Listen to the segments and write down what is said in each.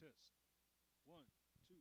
Test. One, two.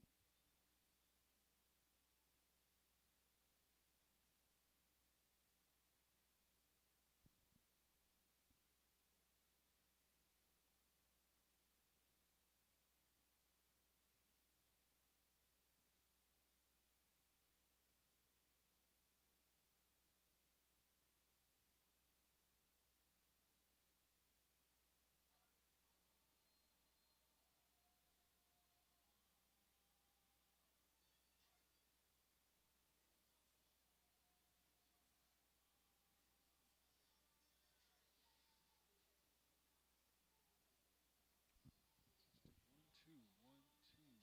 One, two, one, two.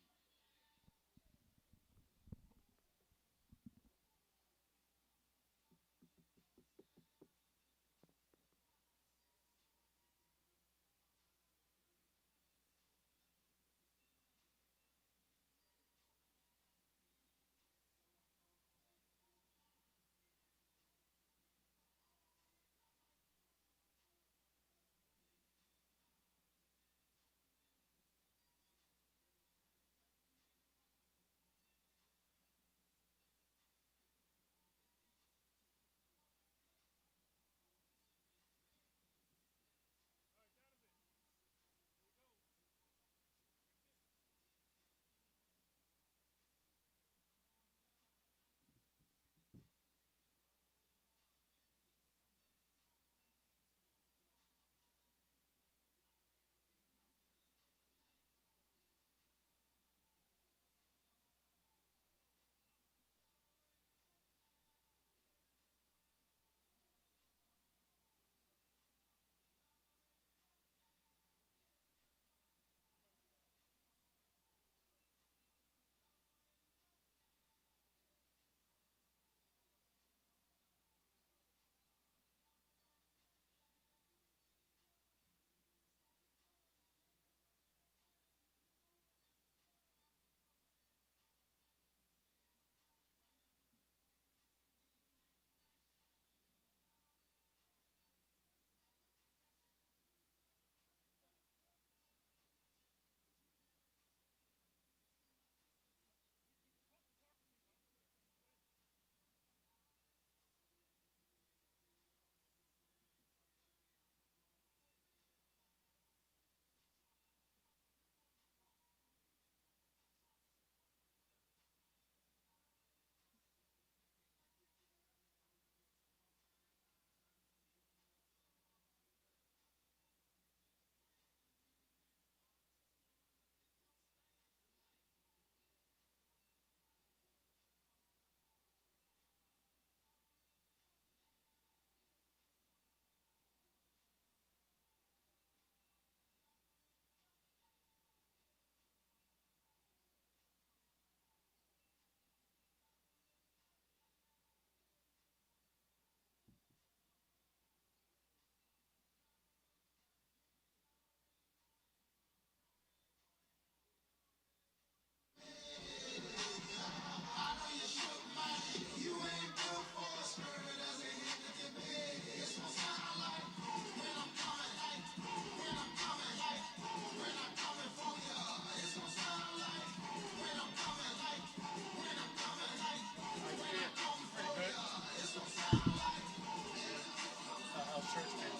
How's church been?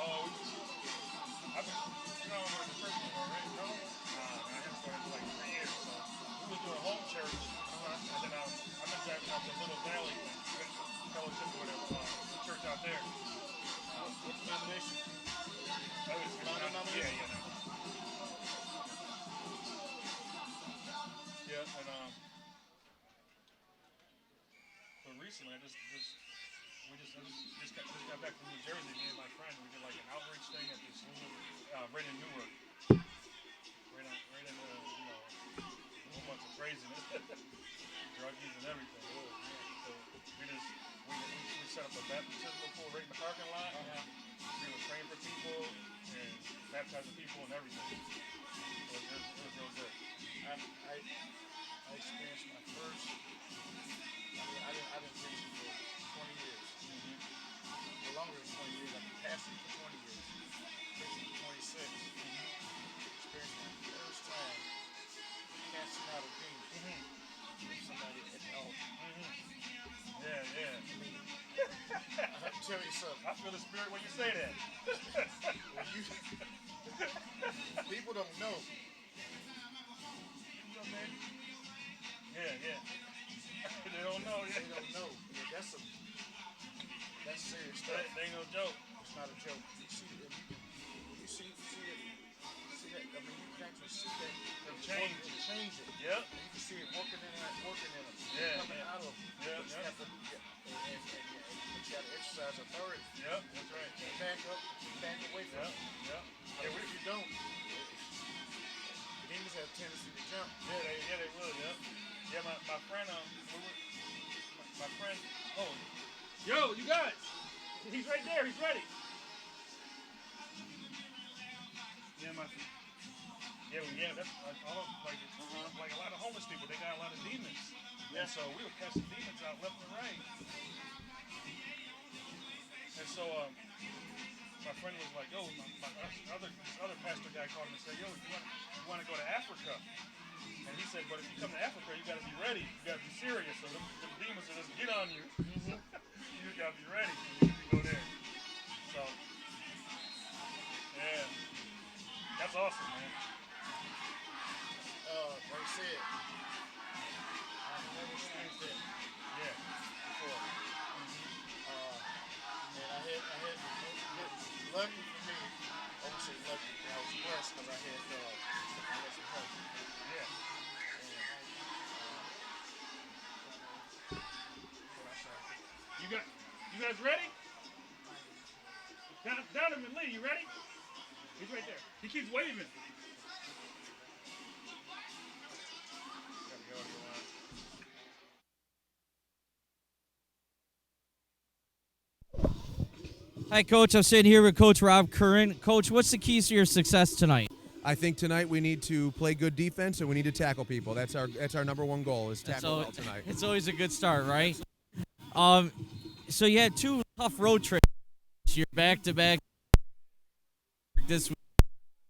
Oh, I've been, you know, I'm the first one already. No, nah, man, I haven't started in like 3 years. So we was doing home church, and then I've been driving out the Little Valley Fellowship or whatever, the church out there. What denomination? It's not, yeah, Non-denomination? yeah, no, yeah, and but recently I just got back from New Jersey. Me and my friend, we did like an outreach thing at this right in Newark, right in the a whole bunch of craziness, druggies and everything. So we set up a baptismal pool right in the parking lot. We were praying for people and baptizing people and everything. So it was real good. I experienced my first. I've been preaching for 20 years. For longer than 20 years. I've been pastoring for 20 years. Preaching for 26. Experienced my first time feel the spirit when you say that. When you, people don't know. Yeah, yeah. They don't know. They Yeah. don't know. Yeah, that's serious stuff. That ain't no joke. It's not a joke. You see, when you see it, see that. I mean, you can actually see that. Them change. Change it. Yep. And you can see it working in them, Yeah, coming yeah. out of them. Yeah, But you yeah. have to, but you got to exercise authority. Yep, that's right. And back up, back away from Yep, it. yep. And if you don't, demons have a tendency to jump. Yeah, they will. Yep. Yeah, my friend, my friend. Oh, yo, you guys. He's right there. He's ready. Yeah, that's all like a lot of homeless people. They got a lot of demons. Yeah. And so we were casting demons out left and right. And so my friend was like, yo, this other pastor guy called him and said, yo, you want to go to Africa? And he said, but if you come to Africa, you got to be ready. You got to be serious. So them demons will just get on you. You got to be ready when you go there. So, yeah, that's awesome, man. Like I said, I've never experienced that Yeah. before. And I had lucky for me. I won't say lucky, but I was blessed because I had some help. Yeah. You guys ready? Donovan Lee, you ready? He's right there. He keeps waving. Hi, Coach. I'm sitting here with Coach Rob Curran. Coach, what's the keys to your success tonight? I think tonight we need to play good defense and we need to tackle people. That's our number one goal is tackle well tonight. It's always a good start, right? So you had two tough road trips. You're back to back this week.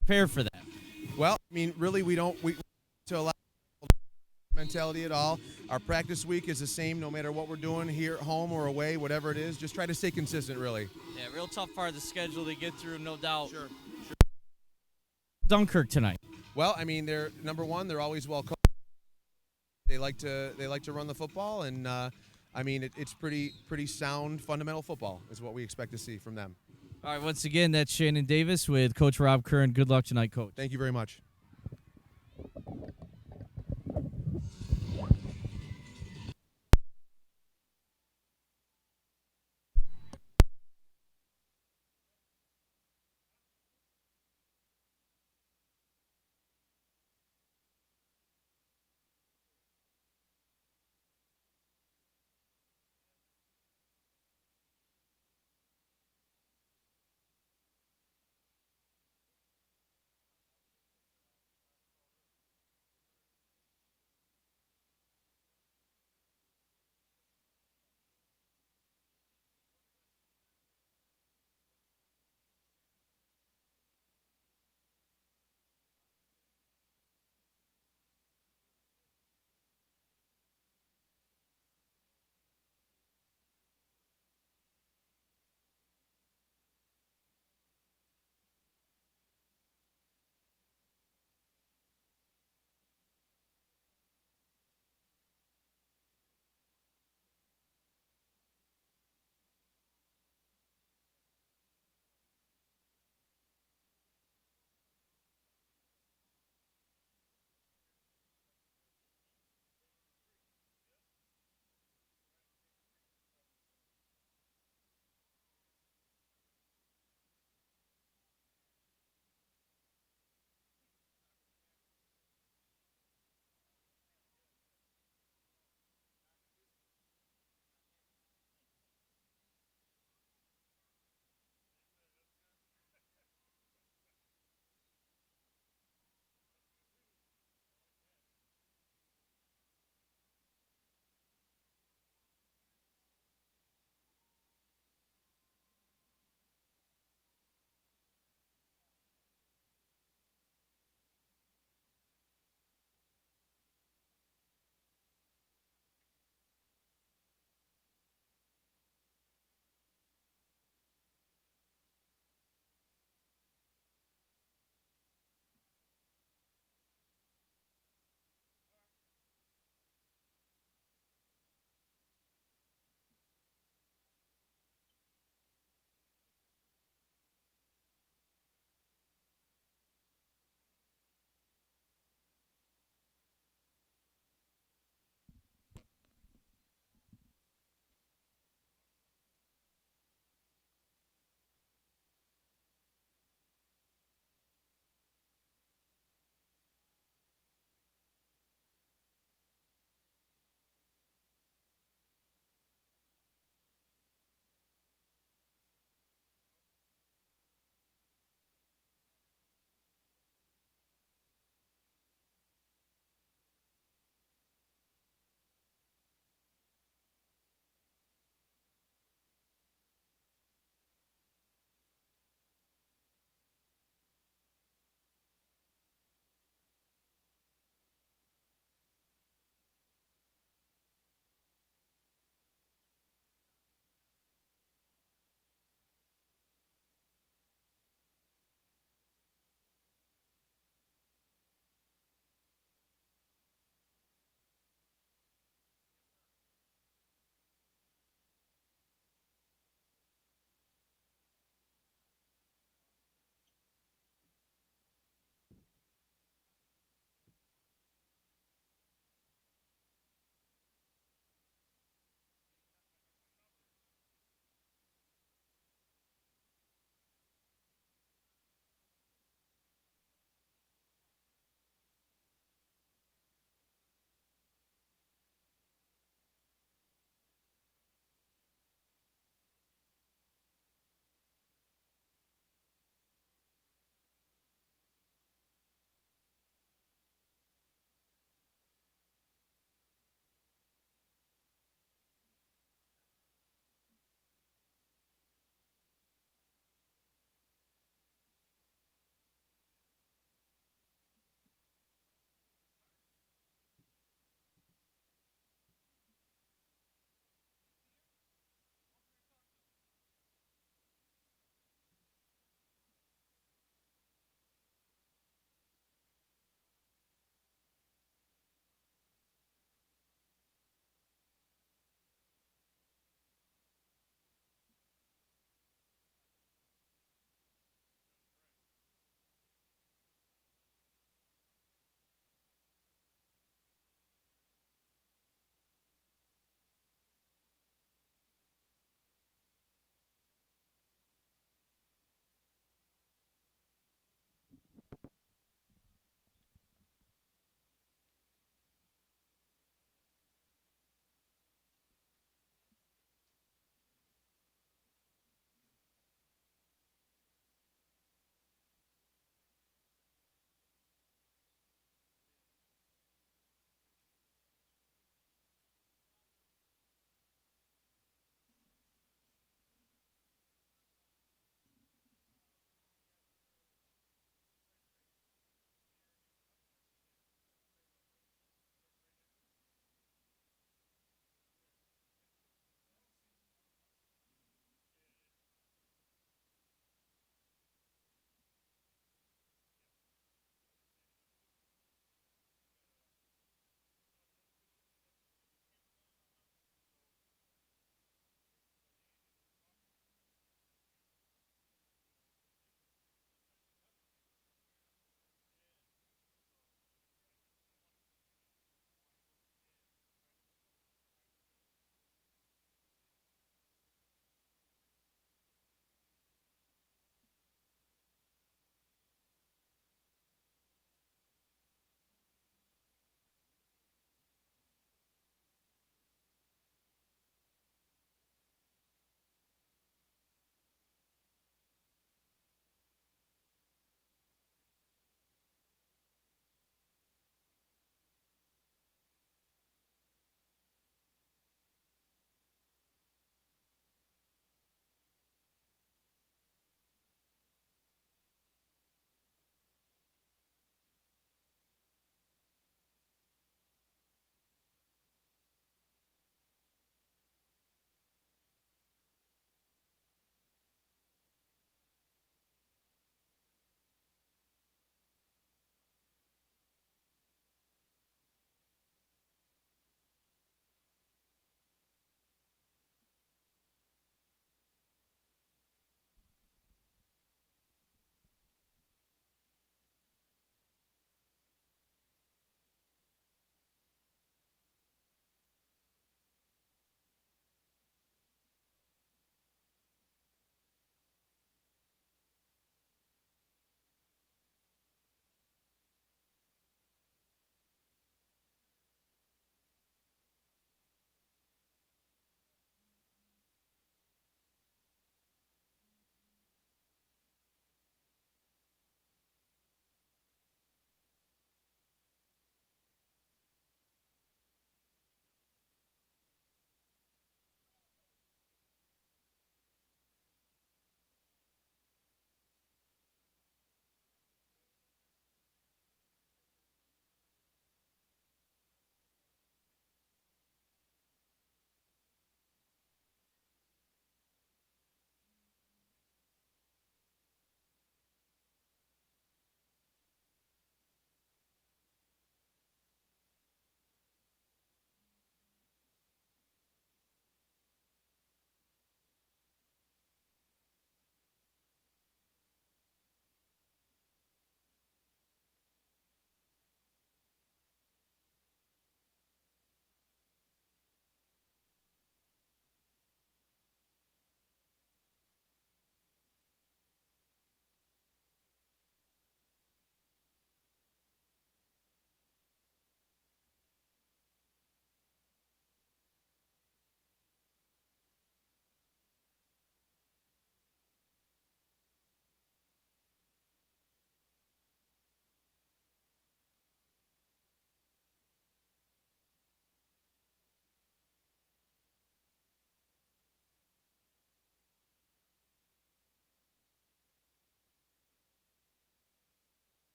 Prepare for that. Well, I mean, really, we to allow mentality at all. Our practice week is the same no matter what we're doing here at home or away, whatever it is. Just try to stay consistent, really. Yeah, real tough part of the schedule to get through, no doubt. Sure. Dunkirk tonight. Well, I mean, they're number one. They're always well coached. They like to run the football, and I mean, it's pretty sound fundamental football is what we expect to see from them. All right, once again, that's Shannon Davis with Coach Rob Curran. Good luck tonight, Coach. Thank you very much.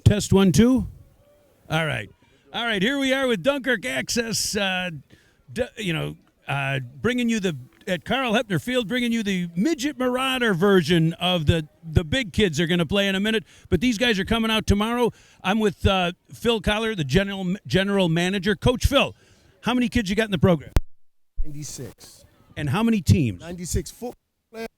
Test 1, 2. All right. Here we are with Dunkirk Access. Bringing you at Carl Hepner Field, bringing you the midget marauder version of the big kids are going to play in a minute. But these guys are coming out tomorrow. I'm with Phil Collar, the general manager. Coach Phil, how many kids you got in the program? 96. And how many teams? 96 football players.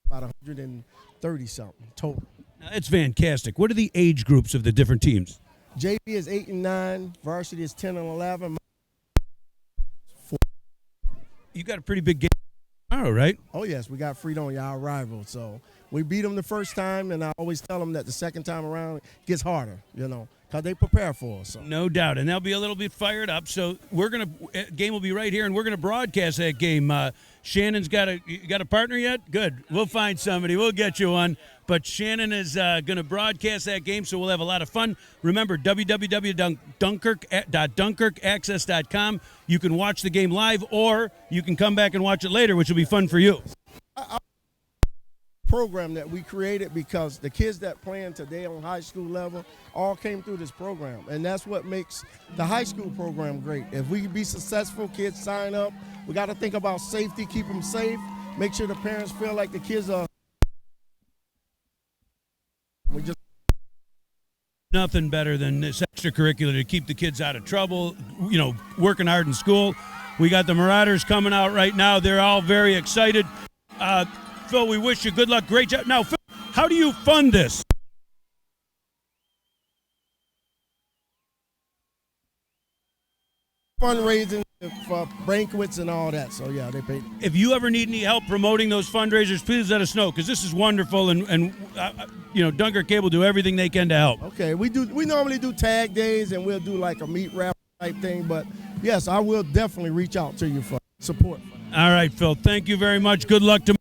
About 130 something total. That's fantastic. What are the age groups of the different teams? JV is 8 and 9. Varsity is 10 and 11. You got a pretty big game tomorrow, right? Oh, yes. We got Freedom, our rival. So we beat them the first time, and I always tell them that the second time around it gets harder, because they prepare for us. So. No doubt. And they'll be a little bit fired up. So game will be right here, and we're going to broadcast that game. Shannon's you got a partner yet? Good. We'll find somebody. We'll get you one. But Shannon is going to broadcast that game, so we'll have a lot of fun. Remember, www.dunkirkaccess.com. You can watch the game live, or you can come back and watch it later, which will be fun for you. Program that we created because the kids that playing today on high school level all came through this program, and that's what makes the high school program great. If we be successful, kids sign up. We got to think about safety, keep them safe, make sure the parents feel like the kids are. Nothing better than this extracurricular to keep the kids out of trouble, working hard in school. We got the Marauders coming out right now. They're all very excited. Phil, we wish you good luck. Great job. Now, Phil, how do you fund this? Fundraising for banquets and all that. So, yeah, they pay. If you ever need any help promoting those fundraisers, please let us know, because this is wonderful, and Dunkirk Cable do everything they can to help. Okay, we normally do tag days, and we'll do like a meat wrap type thing. But, yes, I will definitely reach out to you for support. All right, Phil. Thank you very much. Good luck tomorrow.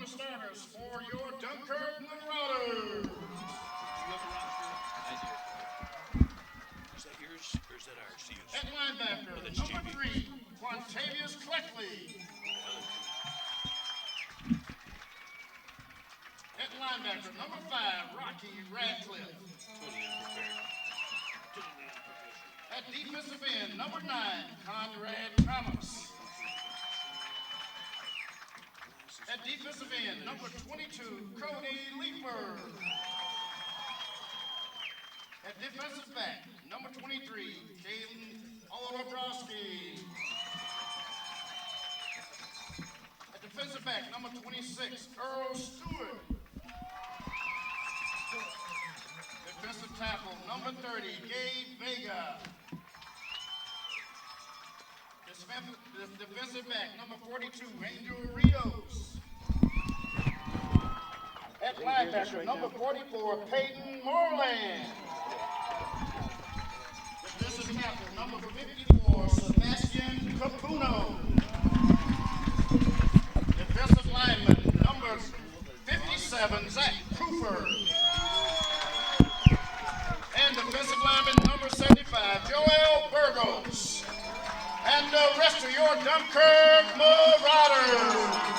the starters for your Dunkirk Marauders. Is that yours or is that ours to use? At linebacker, number 3, Quantavious Cleckley. At linebacker, number 5, Rocky Radcliffe. At defensive end, number 9, Conrad Thomas. At defensive end, number 22, Cody Leeper. At defensive back, number 23, Caden Olodowski. At defensive back, number 26, Earl Stewart. Defensive tackle, number 30, Gabe Vega. Defensive back, number 42, Angel Rios. At linebacker, number 44, Peyton Moreland. Defensive tackle, number 54, Sebastian Capuno. Defensive lineman, number 57, Zach Cooper. And defensive lineman, number 75, Joel Burgos. And the rest of your Dunkirk Marauders.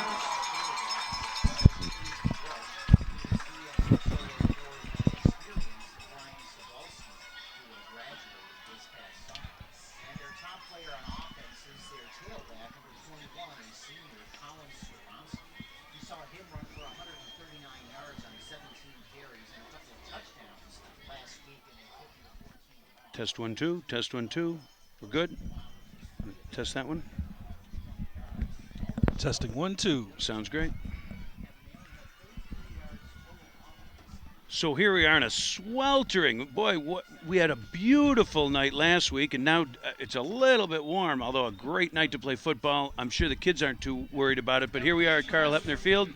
Test 1 2. Test 1 2. We're good. Test that one. Testing 1 2. Sounds great. So here we are in a sweltering. Boy, we had a beautiful night last week, and now it's a little bit warm. Although a great night to play football. I'm sure the kids aren't too worried about it. But here we are at Carl Hepner Field,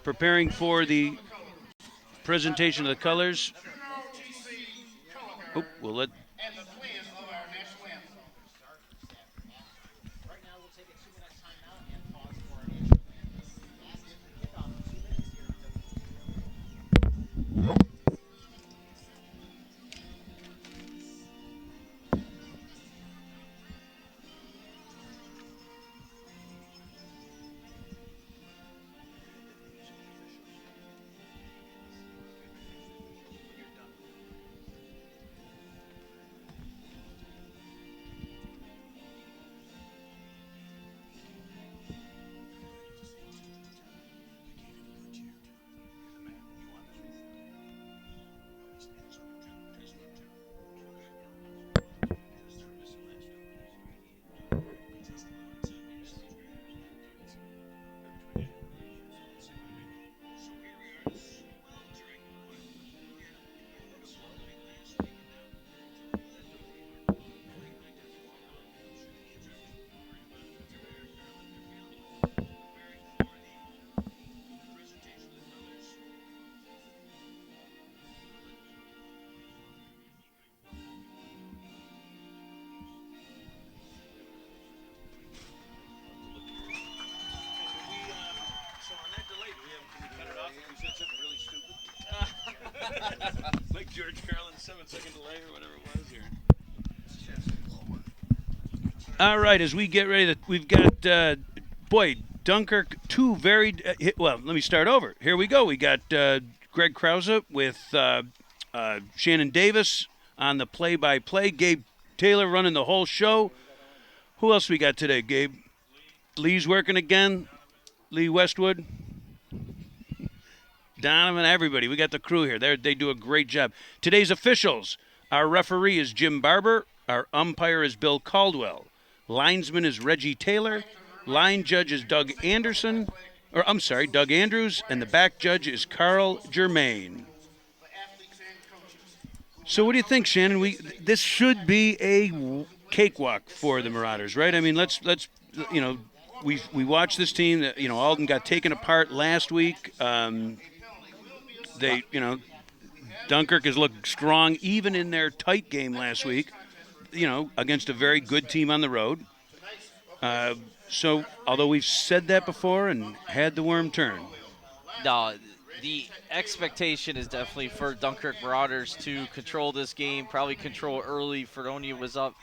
preparing for the presentation of the colors. Oh, we'll let. And the players of our national anthem. Right now, we'll take a 2-minute timeout and pause for our national anthem. After the kickoff, 2 minutes here at WTC. Like George Carlin's 7-second delay or whatever it was here. All right, as we get ready, we've got, Dunkirk, two very, well, let me start over. Here we go. We got Greg Krause with Shannon Davis on the play-by-play. Gabe Taylor running the whole show. Who else we got today, Gabe? Lee's working again. Lee Westwood. Donovan, everybody. We got the crew here. They do a great job. Today's officials. Our referee is Jim Barber. Our umpire is Bill Caldwell. Linesman is Reggie Taylor. Line judge is Doug Andrews. And the back judge is Carl Germain. So what do you think, Shannon? This should be a cakewalk for the Marauders, right? I mean, let's we watched this team that, Alden got taken apart last week. Dunkirk has looked strong even in their tight game last week, against a very good team on the road. So although we've said that before and had the worm turn, No, the expectation is definitely for Dunkirk Marauders to control this game, probably control early. Fredonia was up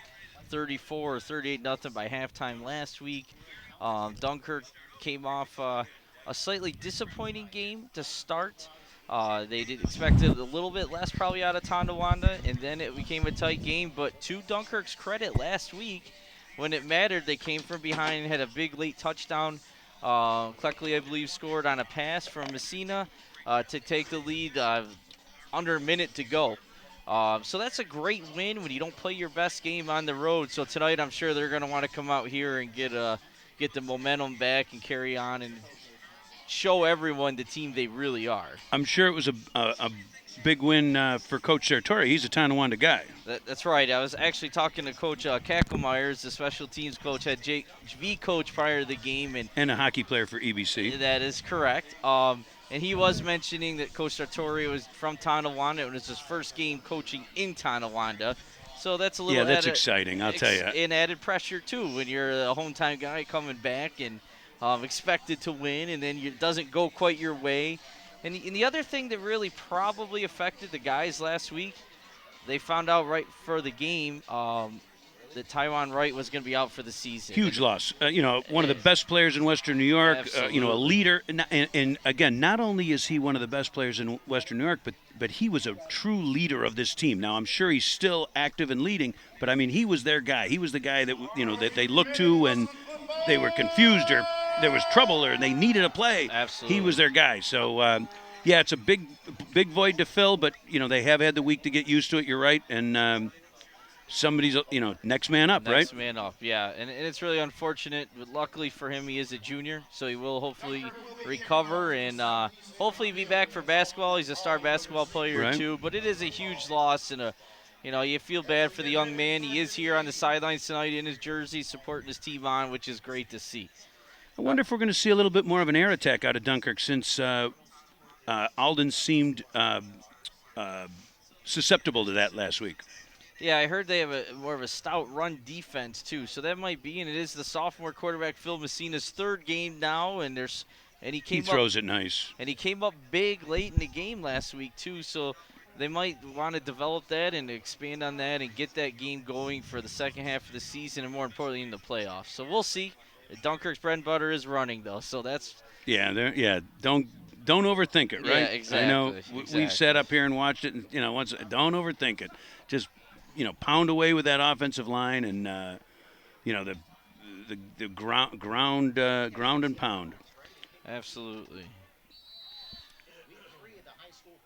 34 or 38 nothing by halftime last week. Dunkirk came off a slightly disappointing game to start. They did expected a little bit less probably out of Tonawanda, and then it became a tight game. But to Dunkirk's credit, last week when it mattered, they came from behind and had a big late touchdown. Cleckley, I believe, scored on a pass from Messina to take the lead under a minute to go. So that's a great win when you don't play your best game on the road. So tonight, I'm sure they're going to want to come out here and get the momentum back and carry on and show everyone the team they really are. I'm sure it was a big win for Coach Sartori. He's a Tonawanda guy. That's right. I was actually talking to Coach Kacklemeyers, the special teams coach, had JV coach prior to the game, and a hockey player for EBC. That is correct. And he was mentioning that Coach Sartori was from Tonawanda. It was his first game coaching in Tonawanda. So that's a little that's exciting, I'll tell you. And added pressure, too, when you're a hometown guy coming back and expected to win, and then it doesn't go quite your way. And the other thing that really probably affected the guys last week, they found out right for the game that Taiwan Wright was going to be out for the season. Huge loss. One of the best players in Western New York, a leader. And again, not only is he one of the best players in Western New York, but he was a true leader of this team. Now, I'm sure he's still active and leading, but, I mean, he was their guy. He was the guy that, that they looked to when they were confused or there was trouble or they needed a play. Absolutely. He was their guy. So, it's a big void to fill, but, they have had the week to get used to it. You're right. And somebody's, next man up, right? Next man up, yeah. And it's really unfortunate, but luckily for him, he is a junior, so he will hopefully recover and hopefully be back for basketball. He's a star basketball player, too. But it is a huge loss, and you feel bad for the young man. He is here on the sidelines tonight in his jersey supporting his team on, which is great to see. I wonder if we're going to see a little bit more of an air attack out of Dunkirk since Alden seemed susceptible to that last week. Yeah, I heard they have more of a stout run defense, too. So that might be, and it is the sophomore quarterback Phil Messina's third game now, and he throws it nice. And he came up big late in the game last week, too. So they might want to develop that and expand on that and get that game going for the second half of the season and, more importantly, in the playoffs. So we'll see. Dunkirk's bread and butter is running, though, so that's – don't overthink it, right? Yeah, exactly. I know we've sat up here and watched it, and, don't overthink it. Just – pound away with that offensive line, and the ground and pound. Absolutely.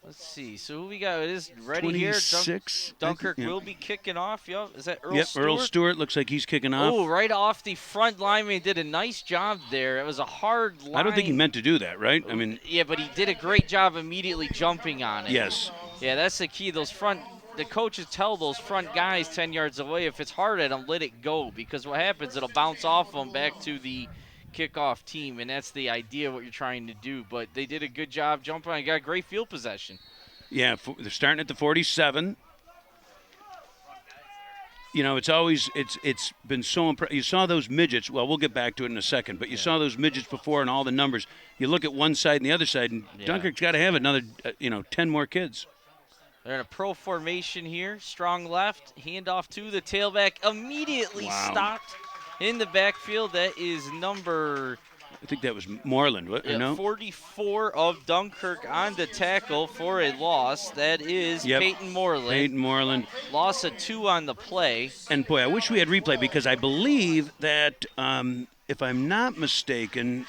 Let's see. So who we got? It is ready 26, here. Dunkirk will be kicking off. Yep. Is that Earl Yep, Stewart? Earl Stewart looks like he's kicking off. Oh, right off the front lineman. Did a nice job there. It was a hard line. I don't think he meant to do that, right? I mean, yeah, but he did a great job immediately jumping on it. Yes. Yeah, that's the key. The coaches tell those front guys 10 yards away, if it's hard at them, let it go, because what happens, it'll bounce off them back to the kickoff team, and that's the idea of what you're trying to do. But they did a good job jumping on it. Got great field possession. Yeah, they're starting at the 47. It's been so impressive. You saw those midgets. Well, we'll get back to it in a second, but you saw those midgets before and all the numbers. You look at one side and the other side, and Dunkirk's got to have another, 10 more kids. They're in a pro formation here. Strong left. Handoff to the tailback. Immediately stopped in the backfield. That is number... I think that was Moreland. 44 of Dunkirk on the tackle for a loss. That is Peyton Moreland. Peyton Moreland. Loss of 2 on the play. And, boy, I wish we had replay, because I believe that, if I'm not mistaken,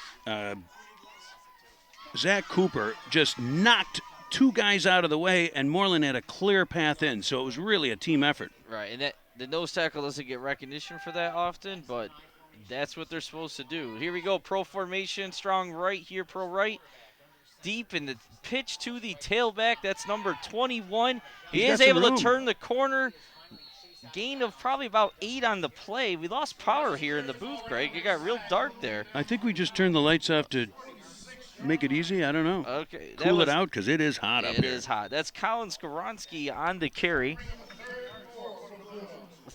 Zach Cooper just knocked 2 guys out of the way, and Moreland had a clear path in. So it was really a team effort. Right, and the nose tackle doesn't get recognition for that often, but that's what they're supposed to do. Here we go, pro formation, strong right here, pro right. Deep in the pitch to the tailback. That's number 21. He is able to turn the corner. Gain of probably about 8 on the play. We lost power here in the booth, Greg. It got real dark there. I think we just turned the lights off to make it easy. I don't know. Okay. Cool it out, because it is hot up here. It is hot. That's Colin Skaronski on the carry.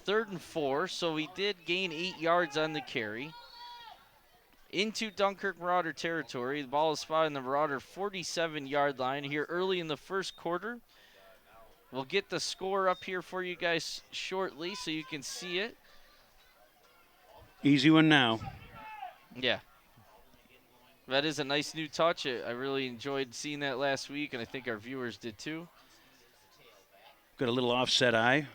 3rd and 4, so he did gain 8 yards on the carry. into Dunkirk Marauder territory. The ball is spotted in the Marauder 47-yard line here early in the first quarter. We'll get the score up here for you guys shortly so you can see it. Easy one now. Yeah. That is a nice new touch. I really enjoyed seeing that last week, and I think our viewers did too. Got a little offset eye.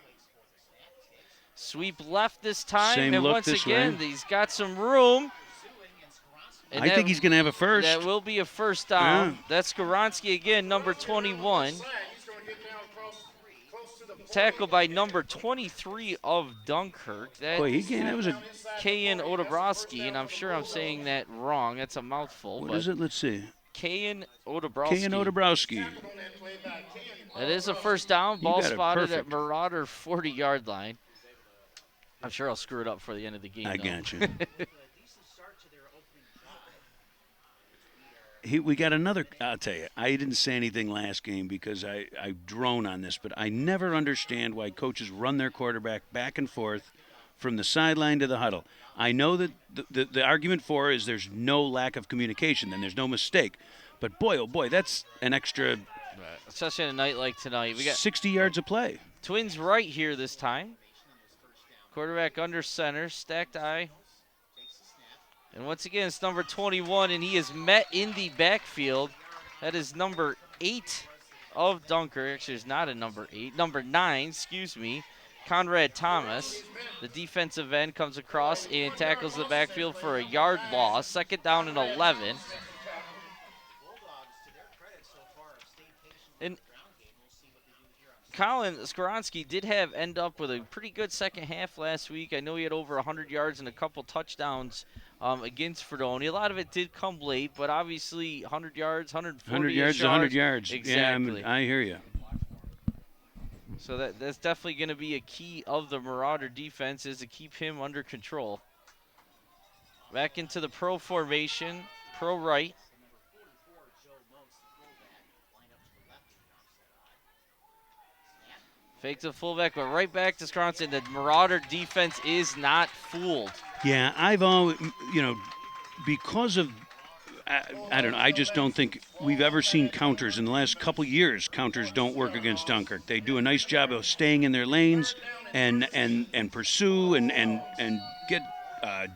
Sweep left this time, Same and look once this again, way. he's got some room. And I think he's going to have a first. That will be a first down. Yeah. That's Skoronski again, number 21. Tackled by number 23 of Dunkirk. That was a... Kayan Odebrowski, and I'm sure I'm saying that wrong. That's a mouthful. What is it? Let's see. Kayan Odebrowski. Kayan Odebrowski. That is a first down. Ball spotted perfect. at Marauder 40-yard line. I'm sure I'll screw it up for the end of the game. I got you. We got another. I'll tell you, I didn't say anything last game because I drone on this, but I never understand why coaches run their quarterback back and forth from the sideline to the huddle. I know that the argument for is there's no lack of communication, then there's no mistake. But boy, oh boy, that's an extra. Especially on a night like tonight. We got 60 yards of play. Twins right here this time. Quarterback under center, stacked eye. And once again, it's number 21, and he is met in the backfield. That is number 8 of Dunkirk. Actually, it's not a number 8. Number 9, excuse me, Conrad Thomas. The defensive end comes across and tackles the backfield for a yard loss. Second down and 11. And Colin Skoronski did end up with a pretty good second half last week. I know he had over 100 yards and a couple touchdowns against Fredonia. A lot of it did come late, but obviously 100 yards, 140 100 yards is 100 yards. Exactly. Yeah, I hear you. So that's definitely going to be a key of the Marauder defense is to keep him under control. Back into the pro formation, pro right. Fake to the fullback, but right back to Skoronski. The Marauder defense is not fooled. Yeah, I've always, because of, I don't know, I just don't think we've ever seen counters. In the last couple years, counters don't work against Dunkirk. They do a nice job of staying in their lanes and pursue and get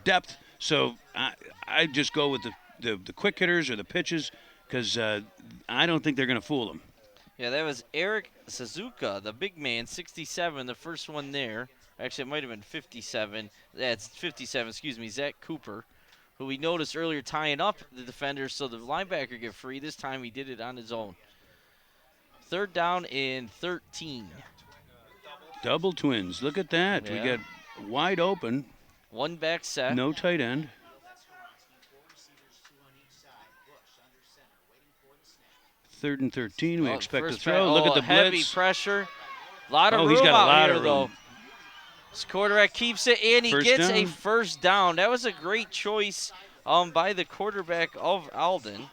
depth. So I just go with the quick hitters or the pitches because I don't think they're going to fool them. Yeah, that was Eric Suzuka, the big man, 67, the first one there. Actually, it might have been 57. That's 57, excuse me, Zach Cooper, who we noticed earlier tying up the defenders so the linebacker get free. This time he did it on his own. Third down and 13. Double twins. Look at that. Yeah. We got wide open. One back set. No tight end. Third and 13. We expect to throw. Look at the heavy blitz. pressure. A lot of room he's got a lot out here, of room. though. This quarterback keeps it, and he First gets down. a first down. That was a great choice by the quarterback of Alden.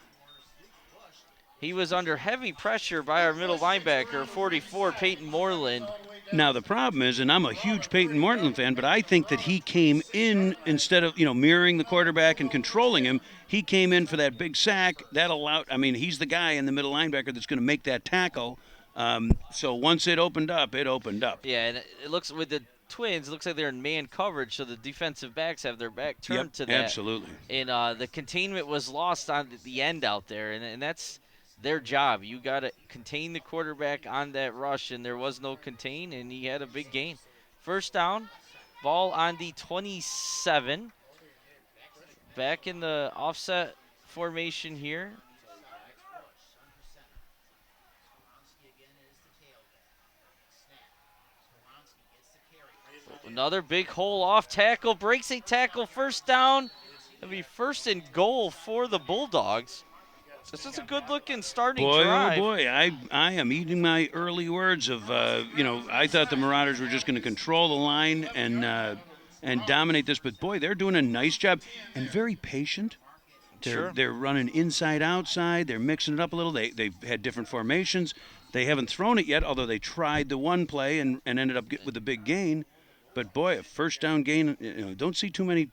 He was under heavy pressure by our middle linebacker, 44, Peyton Moreland. Now, the problem is, and I'm a huge Peyton Moreland fan, but I think that he came in instead of, mirroring the quarterback and controlling him, he came in for that big sack. That allowed, he's the guy in the middle linebacker that's going to make that tackle. So once it opened up, it opened up. Yeah, and it looks, with the Twins, it looks like they're in man coverage, so the defensive backs have their back turned to that. Absolutely. And the containment was lost on the end out there, and that's their job. You got to contain the quarterback on that rush, and there was no contain, and he had a big gain. First down, ball on the 27. Back in the offset formation here. Another big hole off tackle, breaks a tackle, first down. It'll be first and goal for the Bulldogs. This is a good-looking starting drive. Oh boy, I am eating my early words of, I thought the Marauders were just going to control the line and dominate this, but boy, they're doing a nice job and very patient. They're running inside, outside. They're mixing it up a little. They've had different formations. They haven't thrown it yet, although they tried the one play and ended up with a big gain. But boy, a first down gain, don't see too many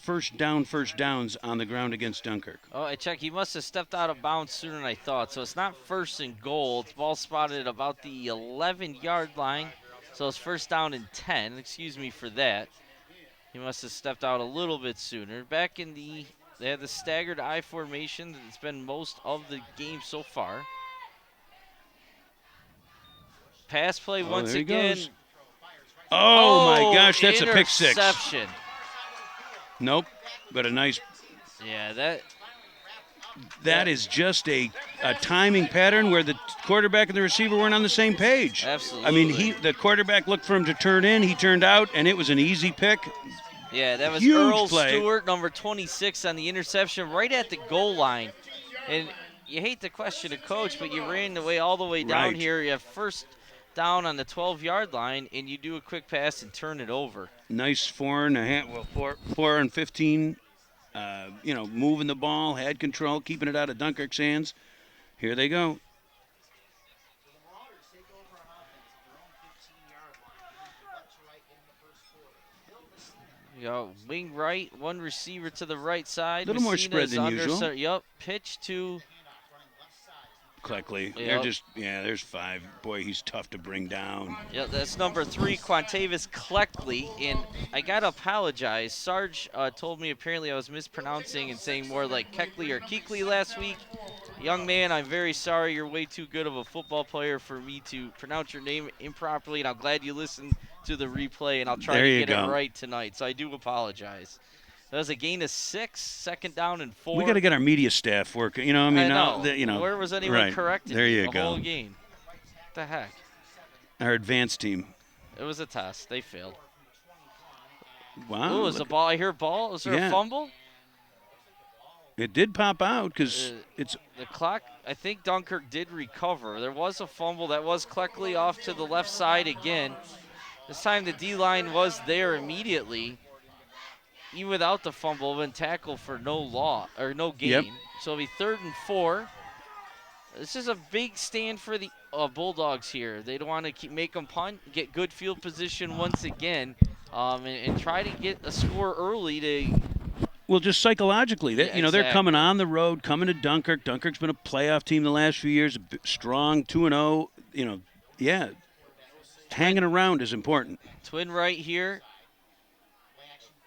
first downs on the ground against Dunkirk. Oh, I checked. He must have stepped out of bounds sooner than I thought. So it's not first and goal. It's ball spotted at about the 11-yard line. So it's first down and 10. Excuse me for that. He must have stepped out a little bit sooner. Back in they have the staggered I formation that's been most of the game so far. Pass play once there he again. goes. Oh, my gosh, that's a pick six. Interception. Nope, but a nice. Yeah, that is just a timing pattern where the quarterback and the receiver weren't on the same page. Absolutely. I mean, the quarterback looked for him to turn in. He turned out, and it was an easy pick. Yeah, that was Huge Earl play. Stewart, number 26, on the interception right at the goal line. And you hate to question a coach, but you ran all the way down here. You have first down on the 12-yard line, and you do a quick pass and turn it over. Nice 4 and 15. Moving the ball, had control, keeping it out of Dunkirk's hands. Here they go. You got wing right, one receiver to the right side. A little more spread than usual. Yep, pitch to Cleckley. Yep. There's 5. Boy, he's tough to bring down. Yeah, that's number 3, Quantavis Cleckley. And I got to apologize. Sarge told me apparently I was mispronouncing and saying more like Keckley or Keekley last week. Young man, I'm very sorry. You're way too good of a football player for me to pronounce your name improperly. And I'm glad you listened to the replay, and I'll try to get it right tonight. So I do apologize. That was a gain of 6, second down and 4. We got to get our media staff working. I know. Where was anyone correcting there you the go. whole game? What the heck? Our advanced team. It was a test. They failed. Wow. Ooh, was the ball? I hear ball. Was there a fumble? It did pop out because it's the clock. I think Dunkirk did recover. There was a fumble. That was Cleckley off to the left side again. This time the D-line was there immediately. Even without the fumble, been tackled for no gain. Yep. So it'll be 3rd and 4. This is a big stand for the Bulldogs here. They don't want to make them punt, get good field position once again, and try to get a score early to. Well, just psychologically, they're coming on the road, coming to Dunkirk. Dunkirk's been a playoff team the last few years, strong, 2-0. Hanging around is important. Twin right here.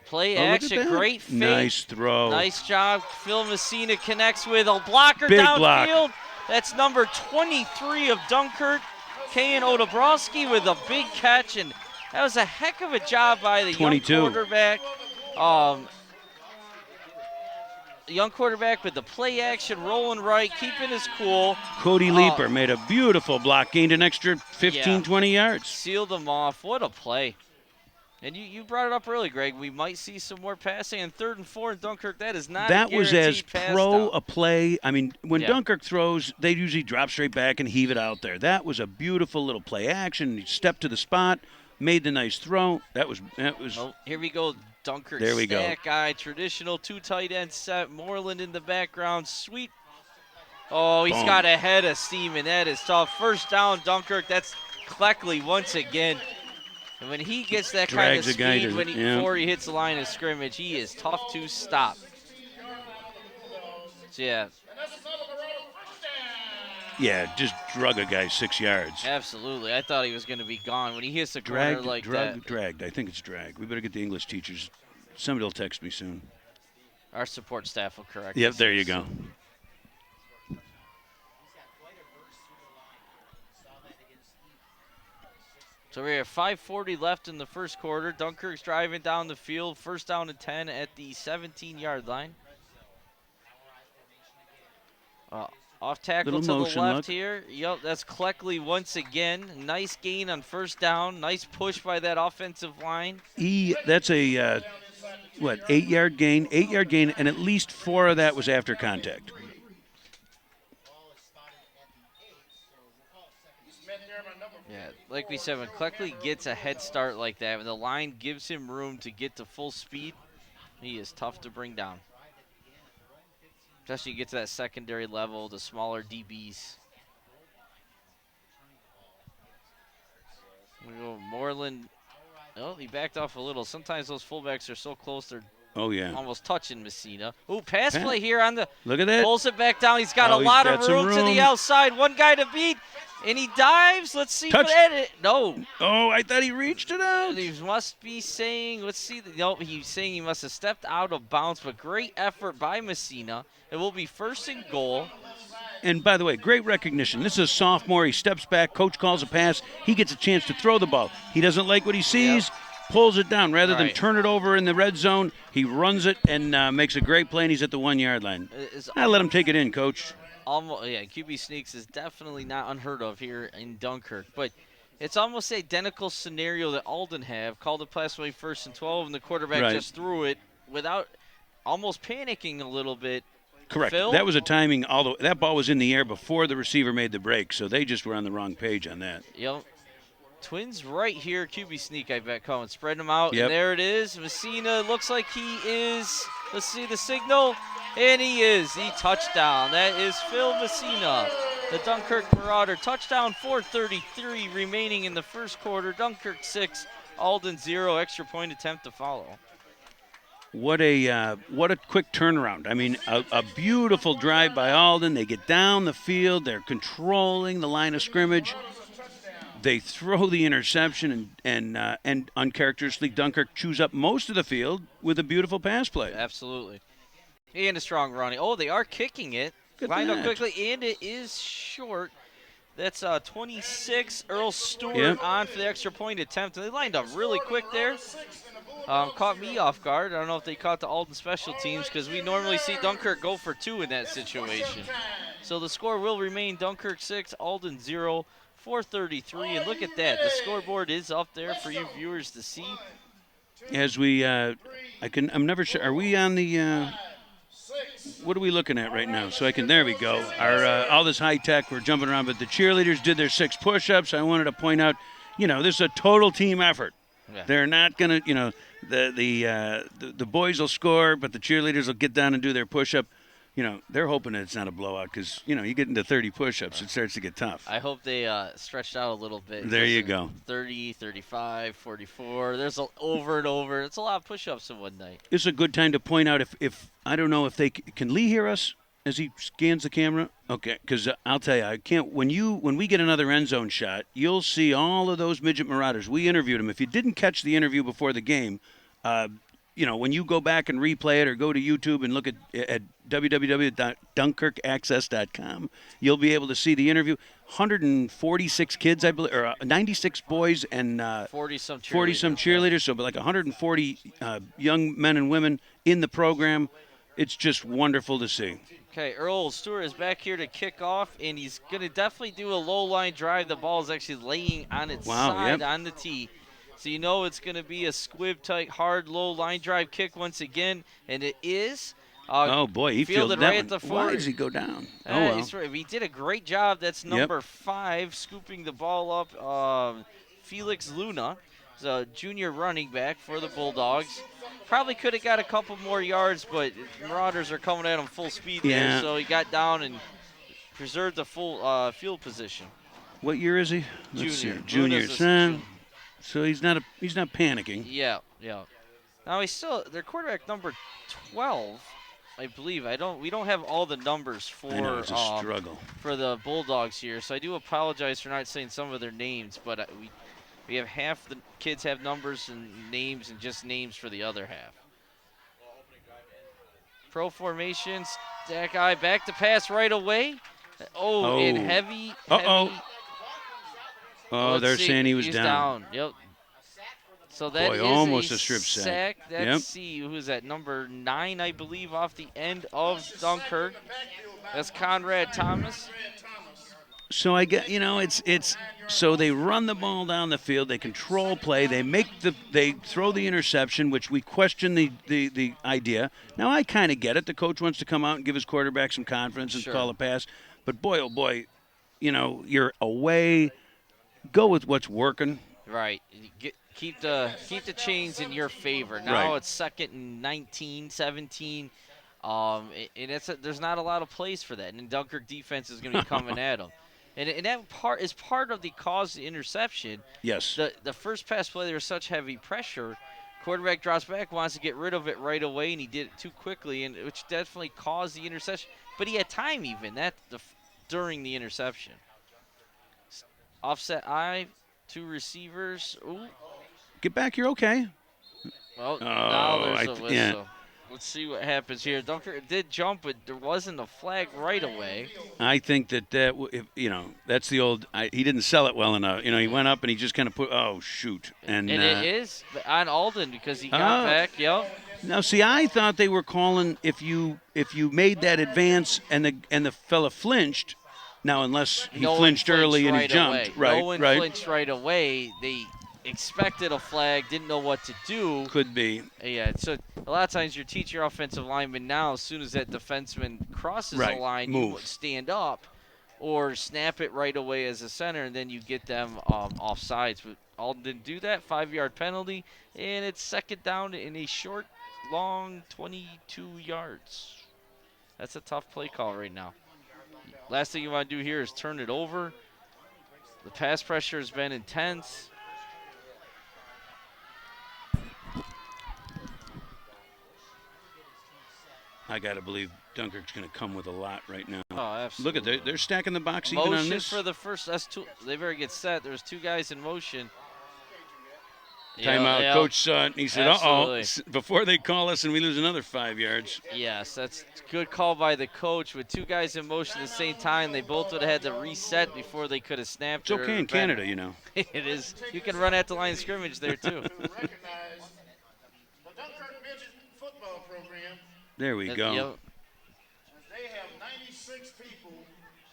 Play action, great fake. Nice throw. Nice job. Phil Messina connects with a blocker Big downfield. block. That's number 23 of Dunkirk, Kayan Odebrowski, with a big catch, and that was a heck of a job by the 22. young quarterback. Young quarterback with the play action, rolling right, keeping his cool. Cody Leeper made a beautiful block, gained an extra 15, 20 yards. Sealed them off. What a play. And you brought it up early, Greg. We might see some more passing. And 3rd and 4 in Dunkirk, that is not that a was as pro down. A play. I mean, when Dunkirk throws, they usually drop straight back and heave it out there. That was a beautiful little play action. He stepped to the spot, made the nice throw. That was. Oh, here we go, Dunkirk. There we go. Guy, traditional 2 tight end set. Moreland in the background. Sweet. Oh, he's got a head of steam, and that is tough. First down, Dunkirk. That's Cleckley once again. And when he gets that kind of speed before he hits the line of scrimmage, he is tough to stop. So, yeah, just drug a guy 6 yards. Absolutely. I thought he was going to be gone. When he hits the corner like that. Dragged. I think it's dragged. We better get the English teachers. Somebody will text me soon. Our support staff will correct Yep, us. there you go. So we have 5:40 left in the first quarter. Dunkirk's driving down the field. First down and 10 at the 17-yard line. Off tackle to the left here. Yep, that's Cleckley once again. Nice gain on first down. Nice push by that offensive line. That's a, 8-yard gain? 8-yard gain, and at least 4 of that was after contact. Yeah, like we said, when Cleckley gets a head start like that, when the line gives him room to get to full speed, he is tough to bring down. Especially you get to that secondary level, the smaller DBs. We go Moreland. Oh, he backed off a little. Sometimes those fullbacks are so close, they're Oh, yeah. Almost touching Messina. Ooh, pass play here on the. Look at that. Pulls it back down. He's got Oh, a he's lot got of some room to the room. outside. One guy to beat, and he dives. Let's see Touch. for that. No. Oh, I thought he reached it out. He must be saying, let's see. No, he's saying he must have stepped out of bounds, but great effort by Messina. It will be first and goal. And by the way, great recognition. This is a sophomore. He steps back. Coach calls a pass. He gets a chance to throw the ball. He doesn't like what he sees. Yep. Pulls it down. Rather than Right. turn it over in the red zone, he runs it and makes a great play, and he's at the 1 yard line. I let him take it in, Coach. Almost, yeah, QB sneaks is definitely not unheard of here in Dunkirk, but it's almost the identical scenario that Alden have. Called the pass away first and 12, and the quarterback Right. just threw it without almost panicking a little bit. Correct. Phil? That was a timing, although that ball was in the air before the receiver made the break, so they just were on the wrong page on that. Yep. Twins right here, QB sneak, I bet, Cohen. Spread them out, Yep. and there it is. Messina looks like he is, let's see the signal, and he is. The touchdown. That is Phil Messina, the Dunkirk Marauder. Touchdown, 4:33 remaining in the first quarter. Dunkirk 6, Alden 0. Extra point attempt to follow. What a quick turnaround. I mean, a beautiful drive by Alden. They get down the field. They're controlling the line of scrimmage. They throw the interception, and uncharacteristically, Dunkirk chews up most of the field with a beautiful pass play. Absolutely. And a strong running. Oh, they are kicking it. Good Lined up match. quickly, and it is short. That's 26. Earl Stewart Yep. on for the extra point attempt. And they lined up really quick there. Caught me off guard. I don't know if they caught the Alden special teams because we normally see Dunkirk go for 2 in that situation. So the score will remain Dunkirk 6, Alden 0, 4:33. And look at that. The scoreboard is up there for you viewers to see. As we, I'm never sure. Are we on the? What are we looking at right now? So I can. There we go. Our all this high tech. We're jumping around, but the cheerleaders did their 6 push-ups. I wanted to point out, this is a total team effort. Yeah. They're not gonna, the boys will score, but the cheerleaders will get down and do their push-up. They're hoping that it's not a blowout because, you get into 30 push-ups, it starts to get tough. I hope they stretched out a little bit. There you go. 30, 35, 44. There's over and over. It's a lot of push-ups in one night. This is a good time to point out if I don't know if they can Lee hear us as he scans the camera. Okay, because I'll tell you, I can't. When we get another end zone shot, you'll see all of those midget Marauders. We interviewed them. If you didn't catch the interview before the game, when you go back and replay it or go to YouTube and look at www.dunkerkaccess.com, you'll be able to see the interview. 146 kids, I believe, or 96 boys and 40-some cheerleaders. 40-some cheerleaders, so like 140 young men and women in the program. It's just wonderful to see. Okay, Earl Stewart is back here to kick off, and he's going to definitely do a low-line drive. The ball is actually laying on its side on the tee. So it's going to be a squib-type, hard, low-line drive kick once again, and it is. Oh, boy, he fielded that right one. at the 40. Why does he go down? Well. He did a great job. That's number 5, scooping the ball up. Felix Luna, a junior running back for the Bulldogs. Probably could have got a couple more yards, but Marauders are coming at him full speed there, so he got down and preserved the full field position. What year is he? Junior. So he's not panicking. Yeah. Now he's still their quarterback number 12, I believe. We don't have all the numbers for I know, it's a struggle for the Bulldogs here, so I do apologize for not saying some of their names, but we have half the kids have numbers and names and just names for the other half. Pro formations, that guy back to pass right away. And heavy. Oh, they're see. saying he was He's down. Yep. So that is almost a a strip sack. Let's see, who is that? Number 9, I believe, off the end of Dunkirk. That's Conrad Thomas. So I get, it's so they run the ball down the field, they control play, they throw the interception, which we question the idea. Now I kind of get it. The coach wants to come out and give his quarterback some confidence and call a pass, but boy, oh boy, you're away. Go with what's working. Right. Keep the chains in your favor. Now it's 2nd and 19, 17. And there's not a lot of plays for that. And Dunkirk defense is going to be coming at them. And that part is part of the cause of the interception. Yes. The first pass play, there was such heavy pressure Quarterback drops back, wants to get rid of it right away, and he did it too quickly, and which definitely caused the interception. But he had time even during the interception. Offset I, 2 receivers. Ooh. Get back. You're okay. Well, Oh, now there's a whistle. yeah. Let's see what happens here. Dunkirk did jump, but there wasn't a flag right away. I think that's the old. He didn't sell it well enough. He went up and he just kind of put. Oh shoot! And it is on Alden because he got back. Yep. Now, see, I thought they were calling if you made that advance and the fella flinched. Now, unless he flinched early and he jumped, away. right? No one flinched right away. They expected a flag, didn't know what to do. Could be. Yeah. So a lot of times you teach your offensive lineman now. As soon as that defenseman crosses the line, Move. you stand up or snap it right away as a center, and then you get them off sides. But Alden didn't do that. 5-yard penalty, and it's second down in a short, long 22 yards. That's a tough play call right now. Last thing you want to do here is turn it over. The pass pressure has been intense. I got to believe Dunkirk's going to come with a lot right now. Oh, absolutely. Look at they're stacking the box even on Motion this. for the first. That's two. They better get set. There's 2 guys in motion. Timeout. Yeah, Coach saw it, and he said, absolutely. uh-oh, before they call us and we lose another 5 yards. Yes, that's a good call by the coach. With 2 guys in motion at the same time, they both would have had to reset before they could have snapped. It's okay in Canada, It is. You can run at the line of scrimmage there, too. Recognize the Dunkirk Midget Football Program. There we go. Yep. They have 96 people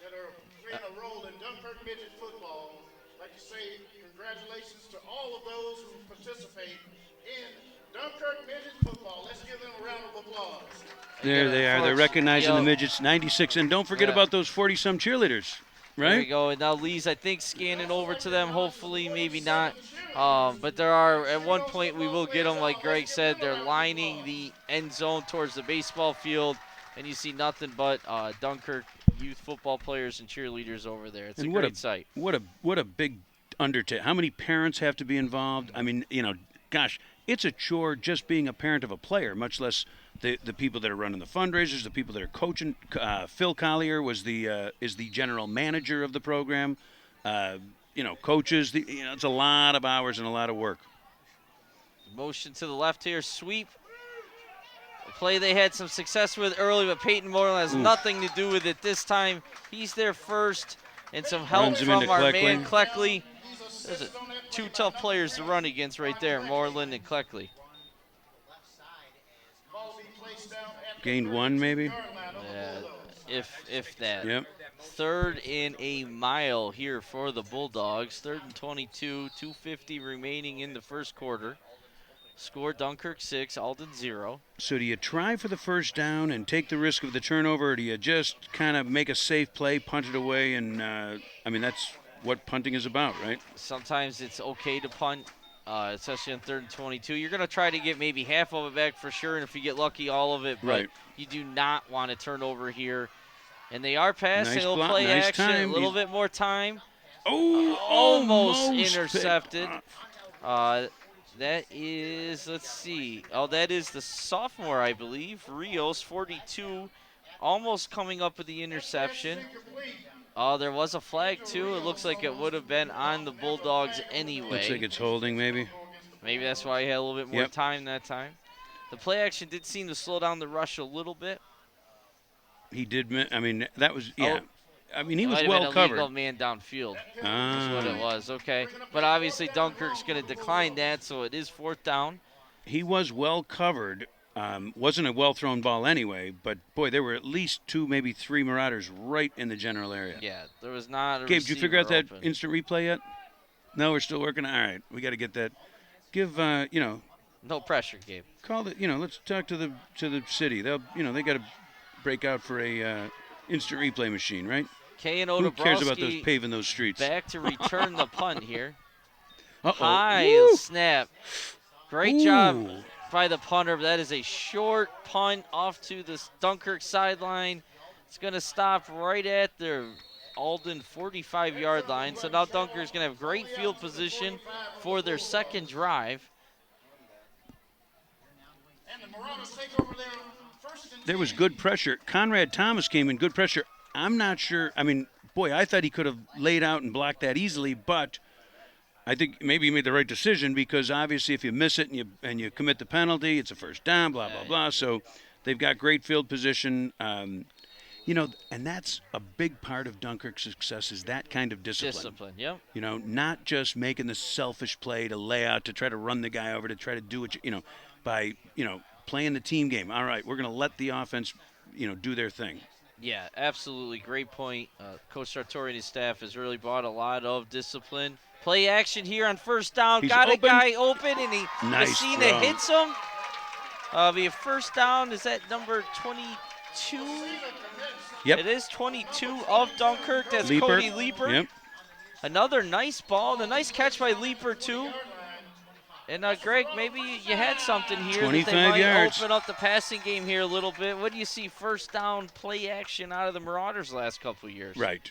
that are playing a role in Dunkirk Midget Football. I'd like to say congratulations to all of those who participate in Dunkirk Midget Football. Let's give them a round of applause. There they are. They're recognizing the midgets, 96. And don't forget about those 40-some cheerleaders, right? There we go. And now Lee's, I think, scanning over to them. Hopefully, maybe not. But there are, at one point, we will get them, like Greg said. They're lining the end zone towards the baseball field. And you see nothing but Dunkirk youth football players and cheerleaders over there. It's a great sight. What a big undertaking. How many parents have to be involved? I mean, gosh, it's a chore just being a parent of a player, much less the people that are running the fundraisers, the people that are coaching. Phil Collier is the general manager of the program. Coaches. It's a lot of hours and a lot of work. Motion to the left here, sweep. A play they had some success with early, but Peyton Moreland has nothing to do with it this time. He's there first, and some help from our man Cleckley. Those are 2 tough players to run against right there, Moreland and Cleckley. Gained 1 maybe? Yeah, if that. Yep. 3rd and a mile here for the Bulldogs. 3rd and 22, 2:50 remaining in the first quarter. Score Dunkirk 6, Alden 0. So do you try for the first down and take the risk of the turnover, or do you just kind of make a safe play, punt it away, and that's what punting is about, right? Sometimes it's okay to punt, especially on 3rd and 22. You're going to try to get maybe half of it back for sure, and if you get lucky, all of it. But right. You do not want to turn over here. And they are passing. Nice They'll block, play nice action, time. a little bit more time. Oh, almost intercepted. That is, let's see. Oh, that is the sophomore, I believe. Rios, 42, almost coming up with the interception. Oh, there was a flag, too. It looks like it would have been on the Bulldogs anyway. Looks like it's holding, maybe. Maybe that's why he had a little bit more time that time. The play action did seem to slow down the rush a little bit. He did. That was, yeah. Oh. He was well covered. Might have been a legal man downfield. That's what it was. Okay. But obviously Dunkirk's going to decline that, so it is 4th down. He was well covered. Wasn't a well-thrown ball anyway, but, boy, there were at least 2, maybe 3 Marauders right in the general area. Yeah, there was not a Gabe, did you figure out that open. instant replay yet? No, we're still working. All right, we got to get that. Give, No pressure, Gabe. Call the, let's talk to the city. They'll, they got to break out for a instant replay machine, right? K and Who cares about those paving those streets? Back to return the punt here. Uh-oh. High Woo! snap. Great job by the punter. That is a short punt off to the Dunkirk sideline. It's going to stop right at their Alden 45-yard line. So now Dunkirk's going to have great field position for their second drive. And the Marauders take over their first and There was 10. good pressure. Conrad Thomas came in, good pressure. I'm not sure. I mean, boy, I thought he could have laid out and blocked that easily, but I think maybe he made the right decision because obviously if you miss it and you commit the penalty, it's a first down, blah, blah, blah. So they've got great field position. And that's a big part of Dunkirk's success is that kind of discipline. Yep. Not just making the selfish play to lay out, to try to run the guy over, to try to do what by playing the team game. All right, we're going to let the offense, do their thing. Yeah, absolutely. Great point. Coach Sartori and his staff has really brought a lot of discipline. Play action here on first down. He's Got open. a guy open, and Nice Messina throw. hits him. Be a first down. Is that number 22? Yep. It is 22 of Dunkirk. That's Leaper. Cody Leaper. Yep. Another nice ball. And a nice catch by Leaper, too. And, Greg, maybe you had something here. 25 that they might yards. open up the passing game here a little bit. What do you see first down play action out of the Marauders last couple of years? Right.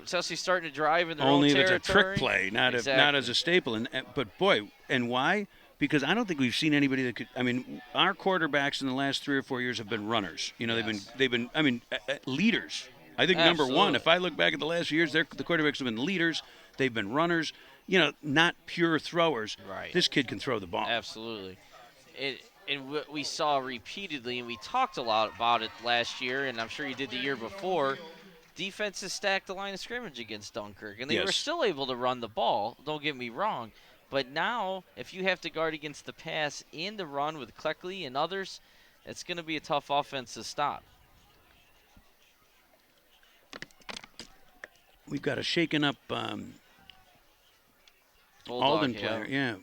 Especially starting to drive in their Only own if territory. it's a trick play, not Exactly. as a staple. But boy, and why? Because I don't think we've seen anybody that could. I mean, our quarterbacks in the last 3 or 4 years have been runners. They've been. I mean, leaders. I think number one. Absolutely. If I look back at the last few years, the quarterbacks have been leaders. They've been runners. Not pure throwers. Right. This kid can throw the ball. Absolutely. And what we saw repeatedly, and we talked a lot about it last year, and I'm sure you did the year before, defenses stacked the line of scrimmage against Dunkirk, and they were Yes. still able to run the ball, don't get me wrong. But now, if you have to guard against the pass and the run with Cleckley and others, it's going to be a tough offense to stop. We've got a shaken up Bulldog, Alden player. Yeah.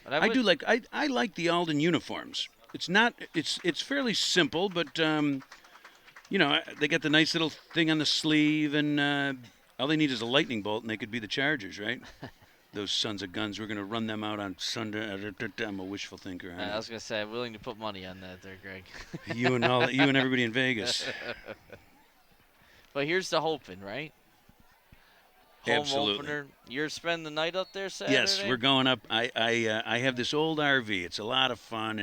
But I do like I like the Alden uniforms. It's fairly simple, but they got the nice little thing on the sleeve, and all they need is a lightning bolt, and they could be the Chargers, right? Those sons of guns. We're going to run them out on Sunday. I'm a wishful thinker. I was going to say, I'm willing to put money on that there, Greg. You and everybody in Vegas. But here's the hoping, right? Home Absolutely. opener. You're spending the night up there Saturday? Yes, we're going up. I have this old RV. It's a lot of fun.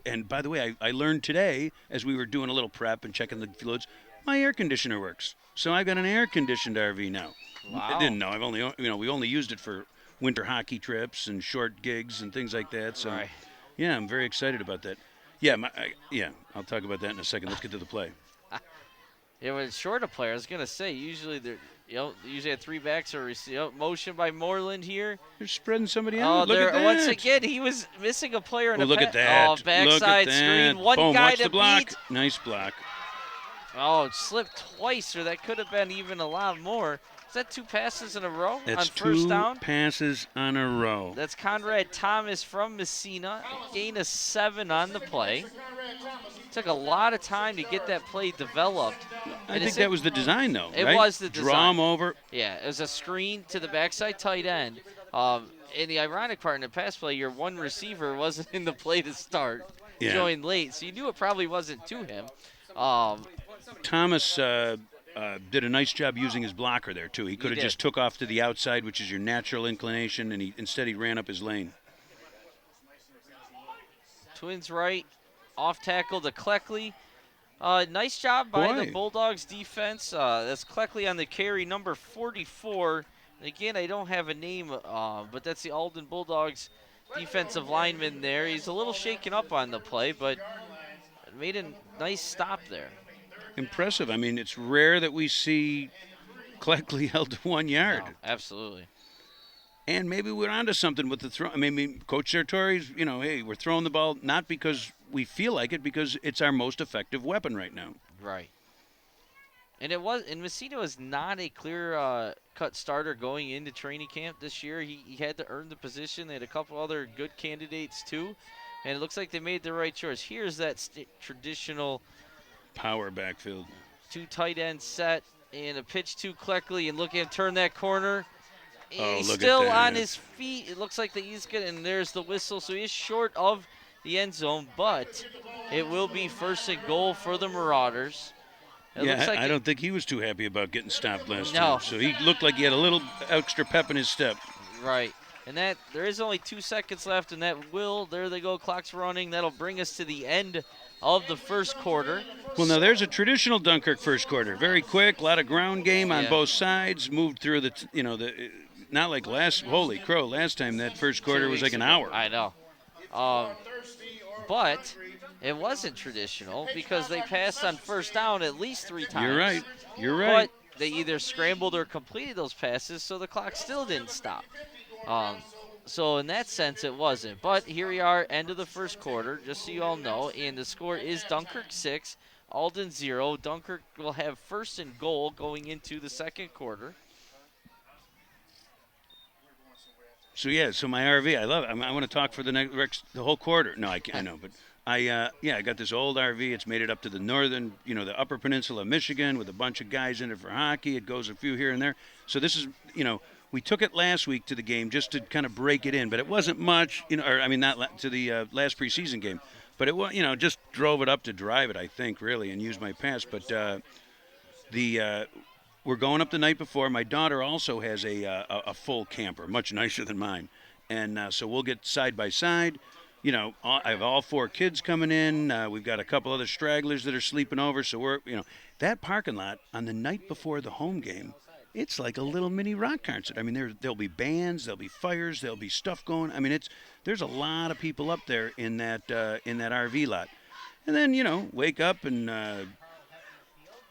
And by the way, I learned today as we were doing a little prep and checking the fluids, my air conditioner works. So I've got an air conditioned RV now. Wow. I didn't know. We only used it for winter hockey trips and short gigs and things like that. So Right. yeah, I'm very excited about that. Yeah, I'll talk about that in a second. Let's get to the play. Yeah, when it's short a player, I was going to say, usually they're usually had three backs or motion by Moreland here. They're spreading somebody Oh, out. Look at that. once again, he was missing a player in Oh, a look at that. Oh, backside Look at that. screen. One Boom, guy watch to the block. beat. Nice block. Oh, it slipped twice, or that could have been even a lot more. Is that two passes in a row That's on first two down? passes on a row. That's Conrad Thomas from Messina. Gain of 7 on the play. Took a lot of time to get that play developed. I think that was the design, though. It right? was the Draw design. him over. Yeah, it was a screen to the backside tight end. And the ironic part in the pass play, your one receiver wasn't in the play to start. Yeah. Joined late, so you knew it probably wasn't to him. Thomas did a nice job using his blocker there, too. He could have did. just took off to the outside, which is your natural inclination, and instead he ran up his lane. Twins right, off tackle to Cleckley. Nice job by the Boy. Bulldogs defense. That's Cleckley on the carry, number 44. And again, I don't have a name, but that's the Alden Bulldogs defensive lineman there. He's a little shaken up on the play, but made a nice stop there. Impressive. I mean, it's rare that we see Cleckley held to 1 yard. No, absolutely. And maybe we're onto something with the throw. I mean, Coach Sartori's, hey, we're throwing the ball not because we feel like it, because it's our most effective weapon right now. Right. And Messina was not a clear cut starter going into training camp this year. He had to earn the position. They had a couple other good candidates too. And it looks like they made the right choice. Here's that traditional Power backfield. two tight end set and a pitch to Cleckley, and look at him turn that corner. Oh, He's look at still that. on his feet. It looks like he's good, and there's the whistle. So he is short of the end zone, but it will be first and goal for the Marauders. It looks like I don't think he was too happy about getting stopped last No. time. So he looked like he had a little extra pep in his step. Right. And that there is only 2 seconds left, and there they go, clock's running. That'll bring us to the end of the first quarter. Well, now there's a traditional Dunkirk first quarter. Very quick, a lot of ground game on both sides. Moved through not like holy crow, last time that first quarter was like an hour. I know. But it wasn't traditional because they passed on first down at least 3 times. You're right. But they either scrambled or completed those passes, so the clock still didn't stop. So in that sense, it wasn't. But here we are, end of the first quarter, just so you all know. And the score is Dunkirk 6, Alden 0. Dunkirk will have first and goal going into the second quarter. So my RV, I love it. I want to talk for the whole quarter. No, I can't. I know, but I got this old RV. It's made it up to the northern, the Upper Peninsula of Michigan with a bunch of guys in it for hockey. It goes a few here and there. So this is, we took it last week to the game just to kind of break it in, but it wasn't much, not to the last preseason game, but it was, just drove it up to drive it, I think, really, and use my pass. But we're going up the night before. My daughter also has a full camper, much nicer than mine, and so we'll get side by side. I have all 4 kids coming in. We've got a couple other stragglers that are sleeping over, so we're, that parking lot on the night before the home game. It's like a little mini rock concert. I mean, there'll be bands, there'll be fires, there'll be stuff going. I mean, there's a lot of people up there in that RV lot. And then wake up and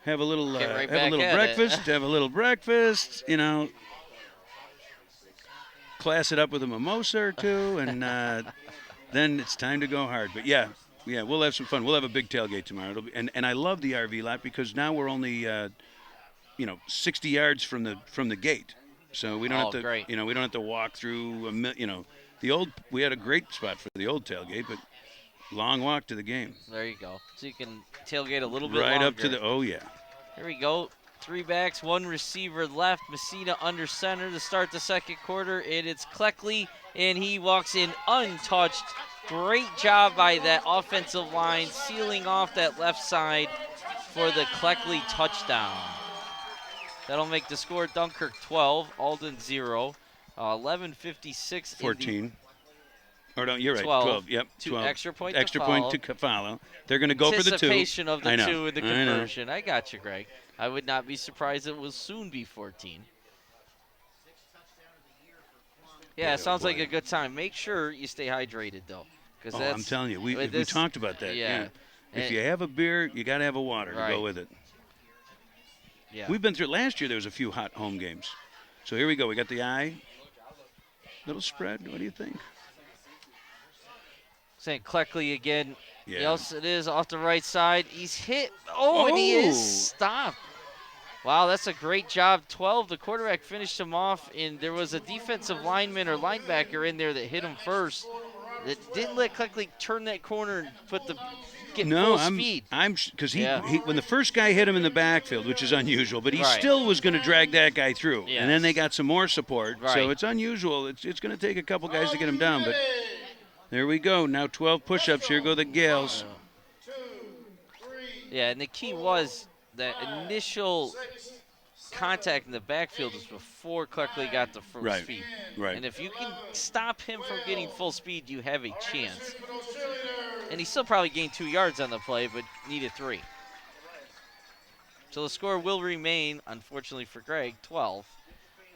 have a little breakfast. Have a little breakfast. Class it up with a mimosa or two, and then it's time to go hard. But yeah, we'll have some fun. We'll have a big tailgate tomorrow. And I love the RV lot because now we're only 60 yards from the gate, so we don't have to. Great. We don't have to walk through. We had a great spot for the old tailgate, but long walk to the game. There you go. So you can tailgate a little bit right longer. Up to the. Oh yeah. Here we go. 3 backs, 1 receiver left. Messina under center to start the second quarter, and it's Cleckley, and he walks in untouched. Great job by that offensive line, sealing off that left side for the Cleckley touchdown. That'll make the score Dunkirk 12, Alden 0, 11:56. 14. Or no, you're right. 12. Yep. 2 extra point to follow. They're going to go for the 2. Anticipation of the 2 in the conversion. I got you, Greg. I would not be surprised it will soon be 14. Yeah, it sounds like a good time. Make sure you stay hydrated, though. I'm telling you, we talked about that. Yeah. If you have a beer, you got to have a water to go with it. Yeah. We've been through last year. There was a few hot home games. So here we go. We got the eye. Little spread. What do you think? St. Cleckley again. Yeah. Yes, it is off the right side. He's hit. And he is stopped. Wow, that's a great job. 12. The quarterback finished him off, and there was a defensive lineman or linebacker in there that hit him first. That didn't let Cleckley turn that corner and get full speed. Because he when the first guy hit him in the backfield, which is unusual, but he still was going to drag that guy through. Yes. And then they got some more support. Right. So it's unusual. It's going to take a couple guys to get him down, but there we go. Now 12 push-ups. Here go the Gales. Yeah, and the key was that initial contact in the backfield was before Cleckley got the full speed. Right. And if you can stop him from getting full speed, you have a chance. And he still probably gained 2 yards on the play, but needed 3. So the score will remain, unfortunately for Greg, 12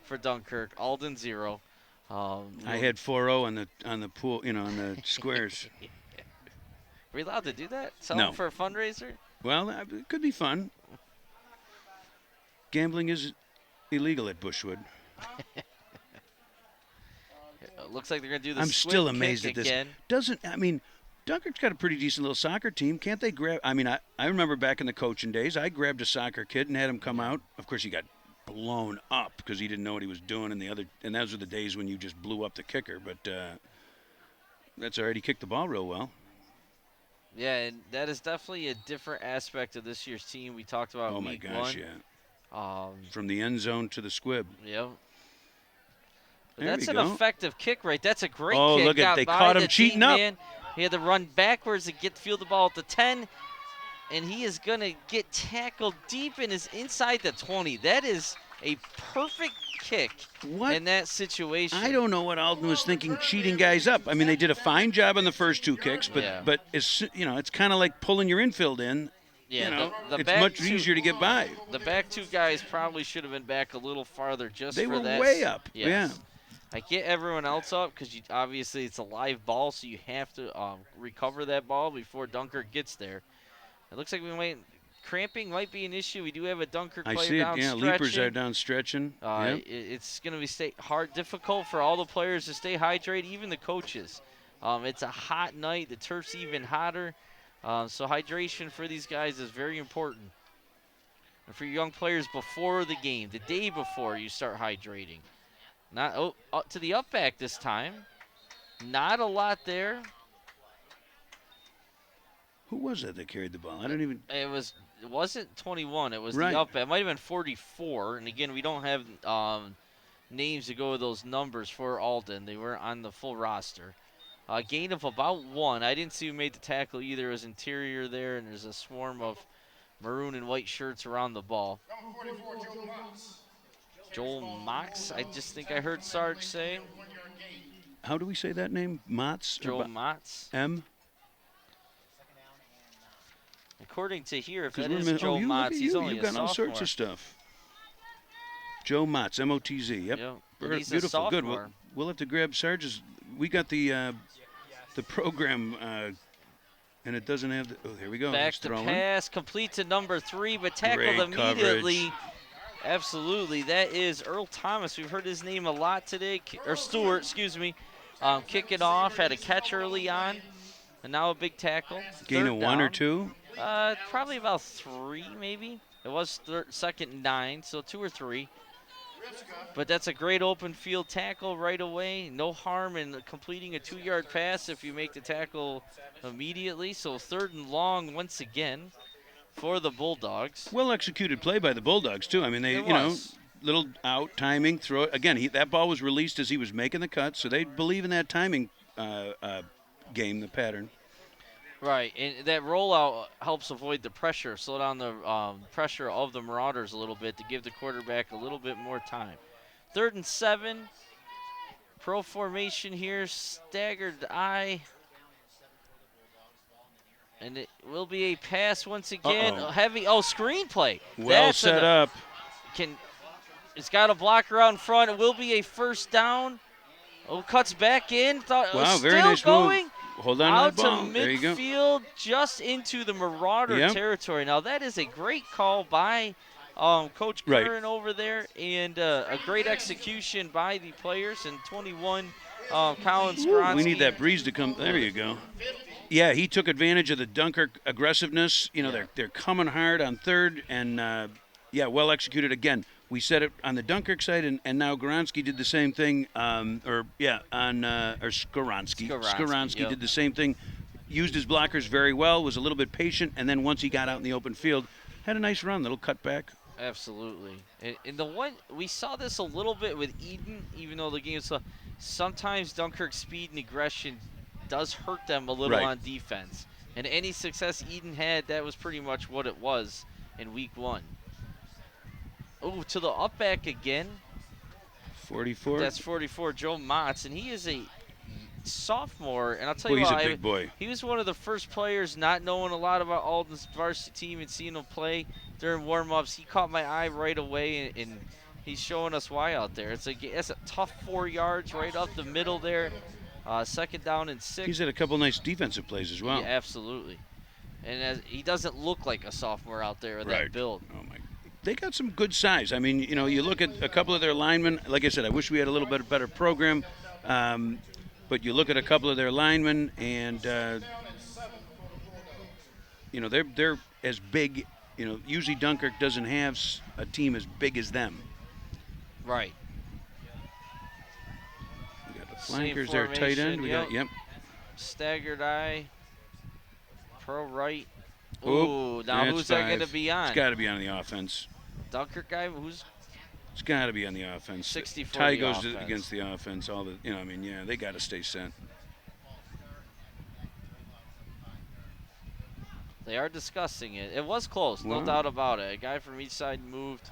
for Dunkirk. Alden 0. I had 4-0 on the pool, on the squares. Were you allowed to do that? Sell No. them for a fundraiser? Well, it could be fun. Gambling is illegal at Bushwood. Looks like they're going to do the I'm squib still amazed kick at this. again. Dunkirk's got a pretty decent little soccer team. Can't they grab? I remember back in the coaching days, I grabbed a soccer kid and had him come out. Of course, he got blown up because he didn't know what he was doing, and those were the days when you just blew up the kicker. But that's all right. He kicked the ball real well. Yeah, and that is definitely a different aspect of this year's team. We talked about week 1. Yeah. From the end zone to the squib. Yep. But There that's we an go. effective kick, right? That's a great kick. Oh, look at they caught him cheating up. Man. He had to run backwards to field the ball at the 10, and he is going to get tackled deep and is inside the 20. That is a perfect kick What? in that situation. I don't know what Alden was thinking, cheating guys up. I mean, they did a fine job on the first 2 kicks, but Yeah. but it's it's kind of like pulling your infield in. Yeah, the it's back much two- easier to get by. The back 2 guys probably should have been back a little farther just They for were that. way up. Yes. I get everyone else up because obviously it's a live ball, so you have to recover that ball before Dunkirk gets there. It looks like we might cramping might be an issue. We do have a Dunkirk I player see it. down Yeah, stretching. leapers are down stretching. It's going to be difficult for all the players to stay hydrated, even the coaches. It's a hot night. The turf's even hotter. So hydration for these guys is very important. And for young players before the game, the day before, you start hydrating. Not up to the up back this time. Not a lot there. Who was that carried the ball? I don't even. It wasn't 21. It was Right. the up back. It might have been 44. And again, we don't have names to go with those numbers for Alden. They weren't on the full roster. Gain of about 1. I didn't see who made the tackle either. It was interior there, and there's a swarm of maroon and white shirts around the ball. Joel Mox, I just think I heard Sarge say. How do we say that name? Motz? Joel Motz. M? According to here, if 'Cause that we're is min- Joel you, Motz, look at he's you. only You've a got all sophomore. sorts of stuff. Joe Motz, M-O-T-Z. Yep. And he's a Beautiful. Good. sophomore. We'll have to grab Sarge's. We got the program, and it doesn't have the. Oh, here we go. Back He's to throwing. pass, complete to number 3, but tackled Great immediately. coverage. Absolutely. That is Earl Thomas. We've heard his name a lot today. Or Stewart, excuse me. Kick it off, had a catch early on, and now a big tackle. Gain of Third 1 or down. 2. Probably about 3, maybe. It was second and 9, so 2 or 3. But that's a great open field tackle right away. No harm in completing a 2-yard pass if you make the tackle immediately. So 3rd and long once again for the Bulldogs. Well executed play by the Bulldogs too. I mean, they It was. little out timing, throw it again. That ball was released as he was making the cut, so they believe in that timing game, the pattern. Right, and that rollout helps avoid the pressure, slow down the pressure of the Marauders a little bit to give the quarterback a little bit more time. 3rd and 7, pro formation here, staggered eye. And it will be a pass once again. Uh-oh. Heavy, screenplay. Well That's set up. It's got a blocker out in front. It will be a first down. Cuts back in. Wow, very still nice going. move. Hold on Out to the ball. to There you go. midfield, just into the Marauder territory. Now, that is a great call by Coach Right. Curran over there, and a great execution by the players. And 21, Colin Skronsky. We need that breeze to come. There you go. Yeah, he took advantage of the Dunkirk aggressiveness. They're coming hard on 3rd, and well executed again. We said it on the Dunkirk side, and now Goronsky did the same thing. Skoronsky. Skoronsky yep. did the same thing. Used his blockers very well. Was a little bit patient, and then once he got out in the open field, had a nice run, little cutback. Absolutely. And the one we saw this a little bit with Eden, even though the game was sometimes Dunkirk's speed and aggression does hurt them a little Right. on defense. And any success Eden had, that was pretty much what it was in week 1. Oh, to the up back again. 44. That's 44, Joe Motz, and he is a sophomore. And I'll tell Boy, you he's what, a big boy. he was one of the first players not knowing a lot about Alden's varsity team and seeing him play during warm-ups. He caught my eye right away, and he's showing us why out there. It's a tough 4 yards right up the middle there. 2nd down and 6. He's had a couple nice defensive plays as well. Yeah, absolutely. And he doesn't look like a sophomore out there with that build. Oh my! They got some good size. I mean, you look at a couple of their linemen. Like I said, I wish we had a little bit better program. But you look at a couple of their linemen, and they're as big. Usually Dunkirk doesn't have a team as big as them. Right. We got the Same flankers there, tight end. formation, Staggered eye. Pro right. Oop, Ooh, now that's who's that going to 5. be on? It's got to be on the offense. Dunkirk guy? Who's It's got to be on the offense. 60 for Tie the goes offense. against the offense. They got to stay set. They are discussing it. It was close, no Wow. doubt about it. A guy from each side moved.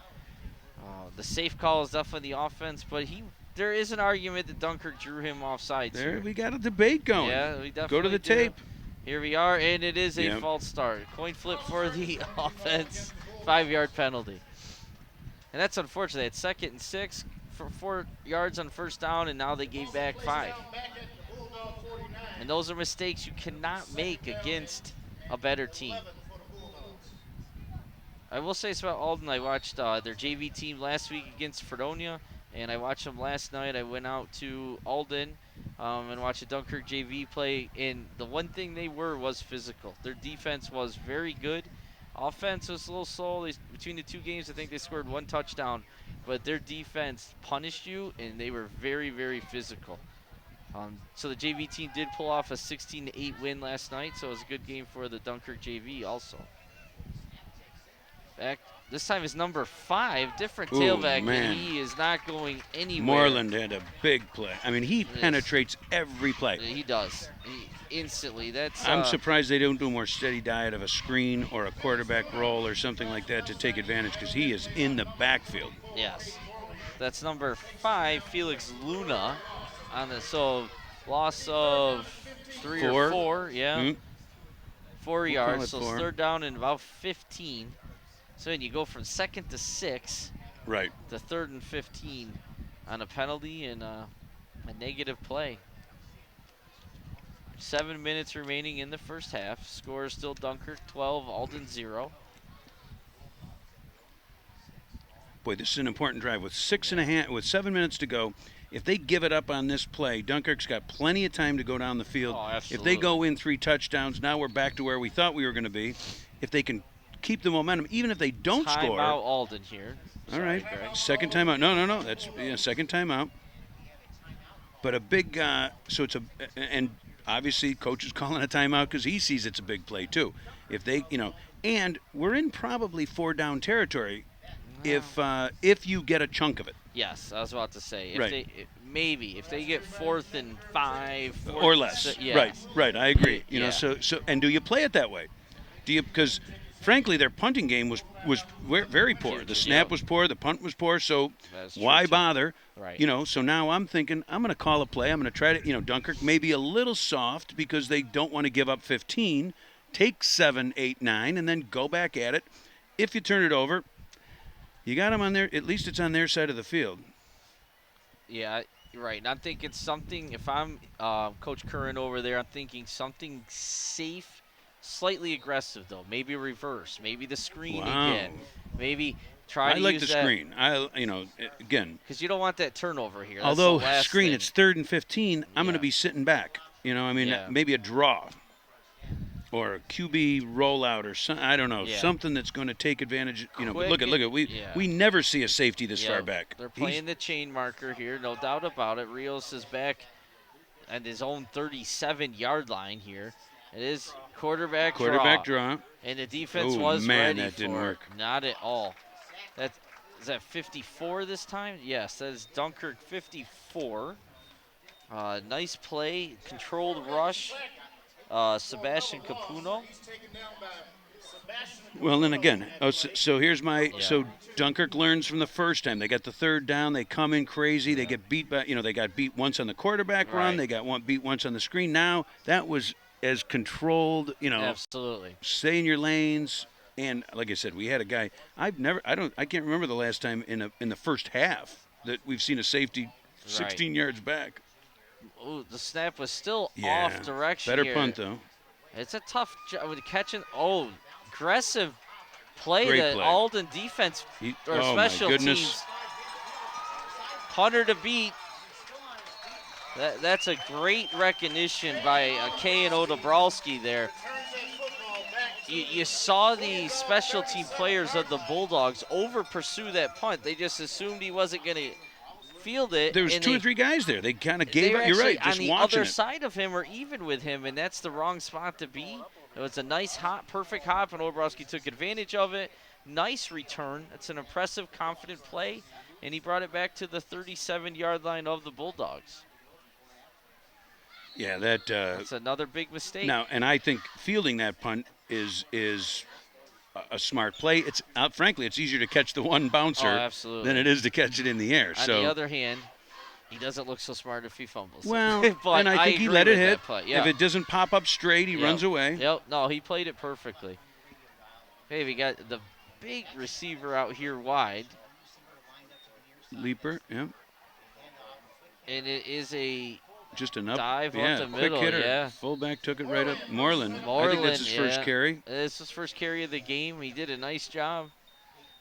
The safe call is definitely the offense, but there is an argument that Dunkirk drew him offsides There, here. we got a debate going. Yeah, we definitely Go to the do. tape. Here we are, and it is a Yep. false start. Coin flip for the offense, 5-yard penalty. And that's unfortunate. It's 2nd and 6 for 4 yards on first down, and now they gave back 5. And those are mistakes you cannot make against a better team. I will say something about Alden. I watched their JV team last week against Fredonia, and I watched them last night. I went out to Alden and watched the Dunkirk JV play, and the one thing they was physical. Their defense was very good. Offense was a little slow. Between the 2 games, I think they scored 1 touchdown, but their defense punished you, and they were very, very physical. So the JV team did pull off a 16-8 win last night, so it was a good game for the Dunkirk JV also. Back, this time is number 5, different tailback, man. and he is not going anywhere. Moreland had a big play. I mean, he penetrates every play. He does. Instantly. I'm surprised they don't do a more steady diet of a screen or a quarterback roll or something like that to take advantage, because he is in the backfield. Yes. That's number 5, Felix Luna. So loss of 3 or 4. Yeah. Mm-hmm. 4 yards. So 4. it's 3rd down and about 15. So then you go from 2nd to 6. Right. To 3rd and 15 on a penalty and a negative play. 7 minutes remaining in the first half. Score is still Dunkirk 12, Alden 0. Boy, this is an important drive with 7 minutes to go. If they give it up on this play, Dunkirk's got plenty of time to go down the field. Oh, if they go in 3 touchdowns, now we're back to where we thought we were going to be. If they can keep the momentum, even if they don't score. Timeout Alden here. All right. Second timeout. No. That's second timeout. But a big and obviously coach is calling a timeout because he sees it's a big play too. If they, and we're in probably 4 down territory if you get a chunk of it. Yes, I was about to say. If Right. if they get 4th and 5 or less. Yes. Right. I agree. Yeah. So and do you play it that way? Do you, because frankly their punting game was very poor. The snap was poor, the punt was poor, so why bother? Right. So now I'm thinking I'm going to call a play. I'm going to try to, Dunkirk may be a little soft because they don't want to give up 15, take 7, 8, 9 and then go back at it. If you turn it over, you got them on there, at least it's on their side of the field. Yeah, right. And I'm thinking something, if I'm Coach Curran over there, I'm thinking something safe, slightly aggressive, though. Maybe reverse. Maybe the screen again. Maybe try to use that. I like the screen. Again. Because you don't want that turnover here. That's Although the last screen, thing. it's 3rd and 15, I'm going to be sitting back. Maybe a draw. Or a QB rollout or something. I don't know. Yeah. Something that's going to take advantage. But look at. Yeah. We never see a safety this far back. They're playing the chain marker here, no doubt about it. Rios is back at his own 37-yard line here. It is quarterback draw. And the defense was ready that for didn't work. Not at all. Is that 54 this time? Yes, that is Dunkirk 54. Nice play, controlled rush. Sebastian Capuno. Well, then again, so here's my so Dunkirk learns from the first time. They got the 3rd down. They come in crazy. They get beat by they got beat once on the quarterback run. They got beat once on the screen. Now that was as controlled. Absolutely. Stay in your lanes. And like I said, we had a guy. I can't remember the last time in the first half that we've seen a safety 16 yards back. Ooh, the snap was still off direction. Better here. Punt though. It's a tough job with catching. Oh, aggressive play. Great play. Alden defense or special teams. Punter to beat. That's a great recognition by K&O Dabrowski there. You saw the special team players of the Bulldogs over pursue that punt. They just assumed he wasn't going to field it. There was 2 or 3 guys there. They kind of gave up. You're right. Just on the watching other it. side of him or even with him, and that's the wrong spot to be. It was a nice perfect hop, and Obrowski took advantage of it. Nice return. It's an impressive, confident play, and he brought it back to the 37-yard line of the Bulldogs. Yeah, that's another big mistake. Now, and I think fielding that punt is a smart play. It's frankly, it's easier to catch the one Oh, bouncer absolutely. than it is to catch it in the air. On So the other hand, he doesn't look so smart if he fumbles. well, but and I think he agree let it with hit. that play. Yeah. If it doesn't pop up straight, he Yep. runs away. Yep. No, he played it perfectly. Hey, we got the big receiver out here wide, Leaper, yeah. and it is a Just an up, dive yeah, up the quick middle. hitter. Yeah. Fullback took it right up. Moreland. I think Moreland, that's his first yeah. carry. It's his first carry of the game. He did a nice job.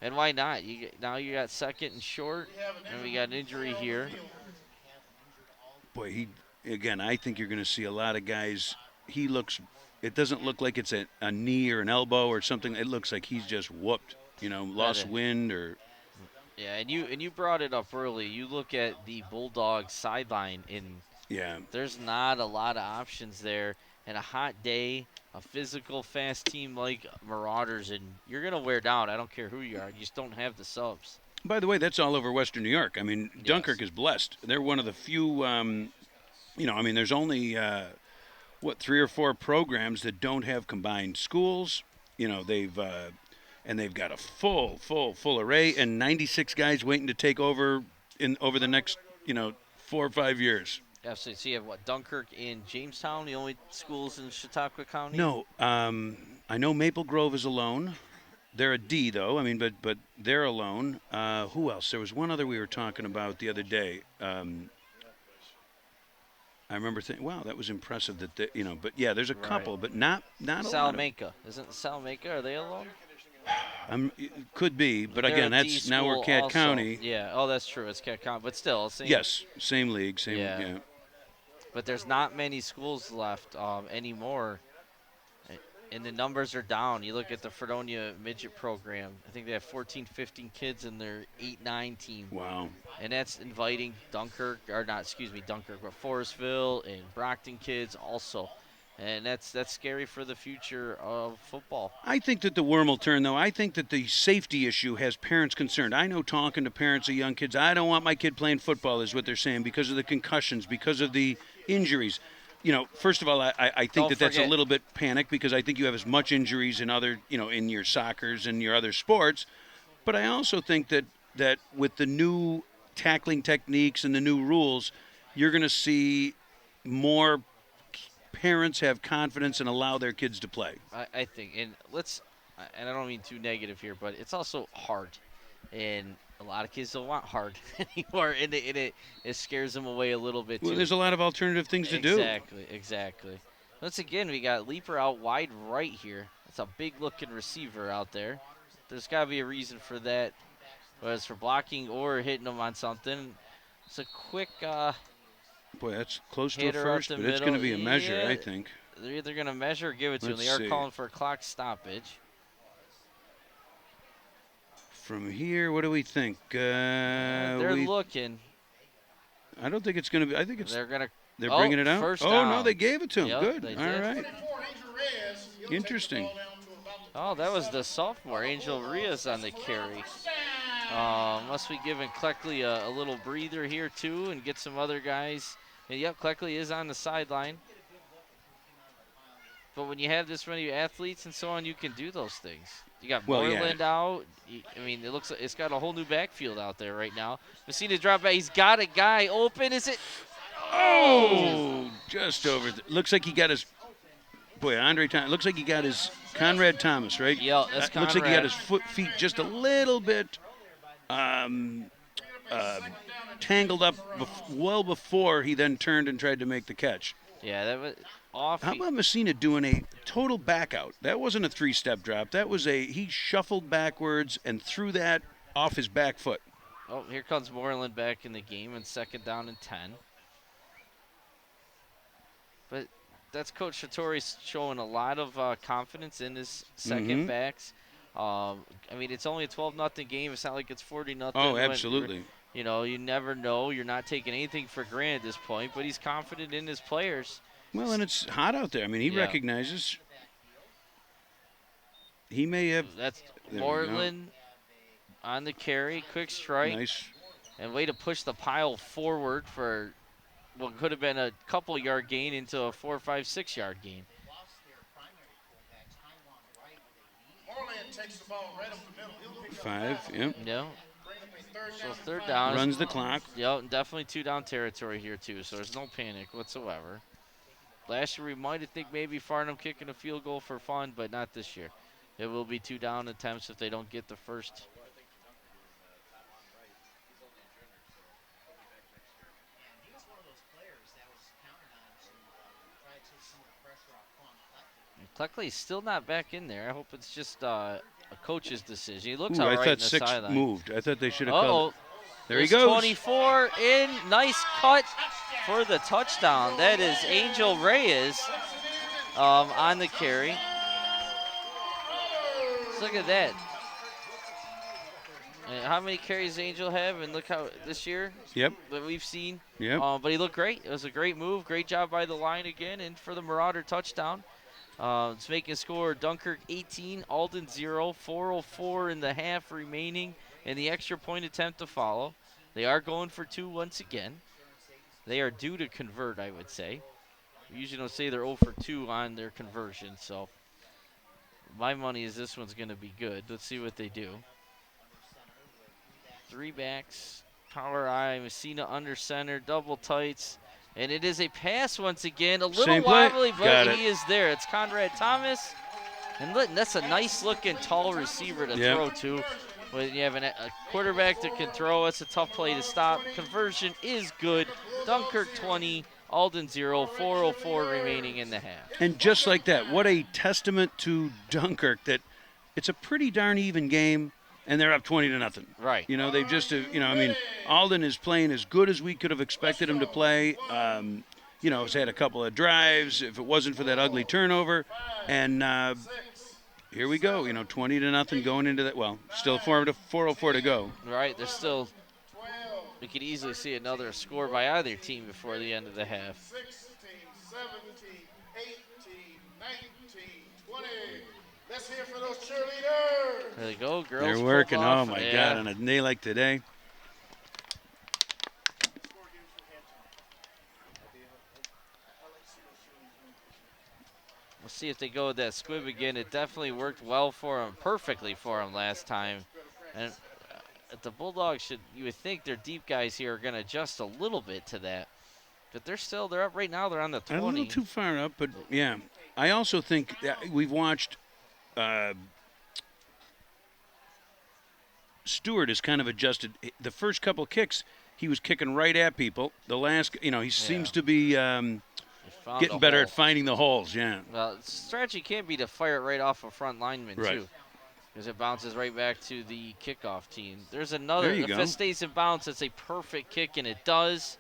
And why not? Now you got second and short, and we got an injury here. Boy, I think you're going to see a lot of guys. It doesn't look like it's a knee or an elbow or something. It looks like he's just whooped, lost wind or. Yeah, and you brought it up early. You look at the Bulldogs sideline, and Yeah. there's not a lot of options there. And a hot day, a physical, fast team like Marauders, and you're going to wear down. I don't care who you are. You just don't have the subs. By the way, that's all over Western New York. I mean, Yes. Dunkirk is blessed. They're one of the few, there's only, 3 or 4 programs that don't have combined schools. They've got a full array and 96 guys waiting to take over over the next, 4 or 5 years. Absolutely. So you have Dunkirk and Jamestown, the only schools in Chautauqua County? No, I know Maple Grove is alone. They're a D though. I mean, but they're alone. Who else? There was one other we were talking about the other day. I remember thinking, wow, that was impressive. But yeah, there's a couple, but not a lot. Salamanca. Isn't Salamanca? Are they alone? It could be, but They're again, a D that's now we're school Cat also. County. Yeah. Oh, that's true. It's Cat County, but still, same. Yes, same league, same. Yeah. Yeah. But there's not many schools left anymore, and the numbers are down. You look at the Fredonia midget program. I think they have 14, 15 kids in their 8-9 team. Wow. And that's inviting Dunkirk, but Forestville and Brockton kids also. And that's scary for the future of football. I think that the worm will turn, though. I think that the safety issue has parents concerned. I know talking to parents of young kids, I don't want my kid playing football, is what they're saying, because of the concussions, because of the injuries. First of all, I think that's a little bit panic, because I think you have as much injuries in other, in your soccers and your other sports. But I also think that with the new tackling techniques and the new rules, you're going to see more parents have confidence and allow their kids to play. I think, and I don't mean too negative here, but it's also hard, and a lot of kids don't want hard anymore, and it scares them away a little bit too. Well, there's a lot of alternative things to do. Exactly. Once again, we got Leaper out wide right here. That's a big-looking receiver out there. There's got to be a reason for that, whether it's for blocking or hitting them on something. It's a quick. Boy, that's close to a hitter first, up the but it's going to be a middle. measure, Yeah. I think. They're either going to measure or give it to him. Let's They are see. calling for a clock stoppage. From here, what do we think? They're looking. I don't think it's going to be. I think it's. They're going to. They're bringing it out. First Oh down. no, they gave it to him. Yep, Good. they All did. right. Interesting. Oh, that was the sophomore, Angel Rios, on the carry. Must be giving Cleckley a little breather here, too, and get some other guys. And, yep, Cleckley is on the sideline. But when you have this many athletes and so on, you can do those things. You got Moreland out. It looks like it's got a whole new backfield out there right now. Messina drop back. He's got a guy open. Is it? Oh, just over. Looks like he got his. Boy, Andre Thomas. Looks like he got his Conrad Thomas, right? Yeah, that's Looks like he got Conrad. his feet just a little bit tangled up well before he then turned and tried to make the catch. Yeah, that was off. How about Messina doing a total back out? That wasn't a 3-step drop. That was he shuffled backwards and threw that off his back foot. Oh, here comes Moreland back in the game, and 2nd down and 10. But that's Coach Shatori showing a lot of confidence in his second backs. It's only a 12-0 game. It's not like it's 40-0. Oh, absolutely. You never know. You're not taking anything for granted at this point, but he's confident in his players. Well, and it's hot out there. I mean, he recognizes he may have. That's There we Moreland on the carry. Quick strike. Nice. And way to push the pile forward for what could have been a couple-yard gain into a 4, 5, 6-yard gain. Orland takes the ball right up the middle. He'll pick up 5, five. yep. Yeah. Bring up a third So down and third 5. down. Runs the clock. Yep, definitely 2-down territory here too. So there's no panic whatsoever. Last year we might have think maybe Farnham kicking a field goal for fun, but not this year. It will be 2-down attempts if they don't get the first. Cleckley's still not back in there. I hope it's just a coach's decision. He looks Ooh, all I right thought in the 6 sideline. moved. I thought they should have called it. There he There's goes. 24 in. Nice cut for the touchdown. That is Angel Reyes on the carry. Let's look at that. And how many carries Angel have? And look how this year Yep. that we've seen. Yep. But he looked great. It was a great move. Great job by the line again. And for the Marauder touchdown. It's making score Dunkirk 18, Alden 0, 4:04 in the half remaining, and the extra point attempt to follow. They are going for 2 once again. They are due to convert, I would say. We usually don't say they're 0 for 2 on their conversion, so my money is this one's going to be good. Let's see what they do. 3 backs, power I, Messina under center, double tights. And it is a pass once again. A little Same play. wobbly, Got but it. he is there. It's Conrad Thomas. And that's a nice-looking tall receiver to Yep. throw to. When you have a quarterback that can throw, it's a tough play to stop. Conversion is good. Dunkirk 20, Alden 0, 4:04 remaining in the half. And just like that, what a testament to Dunkirk that it's a pretty darn even game, and they're up 20-0. Right. You know, they've just, I mean, Alden is playing as good as we could have expected him to play. You know, he's had a couple of drives. If it wasn't for that ugly turnover, and here we go. You know, 20-0 going into that. Well, still 4:04 to go. Right. There's still. We could easily see another score by either team before the end of the half. 16, 17, 18, 19, 20. Let's hear for those cheerleaders. There they go, girls. They're working. pulled Oh off. my Yeah. God! On a day like today. We'll see if they go with that squib again. It definitely worked well for them, perfectly for them last time. And the Bulldogs you would think their deep guys here are going to adjust a little bit to that. But they're up right now. They're on the 20. A little too far up, but yeah. I also think that we've watched Stewart has kind of adjusted. The first couple kicks, he was kicking right at people. The last, he seems to be getting better at finding the holes, yeah. Well, strategy can't be to fire it right off a front lineman, Right. too. Because it bounces right back to the kickoff team. There's another. There you if go. it stays in bounds, it's a perfect kick, and it does.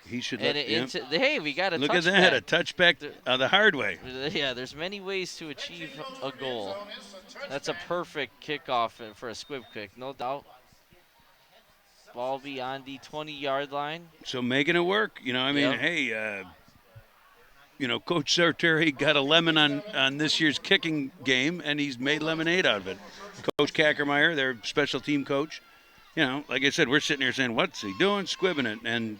He should And let hey, we got a Look touchback. at that, a touchback the hard way. Yeah, there's many ways to achieve a goal. That's a perfect kickoff for a squib kick, no doubt. Ball beyond the 20-yard line. So making it work, Yep. Hey, Coach Sartori got a lemon on this year's kicking game, and he's made lemonade out of it. Coach Kackermeyer, their special team coach, like I said, we're sitting here saying, what's he doing? Squibbing it. And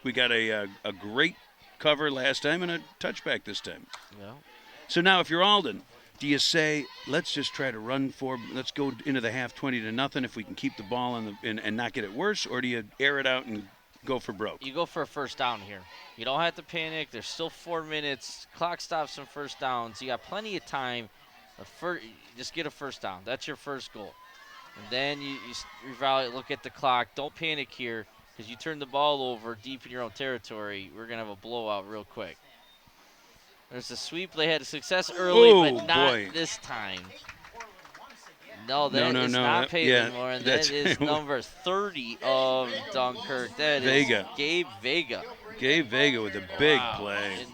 we got a great cover last time and a touchback this time. Yeah. So now if you're Alden, do you say, let's just try to let's go into the half 20-0 if we can keep the ball and not get it worse, or do you air it out and go for broke? You go for a first down here. You don't have to panic. There's still 4 minutes. Clock stops some first downs. You got plenty of time. Just get a first down. That's your first goal. And then you evaluate, look at the clock. Don't panic here, because you turn the ball over deep in your own territory, we're going to have a blowout real quick. There's a sweep. They had success early, but not this time. No, that is not Peyton Moore, and that is number 30 of Dunkirk. That Vega. is Gabe Vega. Gabe Vega with a big play. And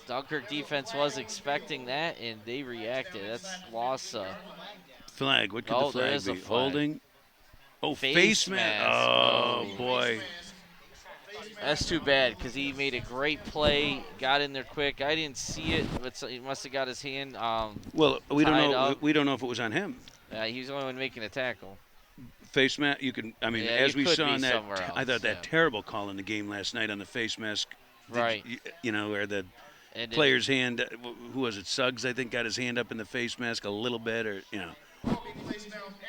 Dunkirk defense was expecting that, and they reacted. That's loss. Flag. What could the there flag is a be? flag. Holding. Oh, Face face mask. mask. Oh, Oh. boy. That's too bad, because he made a great play, got in there quick. I didn't see it, but he must have got his hand. Well, we don't tied know. up. We don't know if it was on him. He was the only one making a tackle. Face mask. You can. I mean, Yeah, as it we could saw be in that, somewhere I else, thought that yeah. terrible call in the game last night on the face mask. Right. Where the And player's hand. Who was it? Suggs, I think, got his hand up in the face mask a little bit, or.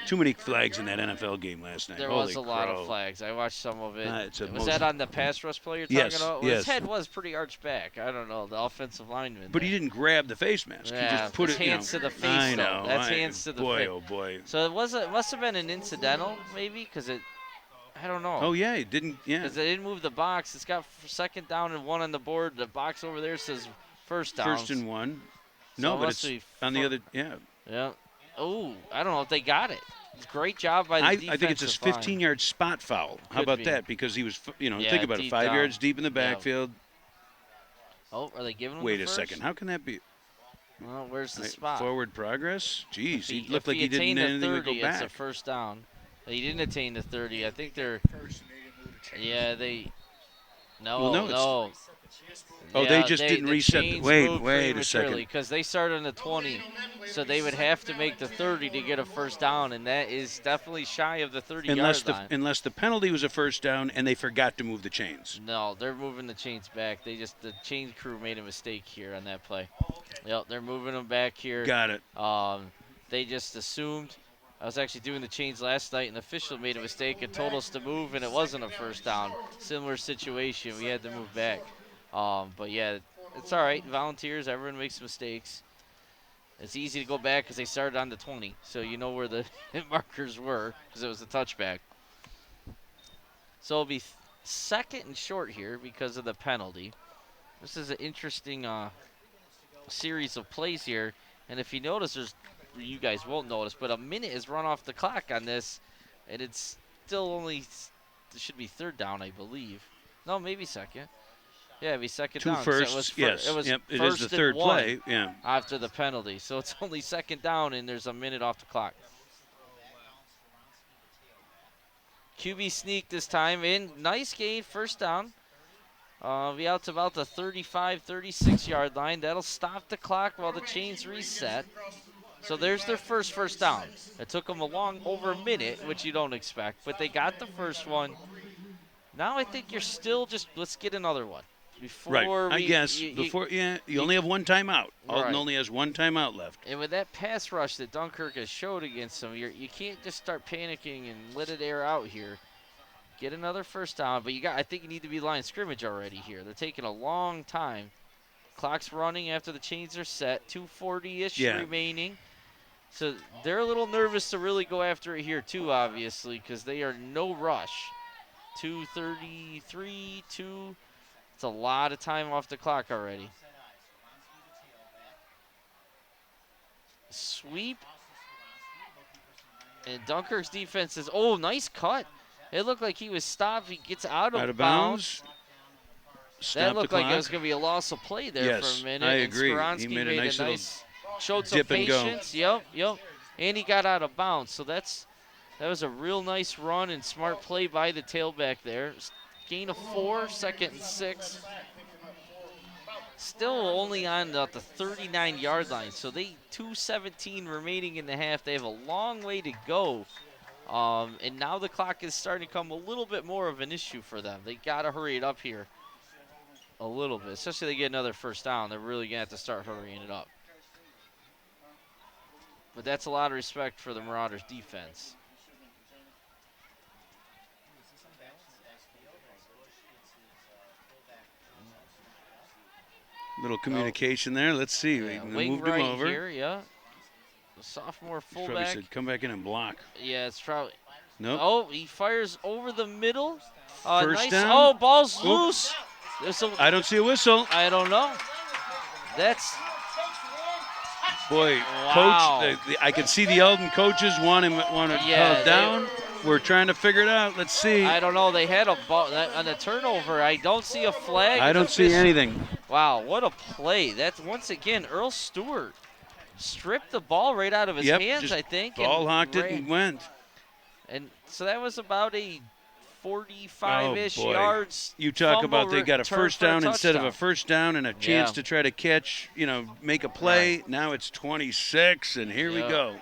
Too many flags in that NFL game last night. There Holy was a lot crow. of flags. I watched some of it. It's a Was most- that on the pass rush play you're Yes, talking about? Well, his yes. head was pretty arched back. I don't know, the offensive lineman. But he there. didn't grab the face mask. Yeah, he just put his it, hands to the face, I though. know. That's hands to the boy, face. oh, boy. So it must have been an incidental, maybe, because I don't know. Oh, yeah, it didn't, yeah. Because they didn't move the box. It's got second down and 1 on the board. The box over there says first down. First and 1. So No, it but must it's be on the other, yeah. Yeah. Oh, I don't know if they got it. Great job by the defensive I think it's a line. 15-yard spot foul. How Could about be. that? Because he was, Yeah, think about it, deep 5 down. yards deep in the Yeah. backfield. Oh, are they giving him Wait the a first? second. How can that be? Well, where's the Right, spot? Forward progress? Jeez, If he looked like he didn't attained do the anything 30, to go it's a back. first down. He didn't attain the 30. I think they're. Yeah, they. No, Well, no, no. Oh, Yeah, they just didn't reset the- chains wait moved a second. because they started on the 20, so they would have to make the 30 to get a first down, and that is definitely shy of the 30-yard line. Unless the penalty was a first down and they forgot to move the chains. No, they're moving the chains back. The chain crew made a mistake here on that play. Yep, they're moving them back here. Got it. They just assumed. I was actually doing the chains last night, and the official made a mistake and told us to move, and it wasn't a first down. Similar situation. We had to move back. But, yeah, it's all right. Volunteers, everyone makes mistakes. It's easy to go back because they started on the 20, so you know where the markers were because it was a touchback. So it'll be second and short here because of the penalty. This is an interesting series of plays here. And if you notice, you guys won't notice, but a minute is run off the clock on this, and it's still only, it should be third down, I believe. No, maybe second. Yeah, it'd be second Two down. 'cause firsts, it was Yep, it is first the and third 1 play. Yeah. after the penalty. So it's only second down, and there's a minute off the clock. QB sneak this time in. Nice gain, first down. Be out to about the 35, 36-yard line. That'll stop the clock while the chains reset. So there's their first down. It took them over a minute, which you don't expect, but they got the first one. Now I think you're still just, let's get another one. Right, I guess. You only have one timeout. Alden Right. only has one timeout left. And with that pass rush that Dunkirk has showed against them, you can't just start panicking and let it air out here. Get another first down, but I think you need to be line scrimmage already here. They're taking a long time. Clock's running after the chains are set. 2:40-ish remaining. So they're a little nervous to really go after it here too, obviously, because they are no rush. 2:33, 2. It's a lot of time off the clock already. Sweep. And Dunkirk's defense is, nice cut. It looked like he was stopped. He gets out of bounds. That looked like it was going to be a loss of play there for a minute. I agree. Skaronski He made a nice little showed some dip and go. patience. Yep. And he got out of bounds. So that was a real nice run and smart play by the tailback there. Gain of 4, second and 6. Still only on the 39-yard line. So 2:17 remaining in the half. They have a long way to go. And now the clock is starting to become a little bit more of an issue for them. They got to hurry it up here a little bit. Especially if they get another first down. They're really going to have to start hurrying it up. But that's a lot of respect for the Marauders' defense. Little communication there. Let's see. Yeah, We wing moved right him over. here, yeah. The sophomore He's probably fullback. said, come back in and block. Yeah, it's probably. Nope. Oh, he fires over the middle. First nice. down. Oh, ball's Oop. loose. I don't see a whistle. I don't know. That's. Boy, Wow. Coach, I can see the Alden coaches want to call it down. We're trying to figure it out. Let's see. I don't know. They had a ball on the turnover. I don't see a flag. I don't see anything. Wow, what a play. That's once again Earl Stewart stripped the ball right out of his hands, just I think. ball hawked it ran. and went. And so that was about a 45-ish boy. yards. You talk fumble about they got a return first for down instead of a touchdown. first down and a chance to try to catch, make a play. Right. Now it's 26, and here we go.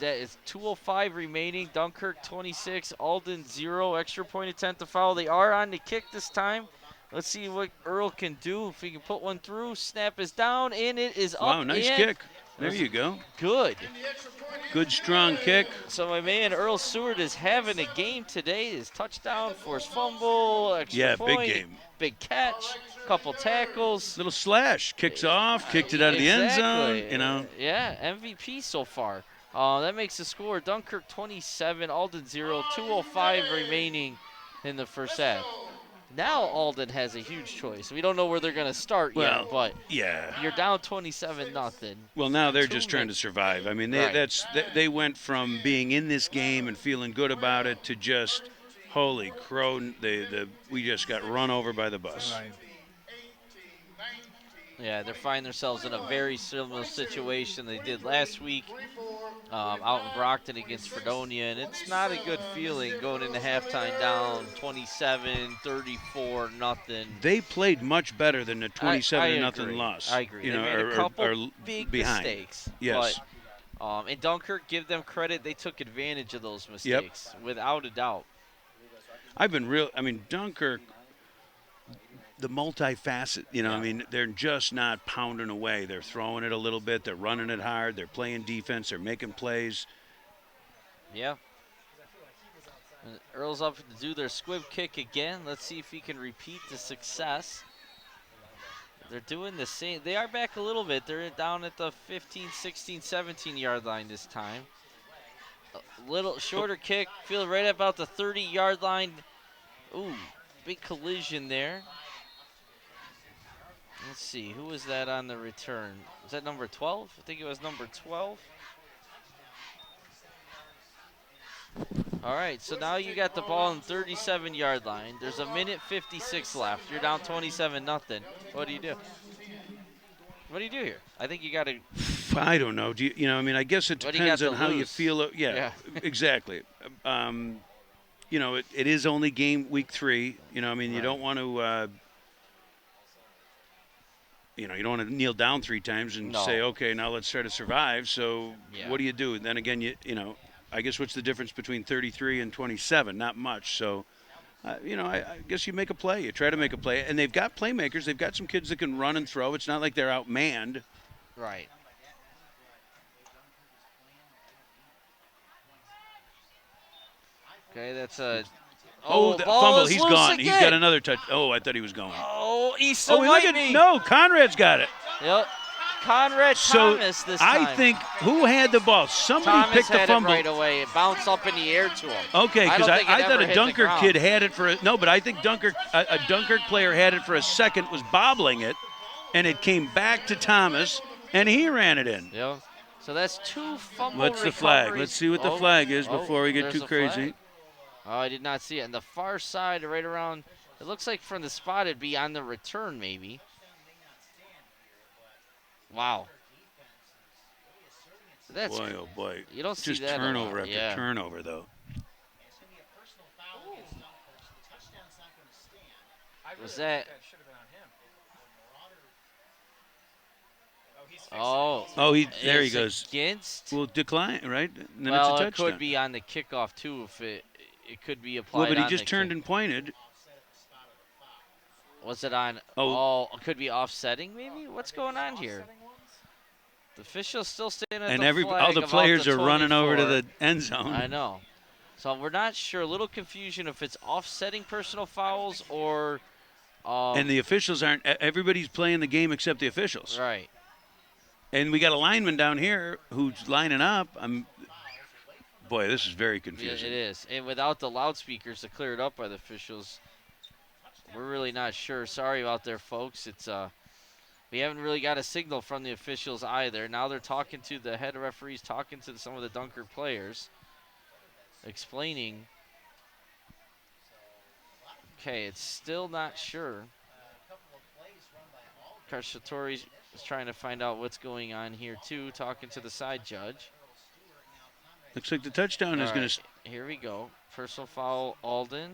That is 2:05 remaining. Dunkirk 26, Alden 0. Extra point attempt to foul. They are on the kick this time. Let's see what Earl can do. If he can put one through. Snap is down, and it is up. Wow, nice and kick. There you go. Good. Good strong kick. So my man Earl Seward is having a game today. His touchdown, forced fumble, extra Yeah, point, big game. big catch, couple tackles. Little slash. Kicks off, kicked it out of the end zone. Exactly. You know. Yeah, MVP so far. That makes the score Dunkirk 27, Alden 0, 2:05 remaining in the first half. Now Alden has a huge choice. We don't know where they're going to start yet, but yeah. you're down 27-0. Well, now they're just trying to survive. I mean, they went from being in this game and feeling good about it to just, holy crow, we just got run over by the bus. Right. Yeah, they're finding themselves in a very similar situation they did last week out in Brockton against Fredonia, and it's not a good feeling going into halftime down 27, 34, nothing. They played much better than the 27-0 agree. loss. I agree. You They know, made a couple or big behind. mistakes. Yes. But, and Dunkirk, give them credit, they took advantage of those mistakes, without a doubt. Dunkirk, the multifaceted, I mean, they're just not pounding away. They're throwing it a little bit. They're running it hard. They're playing defense. They're making plays. Yeah. And Earl's up to do their squib kick again. Let's see if he can repeat the success. They're doing the same. They are back a little bit. They're down at the 15, 16, 17-yard line this time. A little shorter kick. Feel right about the 30-yard line. Ooh, big collision there. Let's see, who was that on the return? Was that number 12? I think it was number 12. All right, so now you got the ball on 37-yard line. There's a minute 56 left. You're down 27-0. What do you do? What do you do here? I think you got to. I don't know. I guess it depends on how you feel. Yeah, exactly. It is only game week 3. You don't want to. You don't want to kneel down 3 times and say, okay, now let's try to survive. So what do you do? And then again, I guess what's the difference between 33 and 27? Not much. So, I guess you make a play. You try to make a play. And they've got playmakers. They've got some kids that can run and throw. It's not like they're outmanned. Right. Okay, that's a. Oh, the fumble. He's gone. Again. He's got another touch. Oh, I thought he was going. Oh, he still might be. No, Conrad's got it. Yep. Conrad Thomas this time. I think who had the ball? Somebody Thomas picked the had fumble. It right away. It bounced up in the air to him. Okay, because I thought a Dunkirk kid kid had it for no, but I think a Dunkirk player had it for a second, was bobbling it, and it came back to Thomas, and he ran it in. Yep. So that's 2 fumble What's the flag? Let's see what the flag is before we get too crazy. Flag. Oh, I did not see it. And the far side, right around, it looks like from the spot it'd be on the return maybe. Wow. That's boy, oh boy. You don't see just that turnover a lot. after turnover, though. Was that? Oh, there he goes. Against? Well, decline, right? And then well, it's a it touchdown. could be on the kickoff too if it could be applied. Well, but he on just the turned kick. and pointed. Was it on? Oh, it could be offsetting maybe. What's going on here? The official's still standing at the flag all the players are running over to 24. the end zone. I know. So we're not sure. A little confusion if it's offsetting personal fouls or. And the officials aren't. Everybody's playing the game except the officials. Right. And we got a lineman down here who's lining up. Boy, this is very confusing. It is. And without the loudspeakers to clear it up by the officials, we're really not sure. Sorry about there, folks. It's we haven't really got a signal from the officials either. Now they're talking to the head referees, talking to some of the Dunkirk players, explaining. Okay, it's still not sure. Cacciatore is trying to find out what's going on here, too, talking to the side judge. Looks like the touchdown is going to. Here we go. Personal foul, Alden.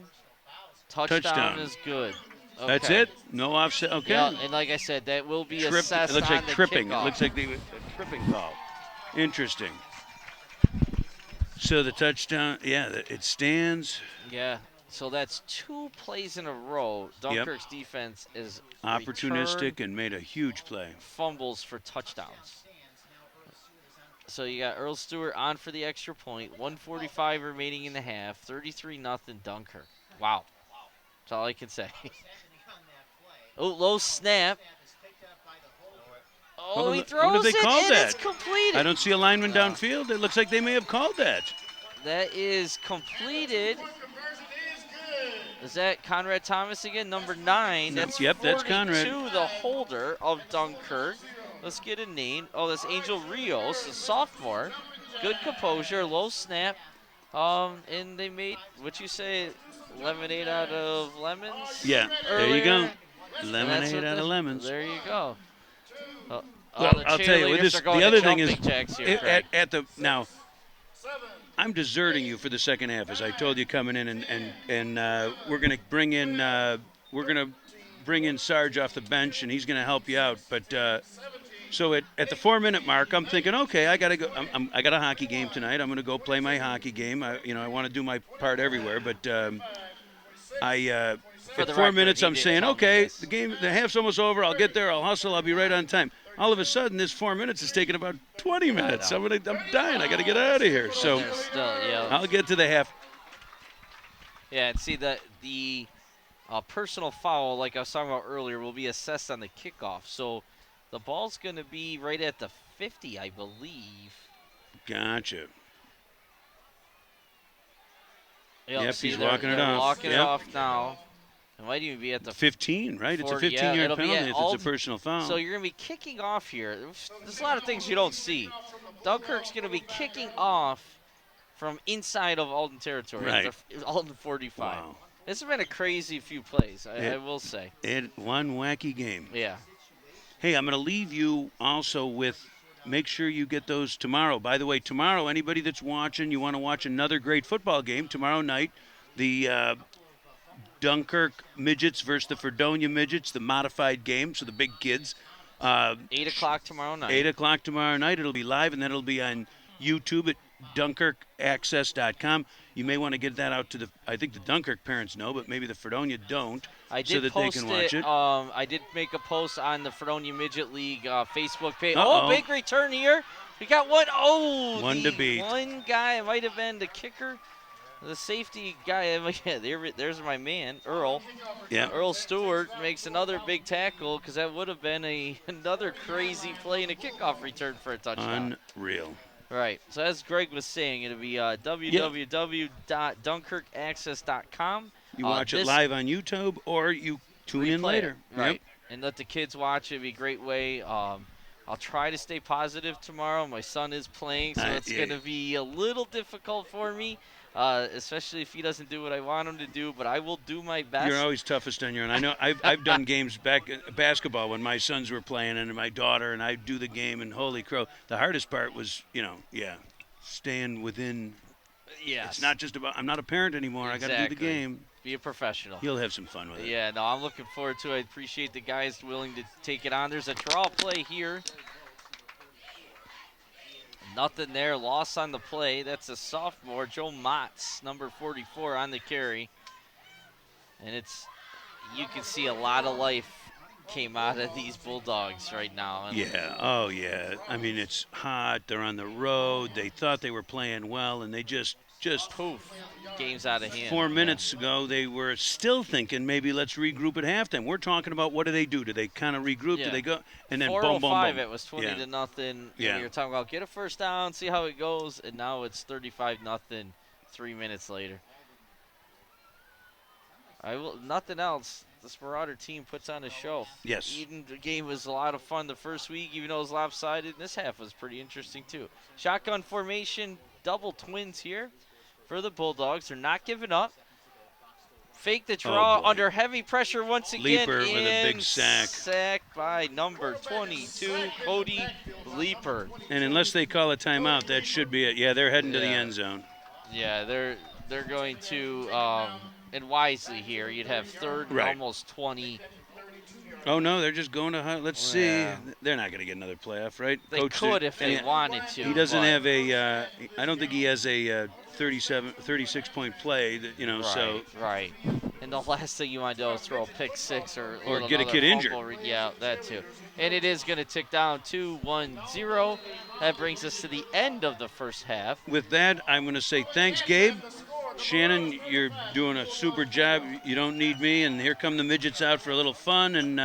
Touchdown is good. Okay. That's it? No offset? Okay. Yeah, and like I said, that will be assessed It looks like on the tripping. kickoff. It looks like a tripping call. Interesting. So the touchdown, it stands. Yeah. So that's 2 plays in a row. Dunkirk's defense is opportunistic and made a huge play. Fumbles for touchdowns. So you got Earl Stewart on for the extra point. 1:45 remaining in the half. 33-0 Dunkirk. Wow. That's all I can say. Oh, low snap. Oh, he I wonder if throws they it, called and it's that. completed. I don't see a lineman No. downfield. It looks like they may have called that. That is completed. Conversion is good. Is that Conrad Thomas again? Number 9. No, That's yep, that's 42, Conrad. the holder of Dunkirk. Let's get a name. Oh, that's Angel Rios, the sophomore. Good composure, low snap. And they made, what you say, lemonade out of lemons? Yeah, there you go. Earlier? And that's Lemonade what out of the- lemons. There you go. Well, The I'll tell you, with cheerleaders this, are going the to other thing is, jumping jacks here, Craig. at the now, I'm deserting you for the second half, as I told you coming in, and we're going to bring in Sarge off the bench, and he's going to help you out. But so at the 4-minute mark, I'm thinking, okay, I got to go. I got a hockey game tonight. I'm going to go play my hockey game. I want to do my part everywhere, but For at the 4 record, minutes, he I'm did saying, tell me okay, this. the half's almost over. I'll get there. I'll hustle. I'll be right on time. All of a sudden, this 4 minutes is taking about 20 minutes. I'm dying. I got to get out of here. So They're still, yeah. I'll get to the half. Yeah, and see the personal foul, like I was talking about earlier, will be assessed on the kickoff. So the ball's going to be right at the 50, I believe. Gotcha. Yep, He's they're walking it off. Walking it Yep. off now. It might even be at the 15, right? It's a 40, 15-yard it'll be penalty at if Alden. it's a personal foul. So you're going to be kicking off here. There's a lot of things you don't see. Dunkirk's going to be kicking off from inside of Alden territory. Right. Alden 45. Wow. This has been a crazy few plays, I will say. One wacky game. Yeah. Hey, I'm going to leave you also with make sure you get those tomorrow. By the way, tomorrow, anybody that's watching, you want to watch another great football game tomorrow night, the Dunkirk Midgets versus the Fredonia Midgets, the modified game, so the big kids. 8 o'clock tomorrow night. 8 o'clock tomorrow night. It'll be live, and then it'll be on YouTube at DunkirkAccess.com. You may want to get that out to I think the Dunkirk parents know, but maybe the Fredonia don't, I did so that post they can watch it. I did make a post on the Fredonia Midget League Facebook page. Uh-oh. Oh, big return here. We got one. Oh, One to beat. One guy, it might have been the kicker. The safety guy, yeah, there's my man, Earl. Yeah. Earl Stewart makes another big tackle because that would have been another crazy play and a kickoff return for a touchdown. Unreal. Right. So as Greg was saying, it'll be www.dunkerkaccess.com. You watch it live on YouTube or you tune in later. Right. Yep. And let the kids watch it. It'd be a great way. I'll try to stay positive tomorrow. My son is playing, so it's going to be a little difficult for me. Especially if he doesn't do what I want him to do, but I will do my best. You're always toughest on your own. I know I've done games basketball when my sons were playing and my daughter, and I do the game, and holy crow, the hardest part was, staying within. Yes. It's not just about, I'm not a parent anymore. Exactly. I got to do the game. Be a professional. You'll have some fun with it. Yeah, no, I'm looking forward to it. I appreciate the guys willing to take it on. There's a draw play here. Nothing there. Loss on the play. That's a sophomore, Joe Motz, number 44 on the carry. And you can see a lot of life came out of these Bulldogs right now. And Yeah. Oh, yeah. I mean, it's hot. They're on the road. They thought they were playing well, and they just poof, game's out of hand. 4 minutes ago, they were still thinking maybe let's regroup at halftime. We're talking about what do they do? Do they kind of regroup? Yeah. Do they go? And then boom, 4:05, boom, boom. it was 20 to nothing. Yeah. We were talking about get a first down, see how it goes, and now it's 35-0 3 minutes later. Nothing else. This Marauder team puts on a show. Yes. Even the game was a lot of fun the first week, even though it was lopsided. This half was pretty interesting, too. Shotgun formation, double twins here for the Bulldogs. They're not giving up. Fake the draw under heavy pressure once again. Leaper with a big sack. Sacked by number 22, Cody Leaper. And unless they call a timeout, that should be it. Yeah, they're heading to the end zone. Yeah, they're going to, and wisely here, you'd have third and almost 20. Oh, no, they're just going to let's see. They're not going to get another playoff, right? They could if they wanted to. He doesn't have I don't think he has a 36-point play, so. Right. And the last thing you want to do is throw a pick six or get a kid injured. Yeah, that too. And it is going to tick down to 1-0. That brings us to the end of the first half. With that, I'm going to say thanks, Gabe. Shannon, you're doing a super job. You don't need me. And here come the midgets out for a little fun and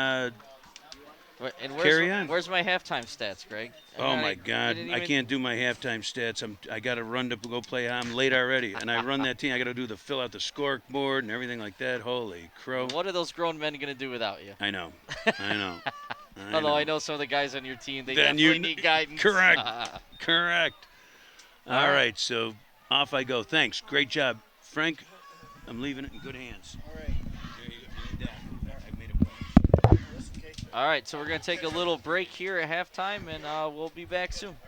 carry on. Where's my halftime stats, Greg? Oh my God! I can't do my halftime stats. I got to run to go play. I'm late already, and I run that team. I got to do the fill out the scoreboard and everything like that. Holy crow! What are those grown men going to do without you? I know. Although I know some of the guys on your team, they definitely need guidance. Correct. All right, so off I go. Thanks. Great job, Frank. I'm leaving it in good hands. All right. There you go. You need that. I made it. All right, so we're going to take a little break here at halftime, and we'll be back soon.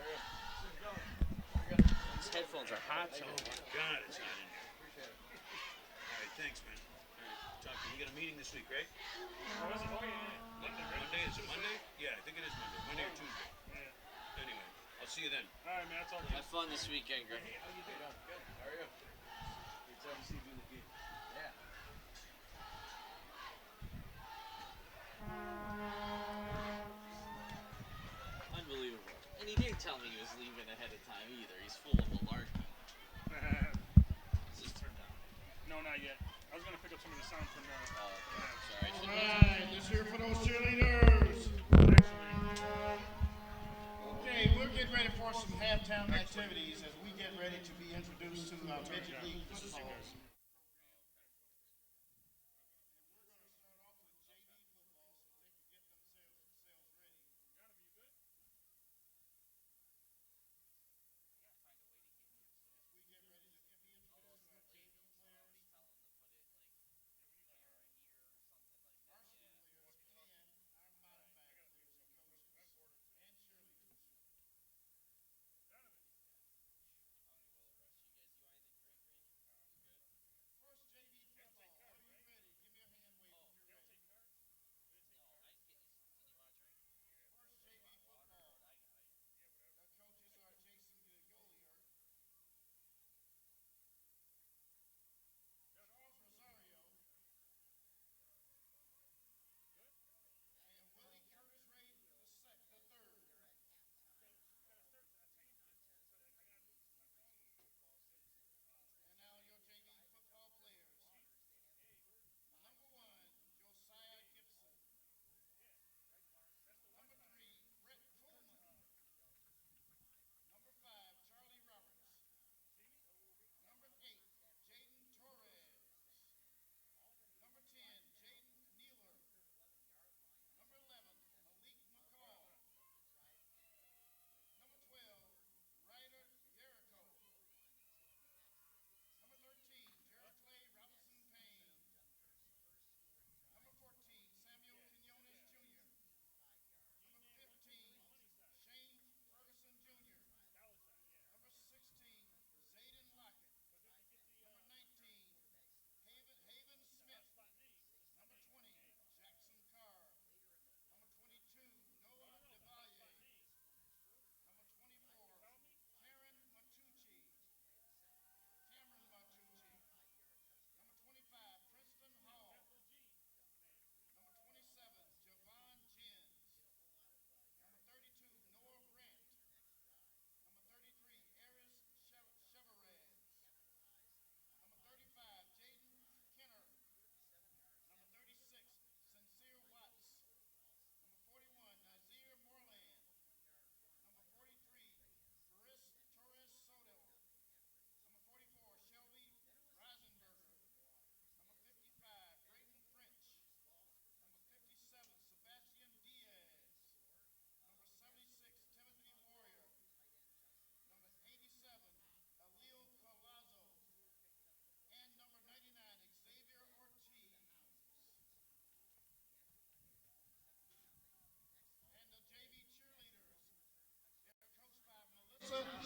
These headphones are hot. Oh, my God, it's hot in here. All right, thanks, man. All right, talk to you. You got a meeting this week, right? Monday? Is it Monday? Yeah, I think it is Monday. Monday or Tuesday. Anyway, I'll see you then. All right, man. That's all. Have fun this weekend, Greg. Good. How are you? Unbelievable. And he didn't tell me he was leaving ahead of time either. He's full of malarkey. Is this turned down? No, not yet. I was gonna pick up some of the sound from there. Oh, okay. Sorry. All right, let's hear for those cheerleaders. Okay, we're getting ready for some halftime activities as we get ready to be introduced to our midget league football.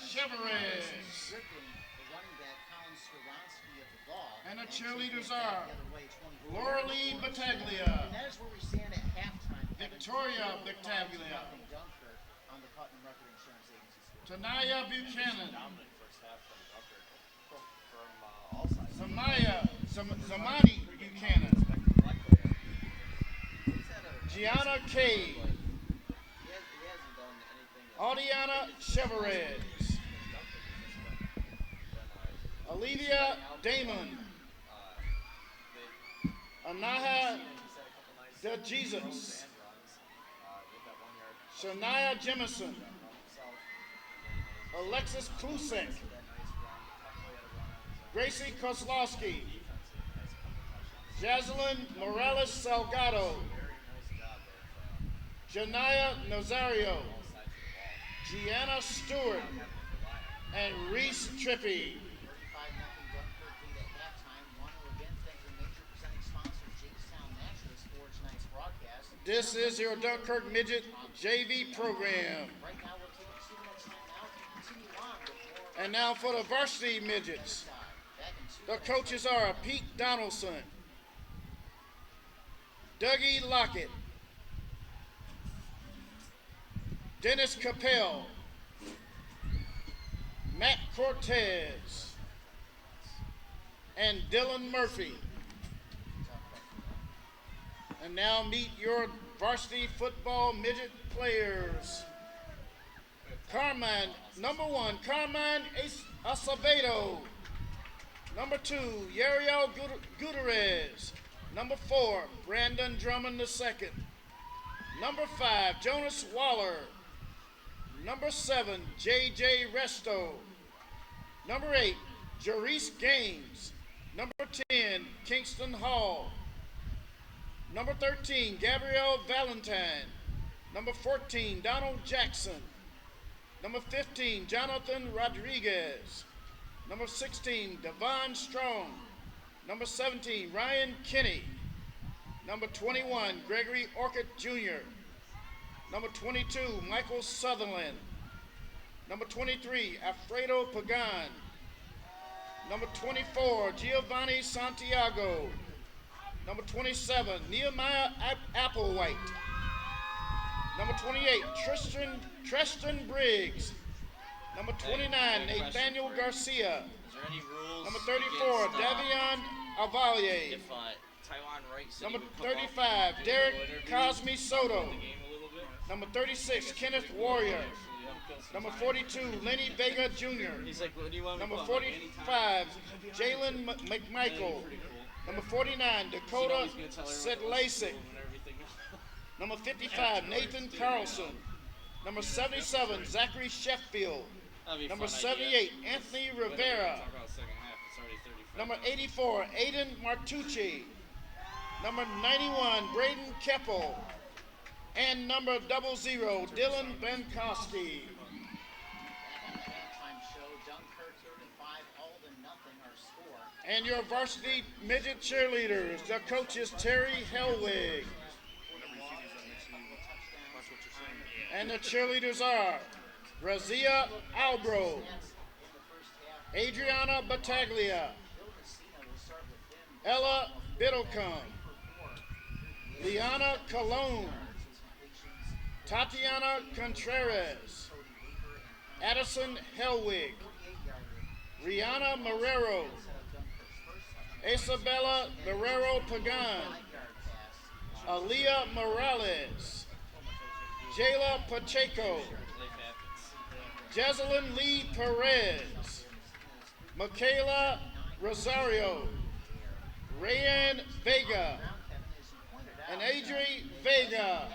Cheverez. And the cheerleaders are Laura Lee Battaglia, Victoria Battaglia, Tanaya Buchanan, Zamani Buchanan, Gianna Cade, Audiana Cheverez, Olivia Damon, Anaha De Jesus, Shania Jemison, Alexis Klusek, Gracie Kozlowski, Jaslyn Morales Salgado, Janaya Nazario, Gianna Stewart, and Reese Trippy. This is your Dunkirk Midget JV program. And now for the varsity midgets. The coaches are Pete Donaldson, Dougie Lockett, Dennis Capel, Matt Cortez, and Dylan Murphy. And now meet your varsity football midget players. Number 1, Carmine Acevedo. Number 2, Yariel Gutierrez. Number 4, Brandon Drummond II. Number 5, Jonas Waller. Number 7, J.J. Resto. Number 8, Jerice Gaines. Number 10, Kingston Hall. Number 13, Gabrielle Valentine. Number 14, Donald Jackson. Number 15, Jonathan Rodriguez. Number 16, Devon Strong. Number 17, Ryan Kinney. Number 21, Gregory Orchid Jr. Number 22, Michael Sutherland. Number 23, Alfredo Pagan. Number 24, Giovanni Santiago. Number 27, Nehemiah Applewhite. Number 28, Tristan Briggs. Number 29, Nathaniel Garcia. Number 34, Davion Avalier. Number 35, Derek Cosme Soto. Number 36, Kenneth Warrior. Number 42, Lenny Vega Jr. Number 45, Jalen McMichael. Number 49, Dakota Sedlacek. Number 55, Nathan Carlson. Number 77, Zachary Sheffield. Number 78, Anthony Rivera. Number 84, Aiden Martucci. Number 91, Braden Keppel. And number 00, Dylan Benkowski. And your varsity midget cheerleaders, the coach is Terry Hellwig. And the cheerleaders are Razia Albro, Adriana Battaglia, Ella Biddlecombe, Liana Colon, Tatiana Contreras, Addison Hellwig, Rihanna Marrero, Isabella Marrero Pagan, Aaliyah Morales, Jayla Pacheco, Jezelyn Lee Perez, Michaela Rosario, Rayan Vega, and Adri Vega.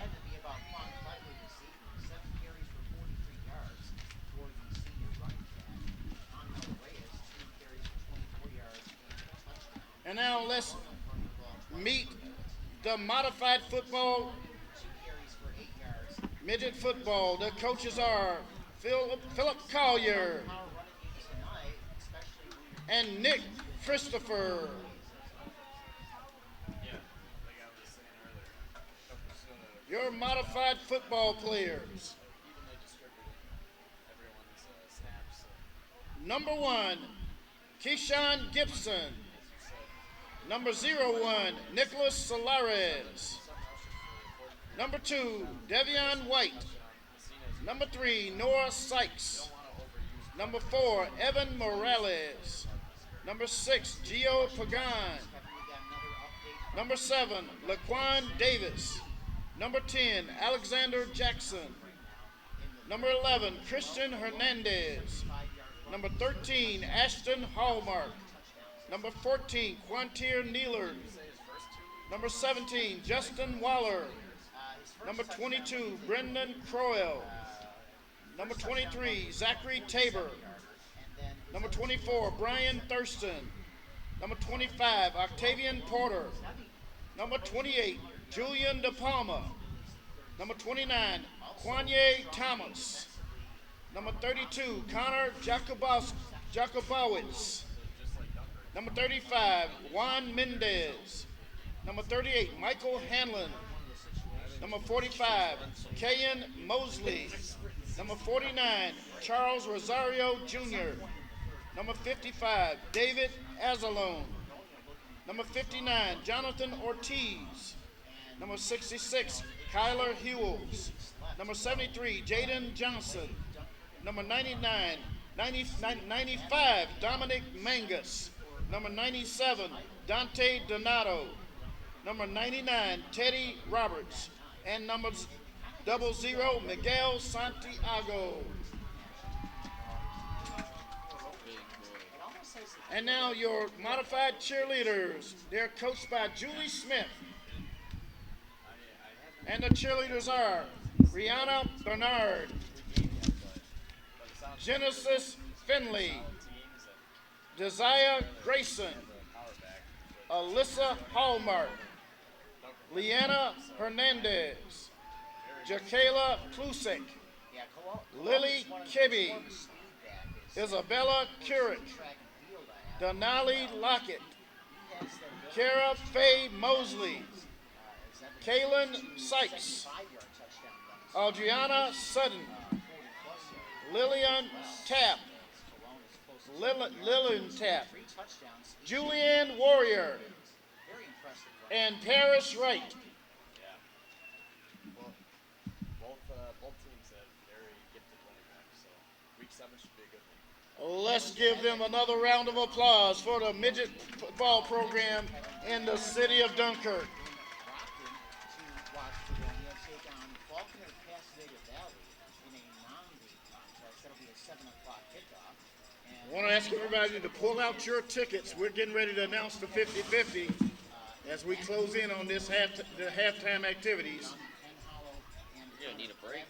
And now let's meet the modified football, midget football. The coaches are Philip Collier and Nick Christopher. Your modified football players. Number 1, Keyshawn Gibson. Number 01, Nicholas Solares. Number 2, Devion White. Number 3, Noah Sykes. Number 4, Evan Morales. Number 6, Gio Pagan. Number 7, Laquan Davis. Number 10, Alexander Jackson. Number 11, Christian Hernandez. Number 13, Ashton Hallmark. Number 14, Quantier Nealard. Number 17, Justin Waller. Number 22, Brendan Croyle. Number 23, Zachary Tabor. Number 24, Brian Thurston. Number 25, Octavian Porter. Number 28, Julian De Palma. Number 29, Kwanye Thomas. Number 32, Connor Jakubowicz. Number 35, Juan Mendez. Number 38, Michael Hanlon. Number 45, Kayan Mosley. Number 49, Charles Rosario Jr. Number 55, David Azalone. Number 59, Jonathan Ortiz. Number 66, Kyler Hewells. Number 73, Jaden Johnson. Number 95, Dominic Mangus. Number 97, Dante Donato. Number 99, Teddy Roberts. And number 00, Miguel Santiago. And now your modified cheerleaders. They're coached by Julie Smith. And the cheerleaders are Rihanna Bernard, Genesis Finley, Josiah Grayson, Alyssa Hallmark, Leanna Hernandez, Jakayla Klusik, Lily Kibbe, Isabella Currick, Denali Lockett, Kara Faye Mosley, Kaylin Sykes, Adriana Sutton, Lillian Tapp, Julianne Warrior, and Paris Wright. Let's give them another round of applause for the midget football program in the city of Dunkirk. I want to ask everybody to pull out your tickets. We're getting ready to announce the 50-50 as we close in on this the halftime activities. You're gonna need a break.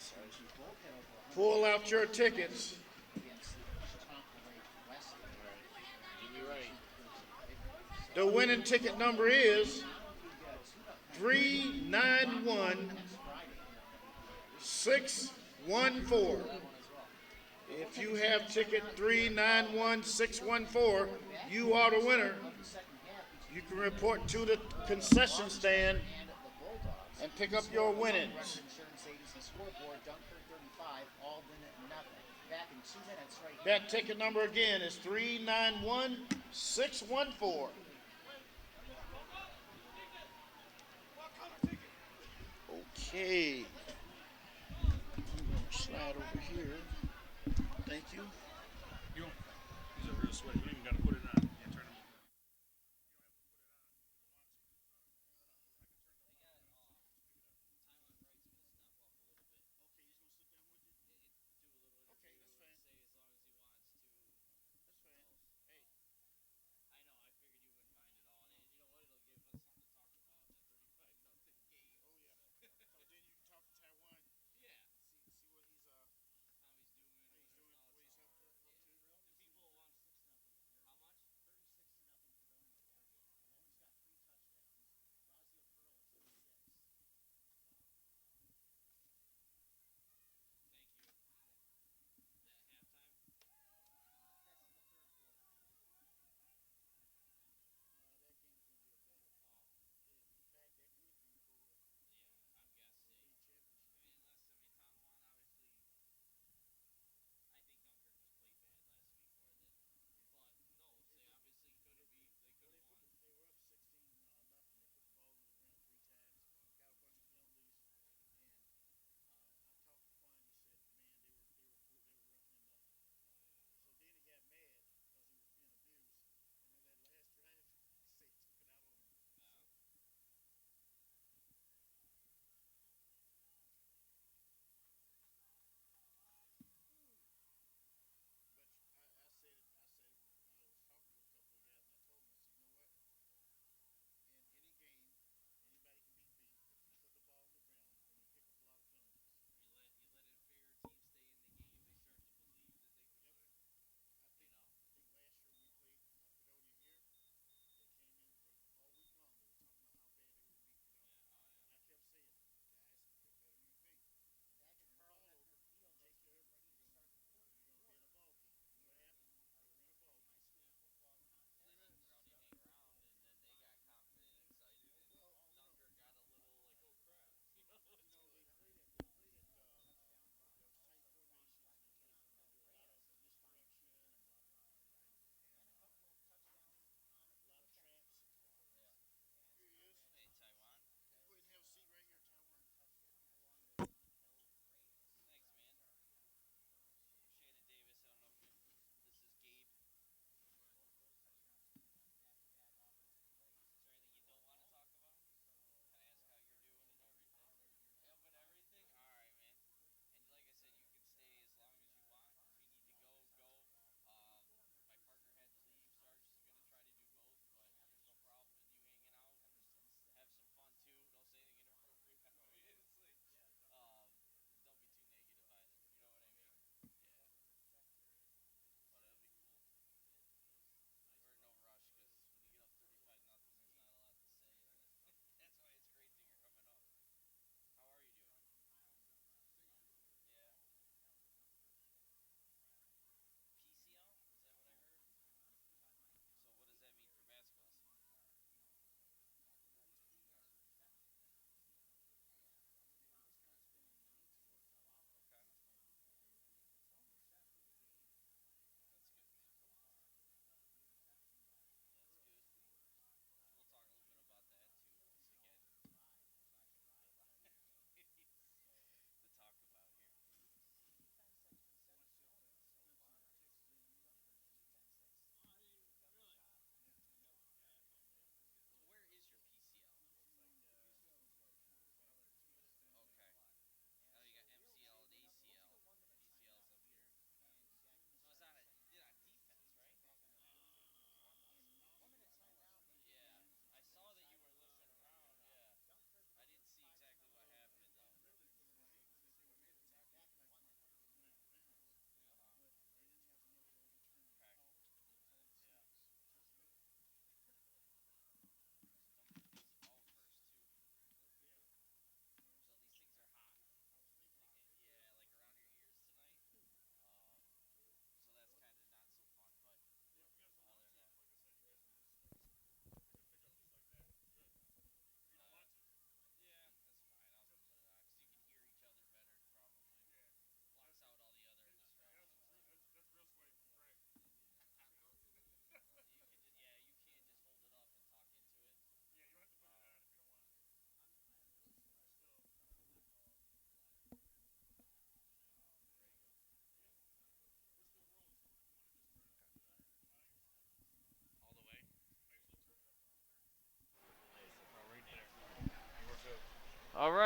Pull out your tickets. The winning ticket number is 391614. If you have ticket 391614, you are the winner. You can report to the concession stand and pick up your winnings. That ticket number again is 391614. Okay. I'm going to slide over here. Thank you. These are real sweaty. You don't even got to put it on. Yeah, turn them.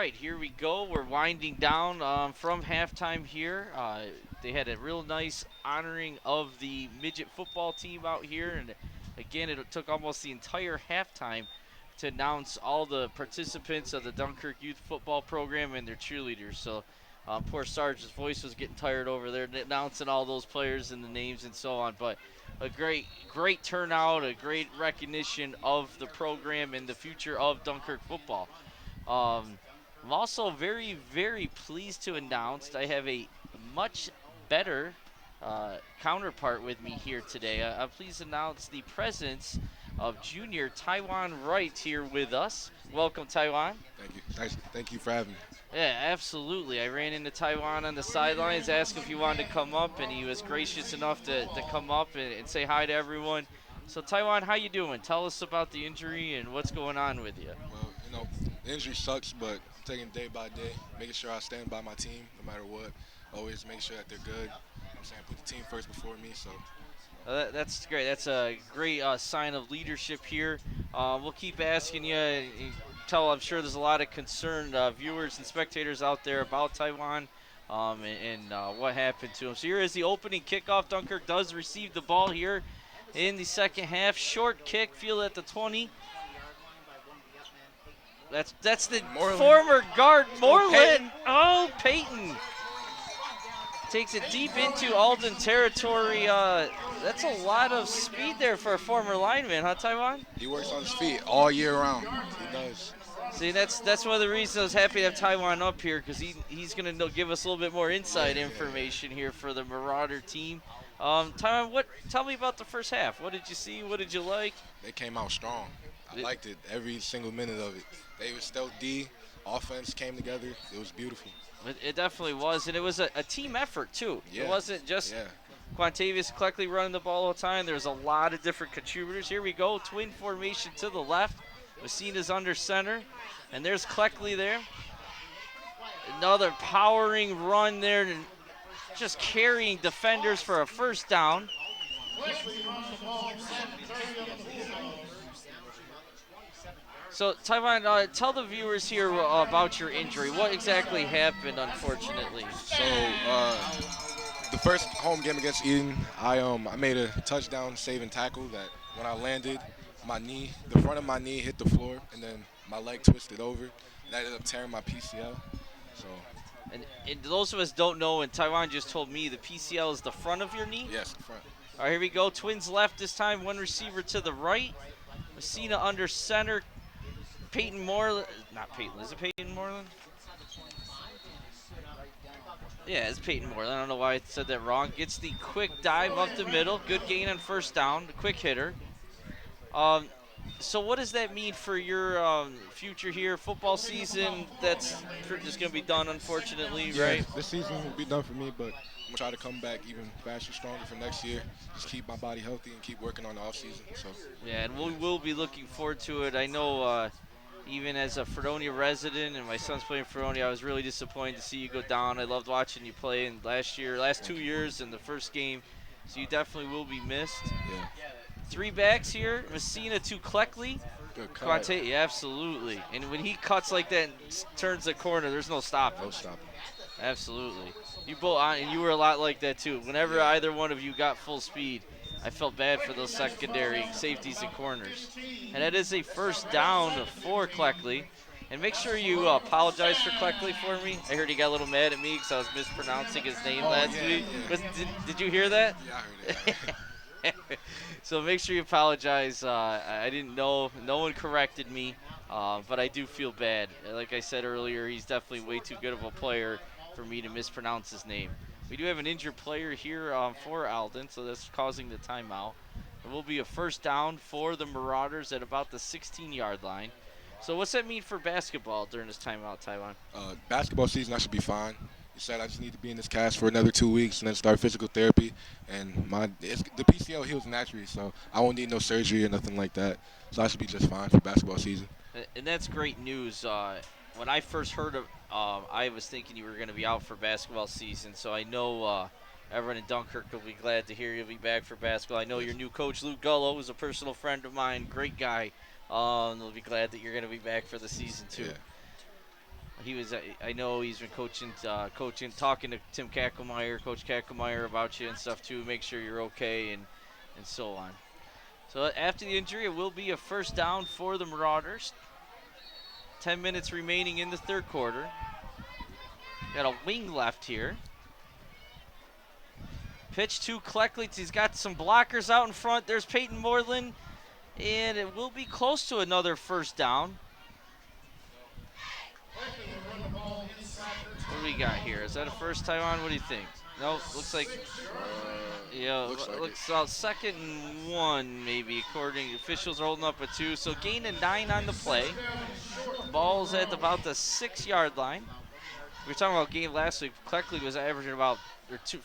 right, here we go. We're winding down from halftime here. They had a real nice honoring of the midget football team out here, and again, it took almost the entire halftime to announce all the participants of the Dunkirk youth football program and their cheerleaders. So poor Sarge's voice was getting tired over there announcing all those players and the names and so on, but a great turnout, a great recognition of the program and the future of Dunkirk football. I'm also very, very pleased to announce I have a much better counterpart with me here today. I'm pleased to announce the presence of junior Taiwan Wright here with us. Welcome, Taiwan. Thank you. Thank you for having me. Yeah, absolutely. I ran into Taiwan on the sidelines, asked if he wanted to come up, and he was gracious enough to come up and say hi to everyone. So, Taiwan, how you doing? Tell us about the injury and what's going on with you. Well, the injury sucks, but I'm taking it day by day, making sure I stand by my team no matter what. Always make sure that they're good. I'm saying put the team first before me, so. That's great. That's a great sign of leadership here. We'll keep asking you. I'm sure there's a lot of concerned viewers and spectators out there about Taiwan and what happened to him. So here is the opening kickoff. Dunkirk does receive the ball here in the second half. Short kick, field at the 20. That's the former guard Moreland. Oh, Peyton takes it deep into Alden territory. That's a lot of speed there for a former lineman, huh, Taiwan? He works on his feet all year round. He does. See, that's one of the reasons I was happy to have Taiwan up here, because he's going to give us a little bit more inside information here for the Marauder team. Taiwan, tell me about the first half. What did you see? What did you like? They came out strong. I liked it, every single minute of it. They were still D. Offense came together. It was beautiful. It definitely was, and it was a team effort, too. Yeah. It wasn't just Quantavious Cleckley running the ball all the time. There's a lot of different contributors. Here we go, twin formation to the left. Messina's under center, and there's Cleckley there. Another powering run there, and just carrying defenders for a first down. So, Taiwan, tell the viewers here about your injury. What exactly happened, unfortunately? So, the first home game against Eden, I made a touchdown saving tackle that when I landed, the front of my knee hit the floor, and then my leg twisted over, and I ended up tearing my PCL. So. And those of us don't know, and Taiwan just told me the PCL is the front of your knee? Yes, the front. All right, here we go. Twins left this time. One receiver to the right. Messina under center. Peyton Moreland. Not Peyton. Is it Peyton Moreland? Yeah, it's Peyton Moreland. I don't know why I said that wrong. Gets the quick dive up the middle. Good gain on first down. The quick hitter. So what does that mean for your future here? Football season, that's just going to be done, unfortunately, right? This season will be done for me, but I'm going to try to come back even faster, stronger for next year. Just keep my body healthy and keep working on the offseason. So. Yeah, and we will be looking forward to it. I know even as a Fredonia resident and my son's playing Fredonia, I was really disappointed to see you go down. I loved watching you play in last 2 years in the first game. So you definitely will be missed. Yeah. 3 backs here. Messina to Cleckley. Good cut. Yeah, absolutely. And when he cuts like that and turns the corner, there's no stopping. No stopping. Absolutely. You both, and you were a lot like that too. Whenever either one of you got full speed, I felt bad for those secondary safeties and corners. And that is a first down for Cleckley. And make sure you apologize for Cleckley for me. I heard he got a little mad at me because I was mispronouncing his name last week. Yeah. Did you hear that? Yeah, I heard it. So make sure you apologize. I didn't know. No one corrected me, but I do feel bad. Like I said earlier, he's definitely way too good of a player for me to mispronounce his name. We do have an injured player here for Alden, so that's causing the timeout. It will be a first down for the Marauders at about the 16-yard line. So what's that mean for basketball during this timeout, Taiwan? Basketball season, I should be fine. You said I just need to be in this cast for another 2 weeks and then start physical therapy. And the PCL heals naturally, so I won't need no surgery or nothing like that. So I should be just fine for basketball season. And that's great news. When I first heard of, I was thinking you were going to be out for basketball season. So I know everyone in Dunkirk will be glad to hear you'll be back for basketball. I know your new coach, Luke Gullo, who's a personal friend of mine, great guy. They'll be glad that you're going to be back for the season too. Yeah. He was. I know he's been talking to Coach Kacklemeyer about you and stuff too. Make sure you're okay and so on. So after the injury, it will be a first down for the Marauders. 10 minutes remaining in the third quarter. Got a wing left here. Pitch to Klecklitz. He's got some blockers out in front. There's Peyton Moreland. And it will be close to another first down. What do we got here? Is that a first time on? What do you think? No, looks like looks about 2nd and 1 maybe. According officials are holding up a 2. So gain of 9 on the play. Ball's at about the 6-yard line. We were talking about game last week. Kleckley was averaging about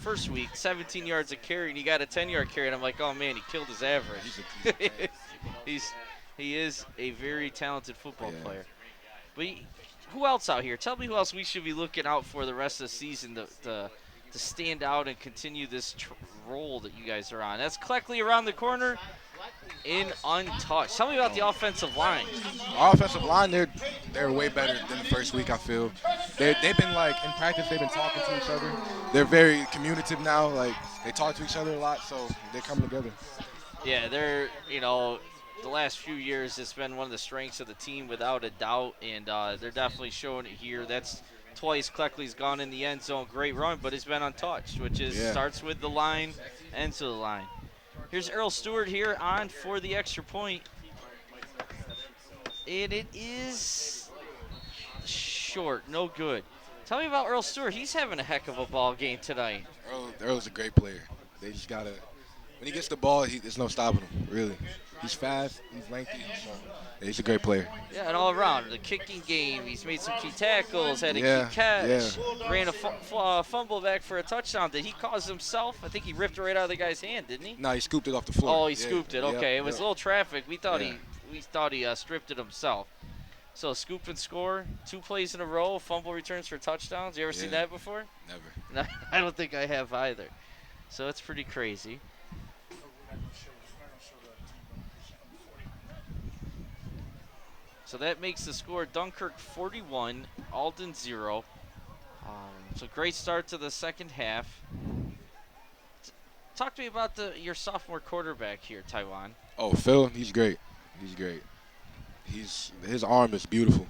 first week 17 yards a carry, and he got a 10-yard carry. And I'm like, oh man, he killed his average. He is a very talented football player. But who else out here? Tell me who else we should be looking out for the rest of the season to stand out and continue this role that you guys are on. That's Kleckley around the corner in untouched. Tell me about the offensive line. Our offensive line, they're way better than the first week, I feel. They've been, like, in practice, they've been talking to each other. They're very communicative now. Like, they talk to each other a lot, so they come together. Yeah, they're, the last few years, it's been one of the strengths of the team without a doubt, and they're definitely showing it here. That's twice Kleckley's gone in the end zone. Great run, but it's been untouched, which starts with the line, ends to the line. Here's Earl Stewart here on for the extra point. And it is short, no good. Tell me about Earl Stewart. He's having a heck of a ball game tonight. Earl's a great player. They just got to – when he gets the ball, there's no stopping him, really. He's fast, he's lengthy, so he's a great player. Yeah, and all around. The kicking game, he's made some key tackles, had a key catch, ran a fumble back for a touchdown. Did he cause himself? I think he ripped it right out of the guy's hand, didn't he? No, he scooped it off the floor. Oh, he scooped it. Okay, it was a little traffic. We thought he stripped it himself. So scoop and score, 2 plays in a row, fumble returns for touchdowns. You ever seen that before? Never. No, I don't think I have either. So it's pretty crazy. So that makes the score Dunkirk 41, Alden 0. So great start to the second half. Talk to me about your sophomore quarterback here, Taiwan. Oh, Phil, he's great. He's great. His arm is beautiful.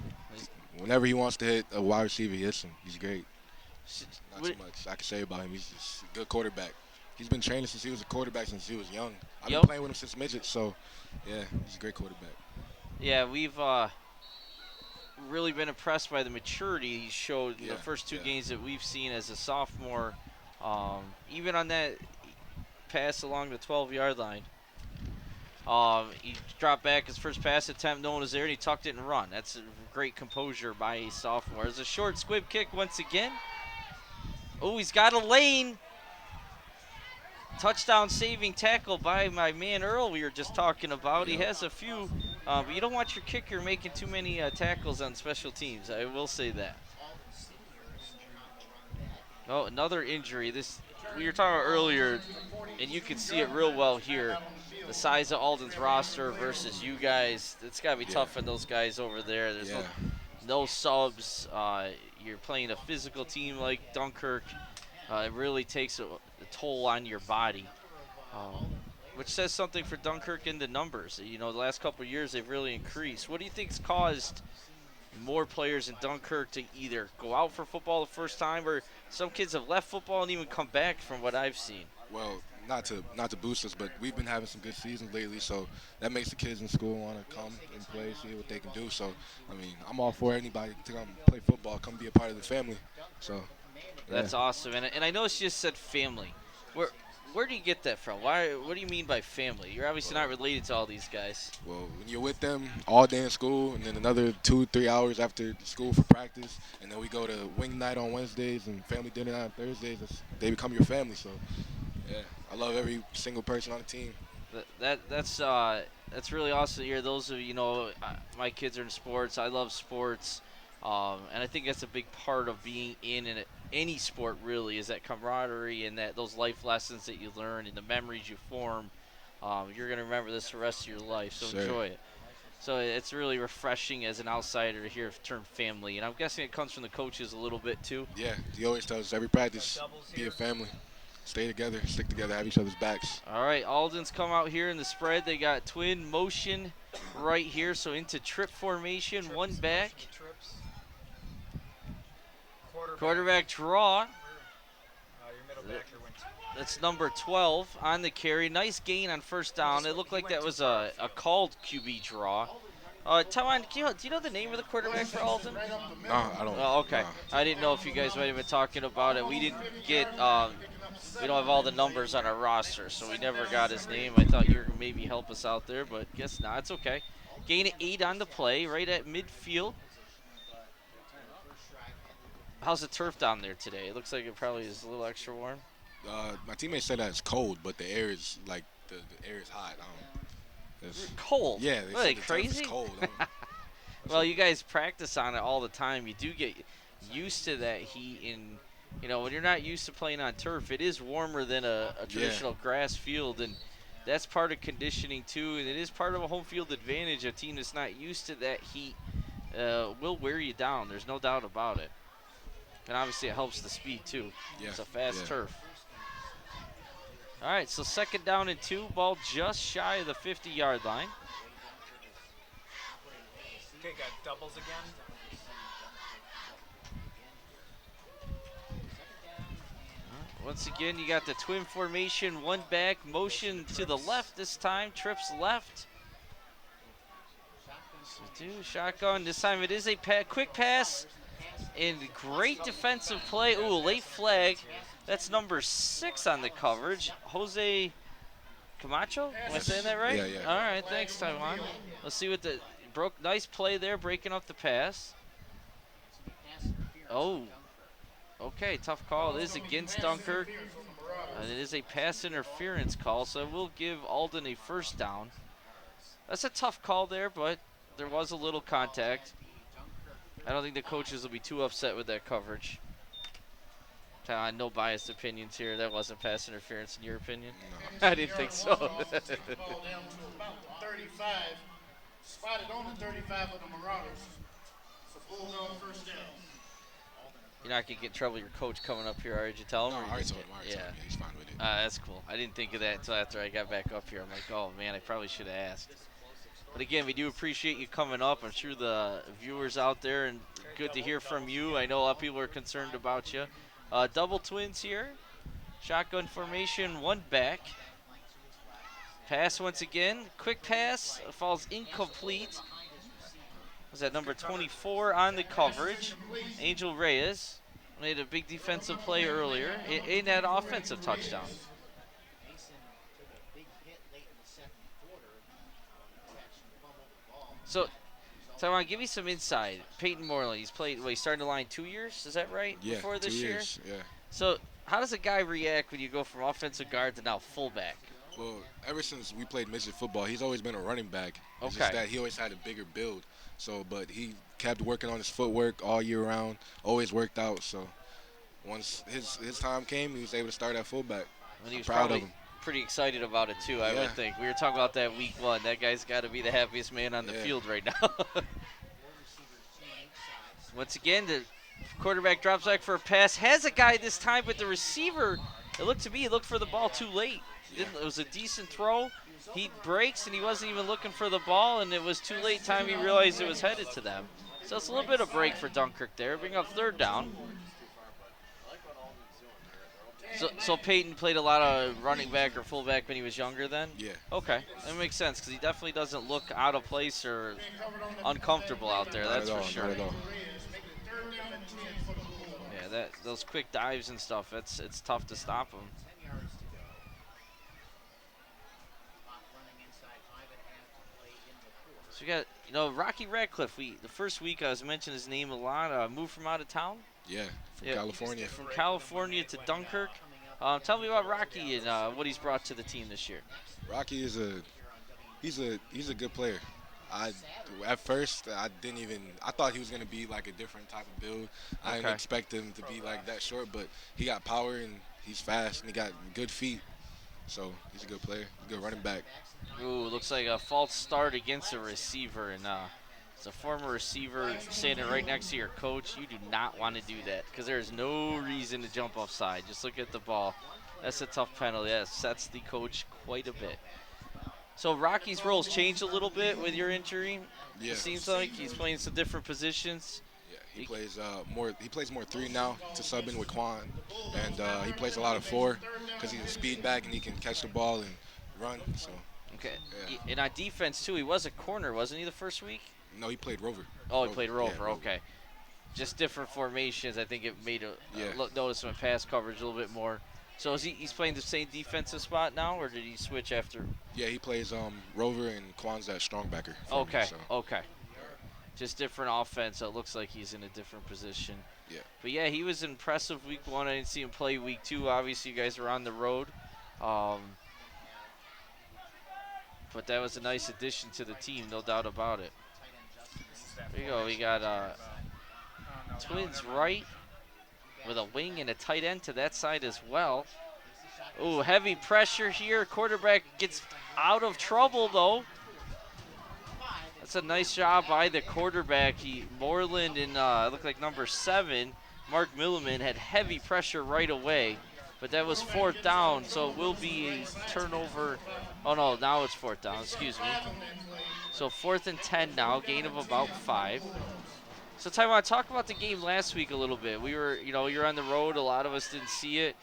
Whenever he wants to hit a wide receiver, he hits him. He's great. Not too much I can say about him. He's just a good quarterback. He's been training since he was a quarterback since he was young. I've been playing with him since midget, so yeah, he's a great quarterback. Yeah, we've really been impressed by the maturity he showed in the first 2 games that we've seen as a sophomore. Even on that pass along the 12-yard line, he dropped back his first pass attempt. No one was there, and he tucked it and run. That's a great composure by a sophomore. It's a short squib kick once again. Oh, he's got a lane. Touchdown saving tackle by my man Earl we were just talking about. He has a few, but you don't want your kicker making too many tackles on special teams. I will say that. Oh, another injury. We were talking about earlier, and you can see it real well here. The size of Alden's roster versus you guys. It's got to be tough on those guys over there. There's no subs. You're playing a physical team like Dunkirk. It really takes a toll on your body, which says something for Dunkirk in the numbers. The last couple of years they've really increased. What do you think's caused more players in Dunkirk to either go out for football the first time, or some kids have left football and even come back from what I've seen? Well, not to boost us, but we've been having some good seasons lately, so that makes the kids in school want to come and play, see what they can do. So, I mean, I'm all for anybody to come play football, come be a part of the family. So. That's awesome, and I noticed you just said family. Where do you get that from? What do you mean by family? You're obviously not related to all these guys. Well, when you're with them all day in school, and then another 2-3 hours after school for practice, and then we go to wing night on Wednesdays and family dinner on Thursdays, they become your family. So, yeah, I love every single person on the team. That's really awesome to hear. Those of my kids are in sports. I love sports. And I think that's a big part of being in any sport, really, is that camaraderie and those life lessons that you learn and the memories you form. You're going to remember this the rest of your life, so enjoy it. So it's really refreshing as an outsider to hear the term family. And I'm guessing it comes from the coaches a little bit too. Yeah, he always tells us every practice, be a family, stay together, stick together, have each other's backs. All right, Alden's come out here in the spread. They got twin motion right here, so into trip formation, one back. Quarterback draw. That's number 12 on the carry. Nice gain on first down. It looked like that was a called QB draw. Taiwan, do you know the name of the quarterback for Alden? No, I don't. Oh, okay. Nah. I didn't know if you guys might have been talking about it. We didn't get, we don't have all the numbers on our roster, so we never got his name. I thought you were going to maybe help us out there, but guess not. It's okay. Gain of 8 on the play, right at midfield. How's the turf down there today? It looks like it probably is a little extra warm. My teammates said that it's cold, but the air is like the air is hot. It's cold. Yeah, What, are they said the turf crazy? is cold. Well, you guys practice on it all the time. You do get used to that heat, and when you're not used to playing on turf, it is warmer than a traditional grass field, and that's part of conditioning too. And it is part of a home field advantage. A team that's not used to that heat will wear you down. There's no doubt about it. And obviously, it helps the speed too. Yeah. It's a fast turf. All right, so 2nd down and 2, ball just shy of the 50-yard line. Okay, got doubles again. Once again, you got the twin formation, one back, motion to the left this time, trips left. So shotgun. This time it is a quick pass and great defensive play. Ooh, late flag. That's number 6 on the coverage. Jose Camacho? Am I saying that right? Yeah. All right, thanks, Taiwan. Let's see what the nice play there, breaking up the pass. Oh, okay, tough call. It is against Dunkirk. And it is a pass interference call, so we'll give Alden a first down. That's a tough call there, but there was a little contact. I don't think the coaches will be too upset with that coverage. No biased opinions here. That wasn't pass interference in your opinion? No. I didn't think so. Ball down to about 35, spotted on the 35 of the Marauders. So full on first down. You're not going to get in trouble with your coach coming up here, are you? Did you tell him? No, or I you already just- told him. Yeah. He's fine with it. That's cool. I didn't think of that until after I got back up here. I'm like, oh, man, I probably should have asked. But again, we do appreciate you coming up. I'm sure the viewers out there, and good to hear from you. I know a lot of people are concerned about you. Double twins here. Shotgun formation, one back. Pass once again. Quick pass. Falls incomplete. Was that number 24 on the coverage? Angel Reyes made a big defensive play earlier in that offensive touchdown. So, Taiwan, give me some insight. Peyton Moreland, he started the line 2 years, is that right? Yeah, Before this 2 year? years. Yeah. So, how does a guy react when you go from offensive guard to now fullback? Well, ever since we played midget football, he's always been a running back. It's Okay. just that he always had a bigger build. So, but he kept working on his footwork all year round. Always worked out. So, once his time came, he was able to start at fullback. And he was proud of probably him. pretty excited about it too, I would Yeah. think. We were talking about that week 1. That guy's got to be the happiest man on the Yeah. field right now. Once again, the quarterback drops back for a pass. Has a guy this time, but the receiver, it looked to me, he looked for the ball too late. It was a decent throw. He breaks, and he wasn't even looking for the ball, and it was too late time he realized it was headed to them. So it's a little bit of break for Dunkirk there. Bring up 3rd down. So Peyton played a lot of running back or fullback when he was younger then? Yeah. Okay, that makes sense because he definitely doesn't look out of place or uncomfortable out there, that's for sure. Not at all. Yeah, those quick dives and stuff, it's tough to stop him. So we got, Rocky Radcliffe. The first week I was mentioning his name a lot. Moved from out of town? Yeah, from California. From California to Dunkirk. Tell me about Rocky and what he's brought to the team this year. Rocky is he's a good player. At first I thought he was gonna be like a different type of build. I didn't expect him to be like that short, but he got power and he's fast and he got good feet. So he's a good player, good running back. Ooh, looks like a false start against a receiver, and as a former receiver standing right next to your coach, you do not want to do that because there's no reason to jump offside. Just look at the ball. That's a tough penalty. That sets the coach quite a bit. So Rocky's roles changed a little bit with your injury. Yeah. It seems like he's playing some different positions. Yeah, he plays more. He plays more 3 now to sub in with Quan, and he plays a lot of 4 because he's a speed back and he can catch the ball and run. So. Okay. Yeah. And on defense too, he was a corner, wasn't he, the first week? No, he played Rover. Oh, he played Rover. Yeah, Okay. Just different formations. I think it made a Yeah. noticeable pass coverage a little bit more. So he's playing the same defensive spot now, or did he switch after? Yeah, he plays Rover and Quan's that strong backer. for Okay. me, so. Okay. Just different offense. So it looks like he's in a different position. Yeah. But yeah, he was impressive week 1. I didn't see him play week 2. Obviously, you guys were on the road. But that was a nice addition to the team, no doubt about it. There you go. We got Twins right with a wing and a tight end to that side as well. Ooh, heavy pressure here. Quarterback gets out of trouble, though. That's a nice job by the quarterback. Moreland and it looked like number 7, Mark Milliman, had heavy pressure right away. But that was 4th down, so it will be a turnover. Oh, no, now it's 4th down. Excuse me. So 4th and 10 now, gain of about 5. So, Taiwan, talk about the game last week a little bit. We were, you're on the road. A lot of us didn't see it.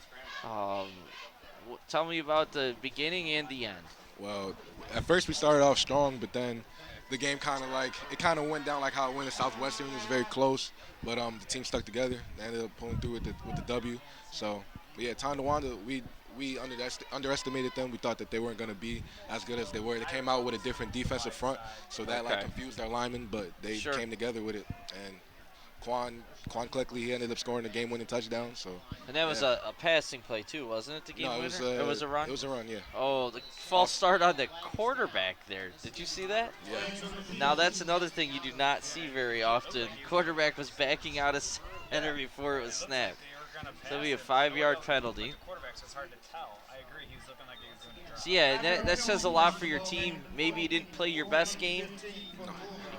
Tell me about the beginning and the end. Well, at first we started off strong, but then the game kind of went down like how it went at Southwestern. It was very close, but the team stuck together. They ended up pulling through with the W. So, but yeah, Tonawanda, we underestimated them. We thought that they weren't going to be as good as they were. They came out with a different defensive front, so that confused our linemen, but they came together with it. And Quan Cleckley, he ended up scoring a game-winning touchdown. So. And that was a passing play too, wasn't it? The game winner? It was a run. It was a run, yeah. Oh, the false start on the quarterback there. Did you see that? Yeah. Now that's another thing you do not see very often. Quarterback was backing out of center before it was snapped. So it'll be a 5-yard penalty. Quarterback, so it's hard to tell. I agree. He's looking like he's doing a So yeah, that says a lot for your team. Maybe you didn't play your best game. You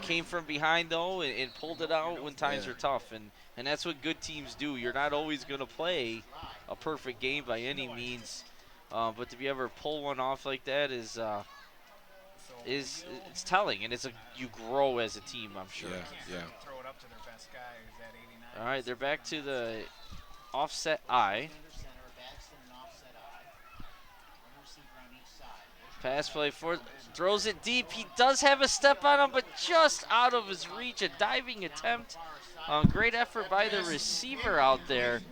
came from behind though and pulled it out when times were tough, and that's what good teams do. You're not always going to play a perfect game by any means, but to be able to pull one off like that is it's telling, and you grow as a team, I'm sure. Yeah. throw it up to their best guy who's at 89. All right, they're back to the offset I. Pass play throws it deep. He does have a step on him, but just out of his reach. A diving attempt. Great effort by the receiver out there,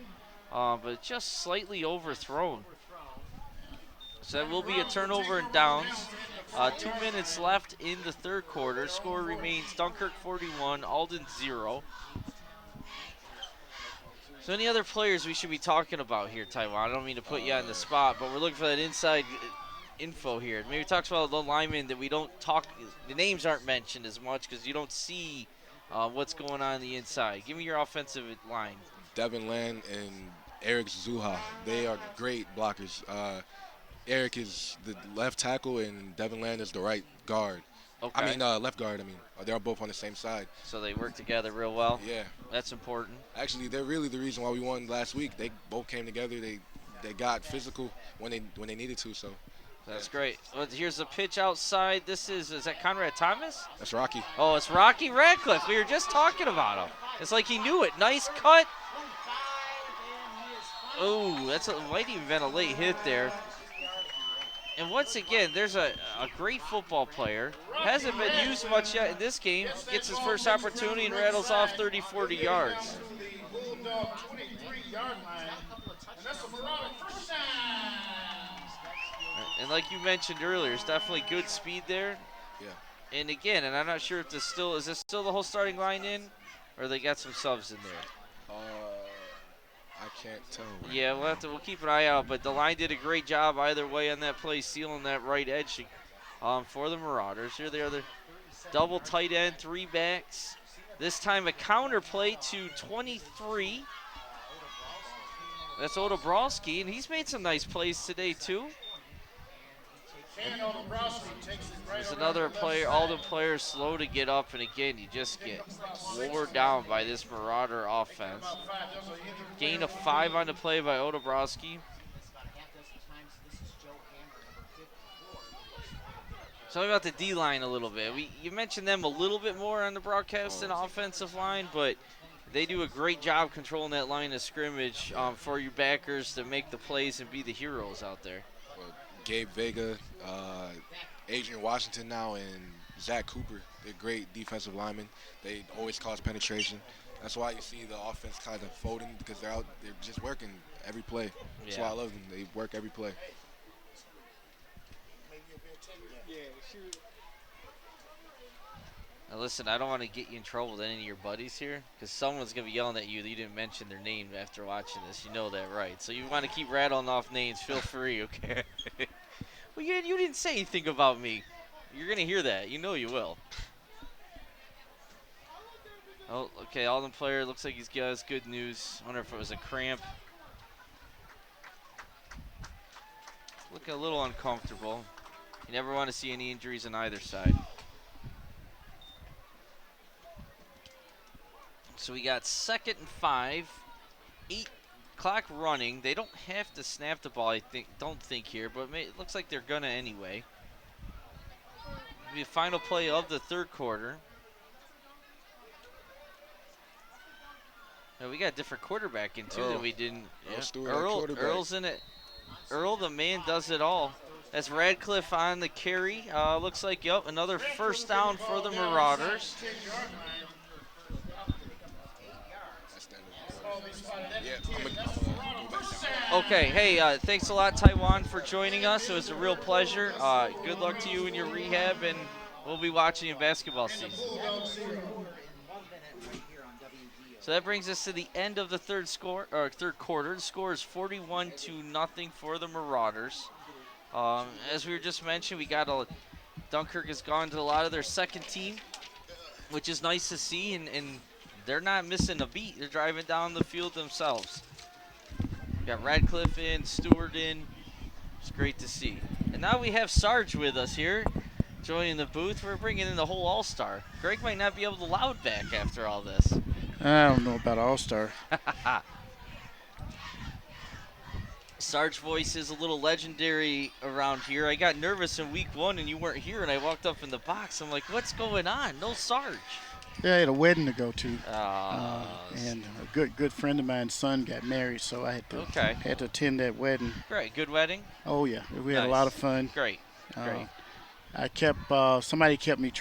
but just slightly overthrown. So that will be a turnover and downs. 2 minutes left in the 3rd quarter. Score remains Dunkirk 41, Alden 0. So any other players we should be talking about here, Taiwan? I don't mean to put you on the spot, but we're looking for that inside info here. Maybe talk about the linemen that we don't talk, the names aren't mentioned as much because you don't see what's going on the inside. Give me your offensive line. Devin Land and Eric Zuha, they are great blockers. Eric is the left tackle and Devin Land is the right guard. Okay. I mean, left guard, they're both on the same side. So they work together real well? Yeah. That's important. Actually, they're really the reason why we won last week. They both came together. They got physical when they needed to, so. That's great. Well, here's a pitch outside. Is that Conrad Thomas? That's Rocky. Oh, it's Rocky Radcliffe. We were just talking about him. It's like he knew it. Nice cut. Oh, might even been a late hit there. And once again, there's a great football player. Hasn't been used much yet in this game. Gets his first opportunity and rattles off 30, 40 yards. Bulldog 23-yard line, and that's a Marauder first down. And like you mentioned earlier, it's definitely good speed there. Yeah. And again, and I'm not sure if is this still the whole starting line in, or they got some subs in there. I can't tell. Right Yeah, we'll keep an eye out. But the line did a great job either way on that play, sealing that right edge for the Marauders. Here they are, the double tight end, 3 backs. This time a counter play to 23. That's Odobrowski, and he's made some nice plays today too. Ken Odebrowski takes it right There's around another the left player, side. Alden player slow to get up, and again, you just get wore down by this Marauder offense. About 5. There's an injured Gain player of on 5 the on the play by Odebrowski. Tell me about the D-line a little bit. You mentioned them a little bit more on the broadcast than offensive line, but they do a great job controlling that line of scrimmage for your backers to make the plays and be the heroes out there. Well, Gabe Vega, Adrian Washington now, and Zach Cooper. They're great defensive linemen. They always cause penetration. That's why you see the offense kind of folding, because they're just working every play. That's why I love them. They work every play. Now listen, I don't want to get you in trouble with any of your buddies here, because someone's going to be yelling at you that you didn't mention their name after watching this. You know that, right? So you want to keep rattling off names, feel free, okay? Well, you didn't say anything about me. You're going to hear that. You know you will. Oh, okay, Alden player looks like he's got us good news. I wonder if it was a cramp. Looking a little uncomfortable. You never want to see any injuries on either side. So we got 2nd and 5. 8 clock running. They don't have to snap the ball, don't think here, but it looks like they're gonna anyway. The final play of the 3rd quarter. Now we got a different quarterback in too that we didn't. Earl's in it. Earl, the man, does it all. That's Radcliffe on the carry. Looks like, another first down for the Marauders. Okay, hey, thanks a lot, Taiwan, for joining us. It was a real pleasure. Good luck to you in your rehab, and we'll be watching you in basketball season. So that brings us to the end of the third quarter. The score is 41-0 for the Marauders. As we were just mentioned, Dunkirk has gone to a lot of their second team, which is nice to see, and they're not missing a beat. They're driving down the field themselves. We got Radcliffe in, Stewart in. It's great to see. And now we have Sarge with us here, joining the booth. We're bringing in the whole all-star. Greg might not be able to loud back after all this. I don't know about all-star. Sarge voice is a little legendary around here. I got nervous in week 1 and you weren't here, and I walked up in the box. I'm like, what's going on? No Sarge. Yeah, I had a wedding to go to, and a good friend of mine's son got married, so I had to attend that wedding. Great, good wedding. Oh yeah, we had a lot of fun. Great. I kept somebody kept me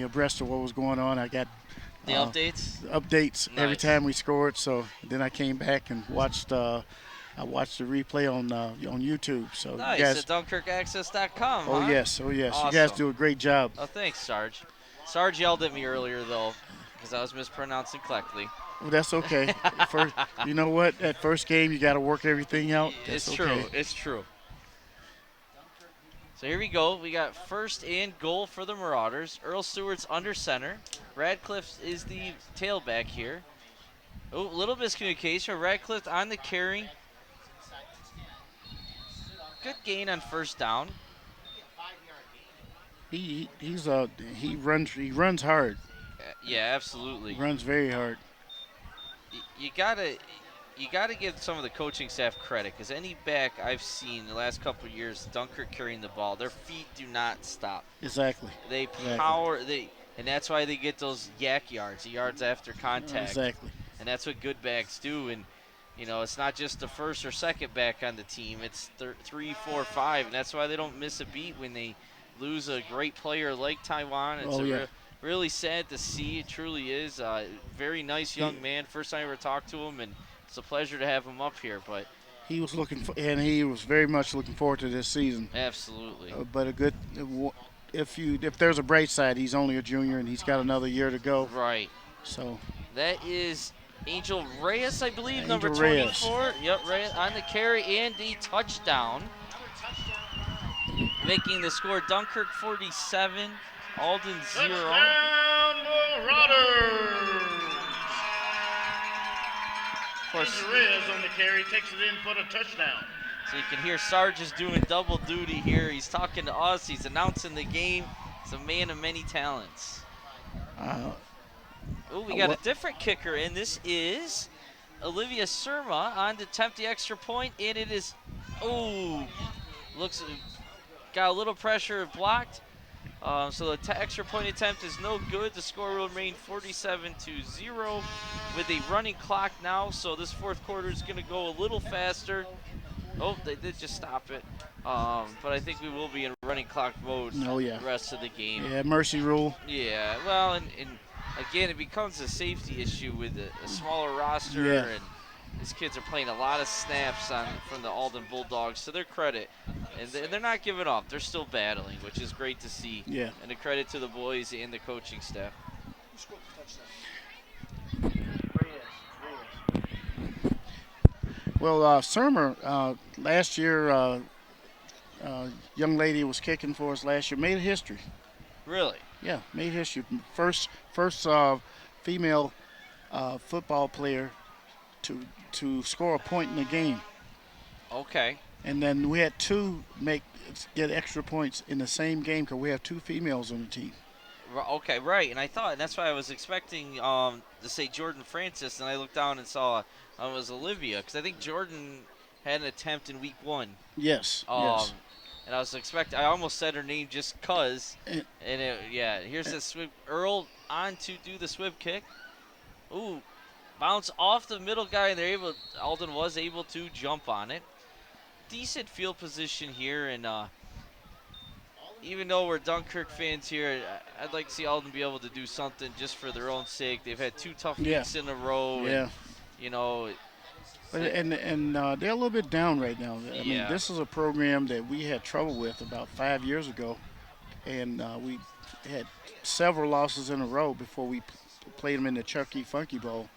abreast of what was going on. I got the updates. Updates every time we scored. So then I came back and watched. I watched the replay on YouTube. So nice, you guys, at DunkirkAccess.com. Oh, huh? yes. Awesome. You guys do a great job. Oh, thanks, Sarge. Sarge yelled at me earlier, though, because I was mispronouncing Cleckley. Well, that's okay. You know what? That first game, you got to work everything out. It's true. It's true. So here we go. We got 1st and goal for the Marauders. Earl Stewart's under center. Radcliffe is the tailback here. Oh, little miscommunication. Radcliffe on the carry. Good gain on 1st down. He runs hard. Yeah, absolutely. He runs very hard. You gotta give some of the coaching staff credit, because any back I've seen the last couple of years, Dunkirk carrying the ball, their feet do not stop. Exactly. They power. And that's why they get those yak yards, the yards after contact. Exactly. And that's what good backs do. And it's not just the 1st or 2nd back on the team. It's 3, 4, 5, and that's why they don't miss a beat when they lose a great player like Taiwan. It's really sad to see. It truly is. Very nice young man. First time I ever talked to him, and it's a pleasure to have him up here. But he was he was very much looking forward to this season. Absolutely. But if there's a bright side, he's only a junior and he's got another year to go. Right. So that is Angel Reyes, I believe, Angel number 24. Reyes. Yep, Reyes on the carry and the touchdown. Making the score Dunkirk 47, Alden 0. Touchdown, Marauders! Angel Reyes on the carry, takes it in for the touchdown. So you can hear Sarge is doing double duty here. He's talking to us. He's announcing the game. He's a man of many talents. We got a different kicker in. This is Olivia Surma on to attempt the extra point, and it is, got a little pressure, blocked. So the extra point attempt is no good. The score will remain 47-0 with a running clock now. So this fourth quarter is going to go a little faster. Oh, they did just stop it. But I think we will be in running clock mode the rest of the game. Yeah, mercy rule. Yeah, well, and again, it becomes a safety issue with a smaller roster, and these kids are playing a lot of snaps from the Alden Bulldogs, to their credit. And they're not giving up. They're still battling, which is great to see. Yeah. And a credit to the boys and the coaching staff. Well, Surmer, last year, young lady was kicking for us last year, made history. Really? Yeah, made history. First female football player to score a point in the game. Okay. And then we had two get extra points in the same game because we have two females on the team. Okay, right. And that's why I was expecting to say Jordan Francis, and I looked down and saw it was Olivia, because I think Jordan had an attempt in week 1. Yes. Yes. And I almost said her name just because. Here's the swip. Earl on to do the swip kick. Ooh, bounce off the middle guy, and Alden was able to jump on it. Decent field position here, and even though we're Dunkirk fans here, I'd like to see Alden be able to do something just for their own sake. They've had 2 tough weeks in a row. Yeah. And, they're a little bit down right now. I mean, this is a program that we had trouble with about 5 years ago, and we had several losses in a row before we played them in the Chucky Funky Bowl,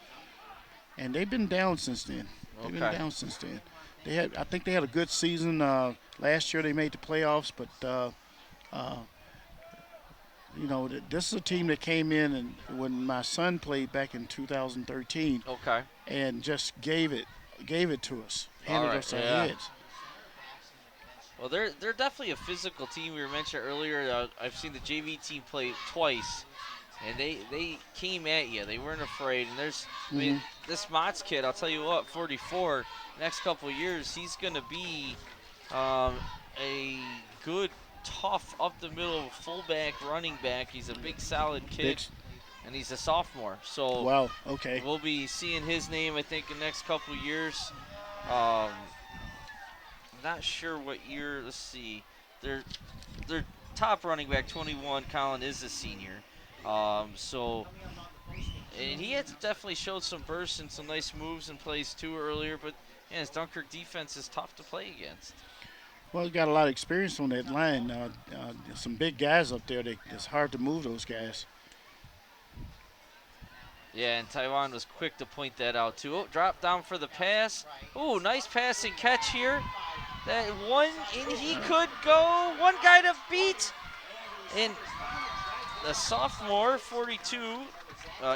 and they've been down since then. I think they had a good season last year. They made the playoffs, but this is a team that came in and when my son played back in 2013. Okay. And just gave it to us, handed us our heads. Well, they're definitely a physical team. We were mentioned earlier. I've seen the JV team play twice, and they came at you. They weren't afraid. And I mean, this Motts kid, I'll tell you what, 44. Next couple of years, he's going to be a good, tough, up the middle fullback, running back. He's a big, solid kid. And he's a sophomore, so wow. Okay. We'll be seeing his name, I think, in the next couple of years. Not sure what year. Let's see. Their top running back, 21, Colin, is a senior. And he had definitely showed some bursts and some nice moves and plays too earlier. But his Dunkirk defense is tough to play against. Well, he got a lot of experience on that line. Some big guys up there. It's hard to move those guys. Yeah, and Taiwan was quick to point that out, too. Oh, drop down for the pass. Oh, nice passing catch here. That one, and he could go. One guy to beat. And the sophomore, 42,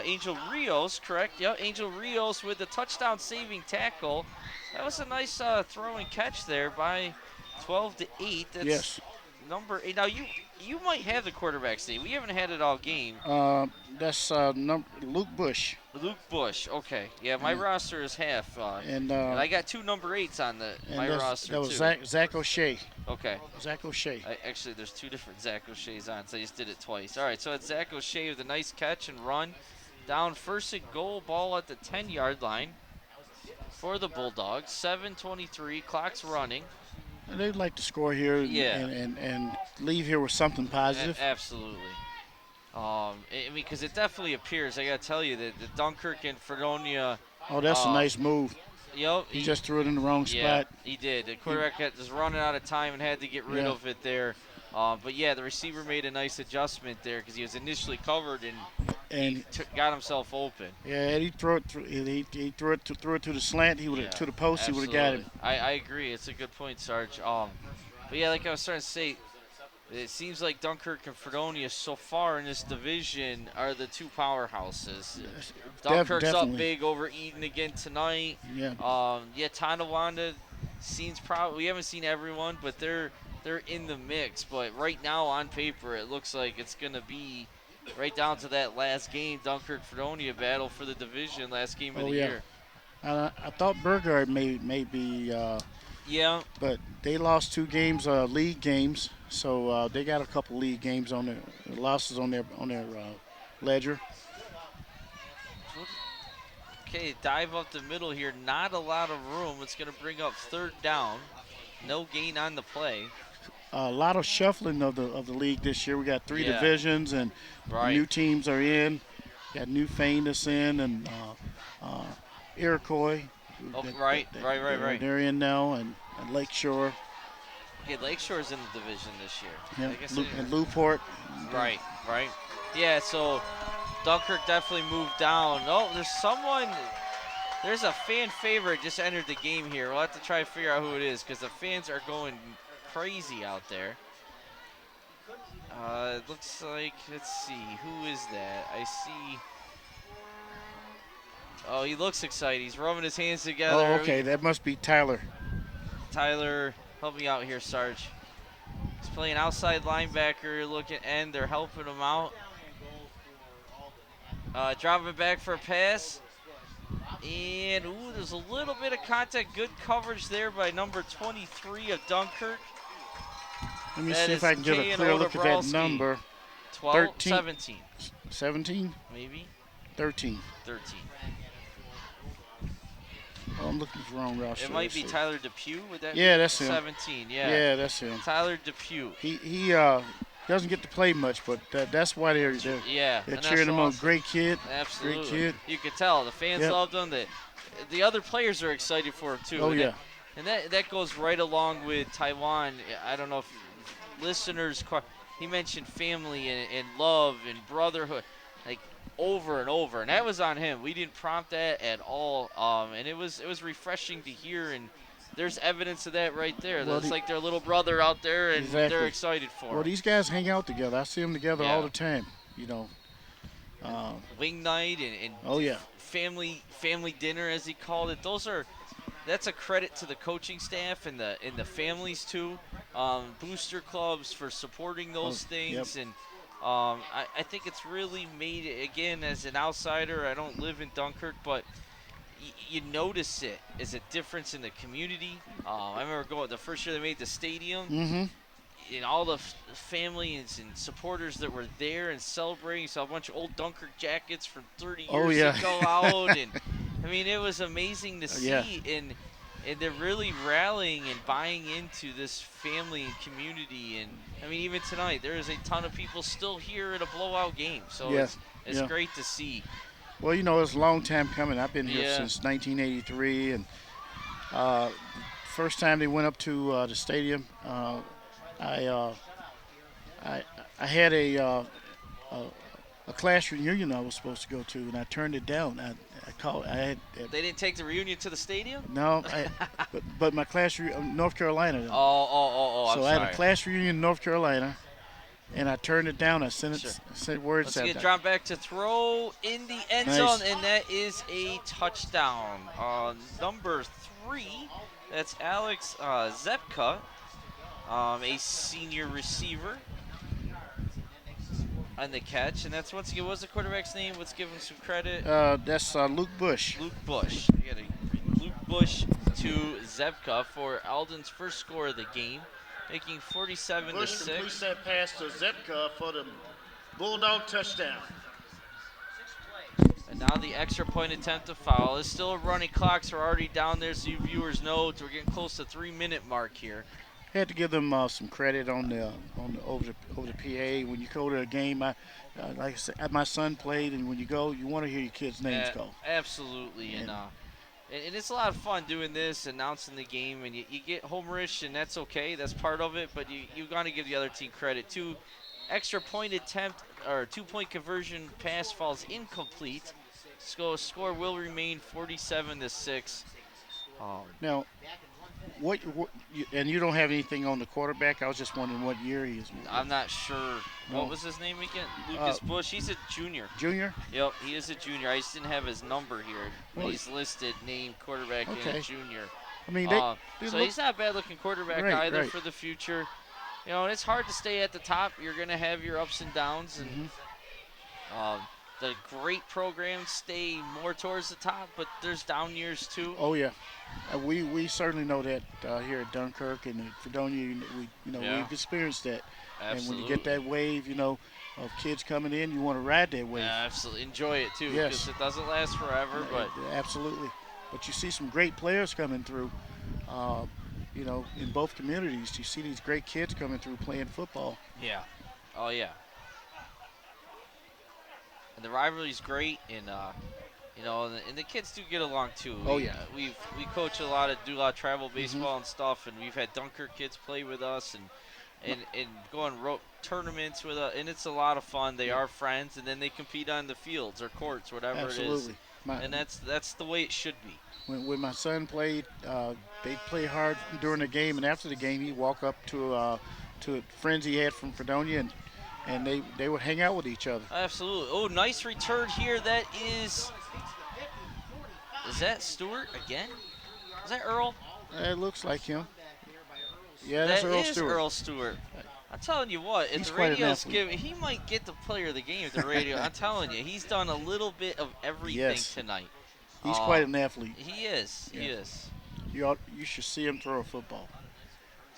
Angel Rios, correct? Yep, Angel Rios with the touchdown-saving tackle. That was a nice throw and catch there by 12-8. That's number 8. Now, you might have the quarterback's name. We haven't had it all game. That's Luke Bush. Luke Bush. Okay. Yeah, my roster is half. And I got 2 number 8s on my roster, that was too. Zach O'Shea. Okay. Zach O'Shea. Actually, there's 2 different Zach O'Shea's on, so I just did it twice. All right, so it's Zach O'Shea with a nice catch and run. Down first and goal, ball at the 10-yard line for the Bulldogs. 7:23, clock's running. And they'd like to score here and leave here with something positive. Absolutely. Because it definitely appears, I got to tell you, that the Dunkirk and Fredonia. Oh, that's a nice move. Yep. He just threw it in the wrong spot. He did. The quarterback was running out of time and had to get rid of it there. But, the receiver made a nice adjustment there because he was initially covered and got himself open. Yeah, he threw it to the slant. He would have to the post. Absolutely. He would have got him. I agree. It's a good point, Sarge. But like I was trying to say, it seems like Dunkirk and Fredonia so far in this division are the 2 powerhouses. Dunkirk's definitely up big over Eden again tonight. Yeah. Tonawanda we haven't seen everyone, but they're in the mix. But right now on paper, it looks like it's gonna be right down to that last game, Dunkirk-Fredonia battle for the division, last game of the year. I thought Burgard may be, Yeah. but they lost 2 games, league games, so they got a couple league games on their losses on their ledger. Okay, dive up the middle here. Not a lot of room. It's going to bring up 3rd down. No gain on the play. A lot of shuffling of the league this year. We got 3 divisions, and Right. new teams are in. Got New Fane that's in, and Iroquois. Right. They're in now, and Lakeshore. Okay, Lakeshore's in the division this year. Yeah, I guess and Newport. Right. Yeah, so Dunkirk definitely moved down. Oh, there's a fan favorite just entered the game here. We'll have to try to figure out who it is because the fans are going crazy out there. It looks like, let's see, who is that? I see. Oh, he looks excited. He's rubbing his hands together. Oh, okay, that must be Tyler. Tyler, help me out here, Sarge. He's playing outside linebacker, looking end. They're helping him out. Dropping back for a pass. And, there's a little bit of contact. Good coverage there by number 23 of Dunkirk. Let me see if I can get a clear look at that number. 17. 17? Maybe? 13. 13. Oh, I'm looking for the wrong roster. It might be Tyler Depew. Would that be? That's him. 17, yeah. Yeah, that's him. Tyler Depew. He doesn't get to play much, but that's why they're cheering him on. Great kid. Absolutely. Great kid. You could tell. The fans loved him. The other players are excited for him, too. Oh, yeah. And that goes right along with Taiwan. I don't know if listeners, he mentioned family and love and brotherhood, like over and over, and that was on him. We didn't prompt that at all, and it was refreshing to hear. And there's evidence of that right there. That's like their little brother out there, and they're excited for him. Well, these guys hang out together. I see them together all the time. Wing night and family dinner, as he called it. That's a credit to the coaching staff and the families too. Booster clubs for supporting those things, and I think it's really made, again, as an outsider, I don't live in Dunkirk, but you notice it as a difference in the community. I remember going the first year they made the stadium. Mm-hmm. And all the families and supporters that were there and celebrating. You saw a bunch of old Dunkirk jackets from 30 years ago out. And, I mean, it was amazing to see. And they're really rallying and buying into this family and community. And, I mean, even tonight, there is a ton of people still here at a blowout game. So it's great to see. Well, it's a long time coming. I've been here since 1983. And first time they went up to the stadium, I had a class reunion I was supposed to go to, and I turned it down. They didn't take the reunion to the stadium? No, but my class North Carolina. So I had a class reunion in North Carolina, and I turned it down. I sent words. Let's get drop back to throw in the end zone, and that is a touchdown. Number 3, that's Alex Zepka. A senior receiver on the catch, and that's once again, what's the quarterback's name? Let's give him some credit. That's Luke Bush. Luke Bush. You got Luke Bush to Zepka for Alden's first score of the game, making 47-6. Bush completes that pass to Zepka for the Bulldog touchdown. And now the extra point attempt to foul. It's still a running clock, so we're already down there, so you viewers know we're getting close to 3-minute mark here. Had to give them some credit on the over the PA. When you go to a game, like I said, my son played, and when you go, you want to hear your kids' names go. Absolutely, and it's a lot of fun doing this, announcing the game, and you get homerish, and that's okay. That's part of it, but you got to give the other team credit. 2 extra point attempt or 2-point conversion pass falls incomplete. Score will remain 47-6. Now. And you don't have anything on the quarterback? I was just wondering what year he is. I'm not sure. No. What was his name again? Lucas Bush. He's a junior. Junior? Yep, he is a junior. I just didn't have his number here. But he's listed, named quarterback, and junior. I mean, So he's not a bad-looking quarterback either right. for the future. And it's hard to stay at the top. You're going to have your ups and downs, and the great programs stay more towards the top, but there's down years too. Oh yeah, we certainly know that here at Dunkirk and at Fredonia. We've experienced that. Absolutely. And when you get that wave, of kids coming in, you want to ride that wave. Absolutely, enjoy it too, Yes. because it doesn't last forever. But absolutely, but you see some great players coming through. In both communities, you see these great kids coming through playing football. Yeah, oh yeah. And the rivalry's great, and and the kids do get along too. Oh yeah. We coach do a lot of travel baseball and stuff, and we've had Dunkirk kids play with us and go on tournaments with us, and it's a lot of fun. They are friends, and then they compete on the fields or courts, whatever Absolutely. it is. And that's the way it should be. When my son played, they play hard during the game, and after the game, he'd walk up to friends he had from Fredonia, and they would hang out with each other. Absolutely. Oh, nice return here. That is that Stewart again? Is that Earl? It looks like him. Yeah, that's Earl Stewart. Earl Stewart. I'm telling you what, if the radio's giving, he might get the player of the game at the radio. I'm telling you, he's done a little bit of everything tonight. He's quite an athlete. He is. Yeah. He is. You should see him throw a football.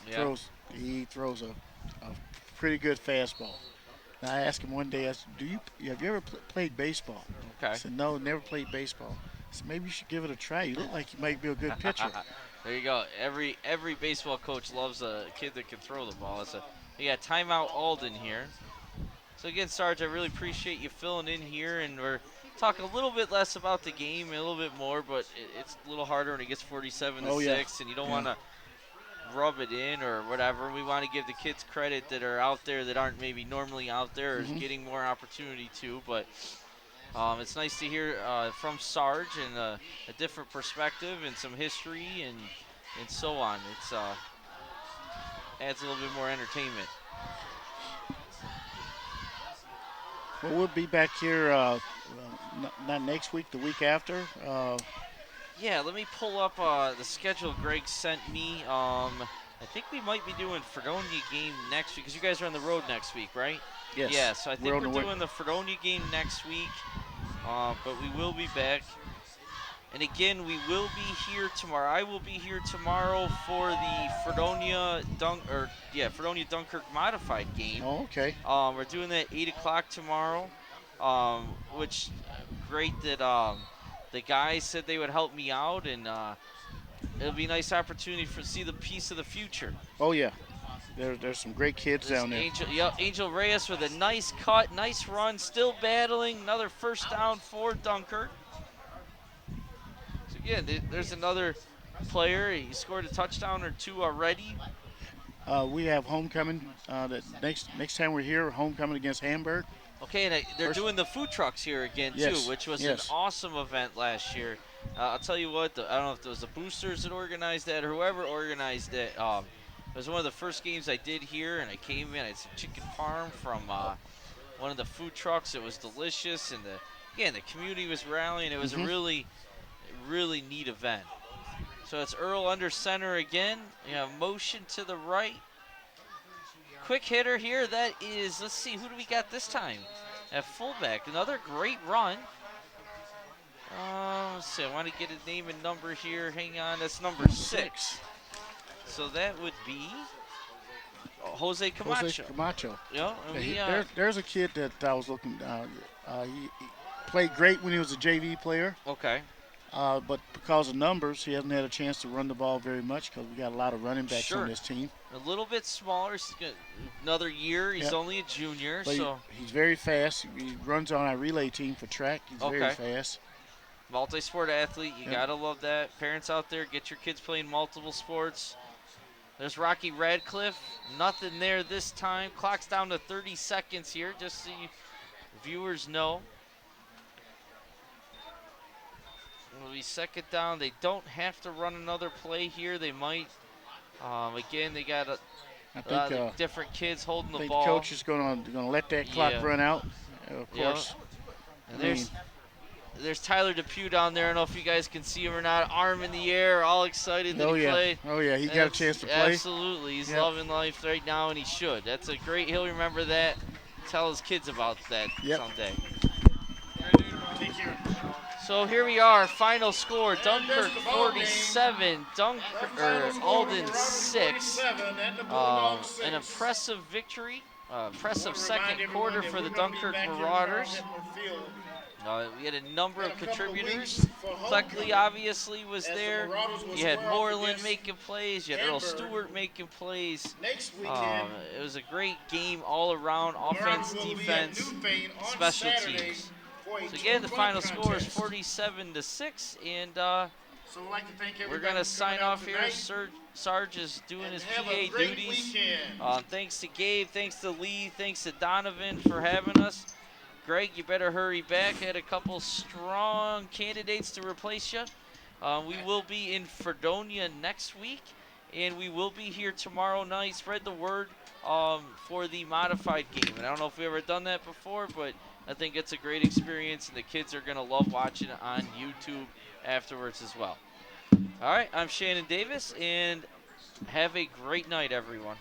Yeah. He throws a pretty good fastball. And I asked him one day, I said, have you ever played baseball? Okay. He said, no, never played baseball. I said, maybe you should give it a try. You look like you might be a good pitcher. There you go. Every baseball coach loves a kid that can throw the ball. We got timeout Alden here. So again, Sarge, I really appreciate you filling in here, and we're talking a little bit less about the game and a little bit more, but it's a little harder when it gets 47-6, and you don't want to rub it in or whatever. We want to give the kids credit that are out there that aren't maybe normally out there or getting more opportunity too, but it's nice to hear from Sarge and a different perspective and some history and so on. It's adds a little bit more entertainment. Well, we'll be back here not next week, the week after. Yeah, let me pull up the schedule Greg sent me. I think we might be doing Fredonia game next week because you guys are on the road next week, right? Yes. Yeah, so I think we're doing the Fredonia game next week, but we will be back. And again, we will be here tomorrow. I will be here tomorrow for the Fredonia Dunkirk modified game. Oh, okay. We're doing that 8 o'clock tomorrow, which great that the guys said they would help me out, and it'll be a nice opportunity to see the piece of the future. Oh, yeah. There's some great kids down there. Angel Reyes with a nice cut, nice run, still battling. Another first down for Dunkirk. So, again, there's another player. He scored a touchdown or two already. We have homecoming. That next time we're here, homecoming against Hamburg. Okay, and they're doing the food trucks here again, too, which was an awesome event last year. I'll tell you what, I don't know if it was the boosters that organized that or whoever organized it. It was one of the first games I did here, and I came in. I had some chicken parm from one of the food trucks. It was delicious, and the community was rallying. It was a really, really neat event. So it's Earl under center again. Motion to the right. Quick hitter here. That is, let's see, who do we got this time? At fullback. Another great run. Let's see, I want to get his name and number here. Hang on, that's number 6. So that would be Jose Camacho. Yeah, there's a kid that I was looking. He played great when he was a JV player. Okay. But because of numbers, he hasn't had a chance to run the ball very much because we got a lot of running backs on this team. A little bit smaller. Another year. He's only a junior. But so he's very fast. He runs on our relay team for track. He's very fast. Multi-sport athlete. You got to love that. Parents out there, get your kids playing multiple sports. There's Rocky Radcliffe. Nothing there this time. Clock's down to 30 seconds here, just so you viewers know. It'll be second down. They don't have to run another play here. They might. Again, they got different kids holding the ball. The coach is going to let that clock run out. Of course. And there's Tyler Depew down there. I don't know if you guys can see him or not. Arm in the air, all excited that Oh he yeah, played. oh yeah, he got a chance to play. Absolutely, he's Yep. loving life right now, and he should. That's a great. He'll remember that. Tell his kids about that Yep. someday. Take care. So here we are. Final score: Dunkirk 47, Alden 6. An impressive victory. Impressive second quarter for the Dunkirk Marauders. We had a number of contributors. Cleckley obviously was there. You had Moreland making plays. You had Earl Stewart making plays. It was a great game all around, offense, defense, special teams. So again, the final score is 47-6, and So I'd like to thank we're everybody gonna for sign coming out off here. tonight. Sarge is doing And his have PA a great duties. weekend. Thanks to Gabe, thanks to Lee, thanks to Donovan for having us. Greg, you better hurry back. Had a couple strong candidates to replace you. We will be in Fredonia next week, and we will be here tomorrow night. Spread the word for the modified game. And I don't know if we've ever done that before, but I think it's a great experience, and the kids are going to love watching it on YouTube afterwards as well. All right, I'm Shannon Davis, and have a great night, everyone.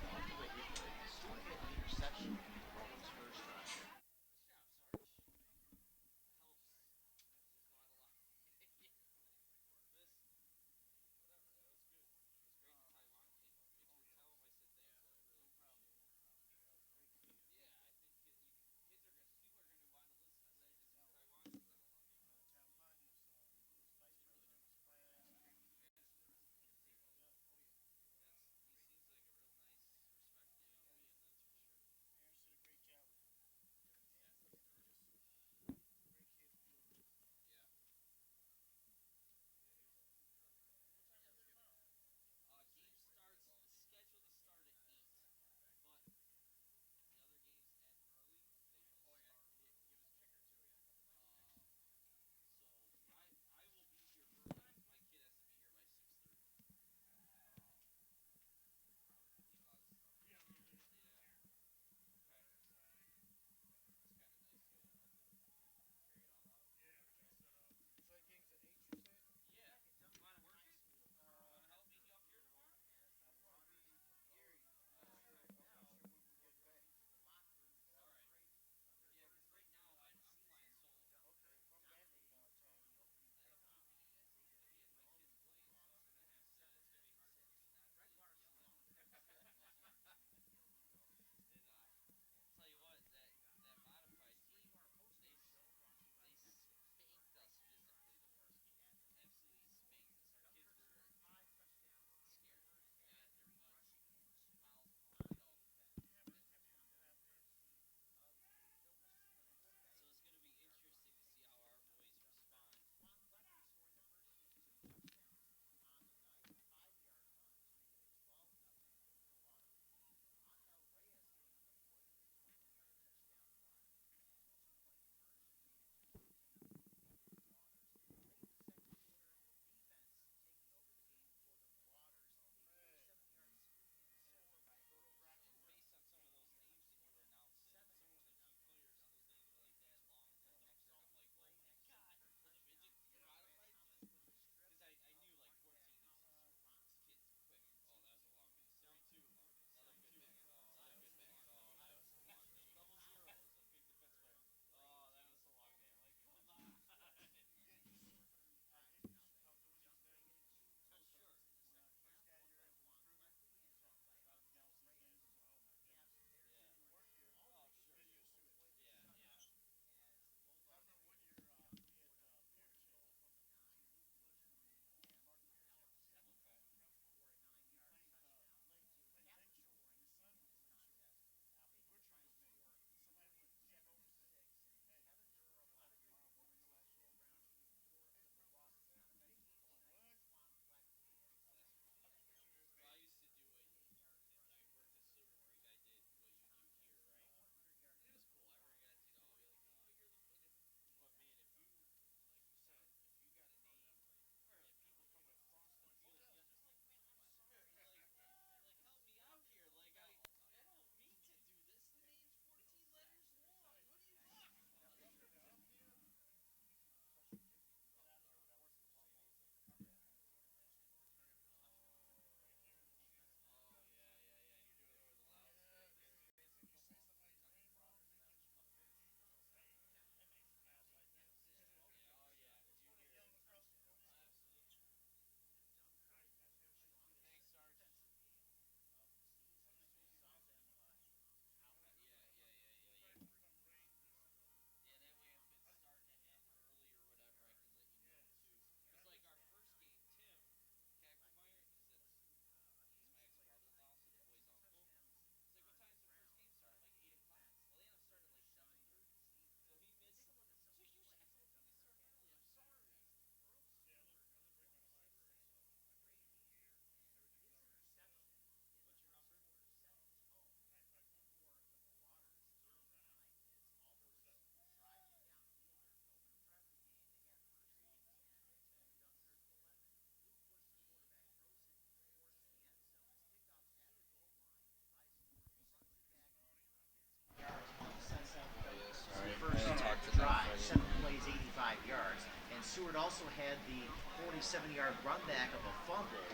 Seward also had the 47-yard run back of a fumble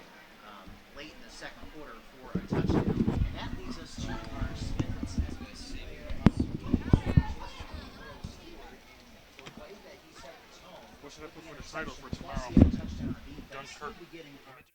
late in the second quarter for a touchdown. And that leads us to our Smith and Sessions. What should I put for the title for tomorrow? Dunkirk.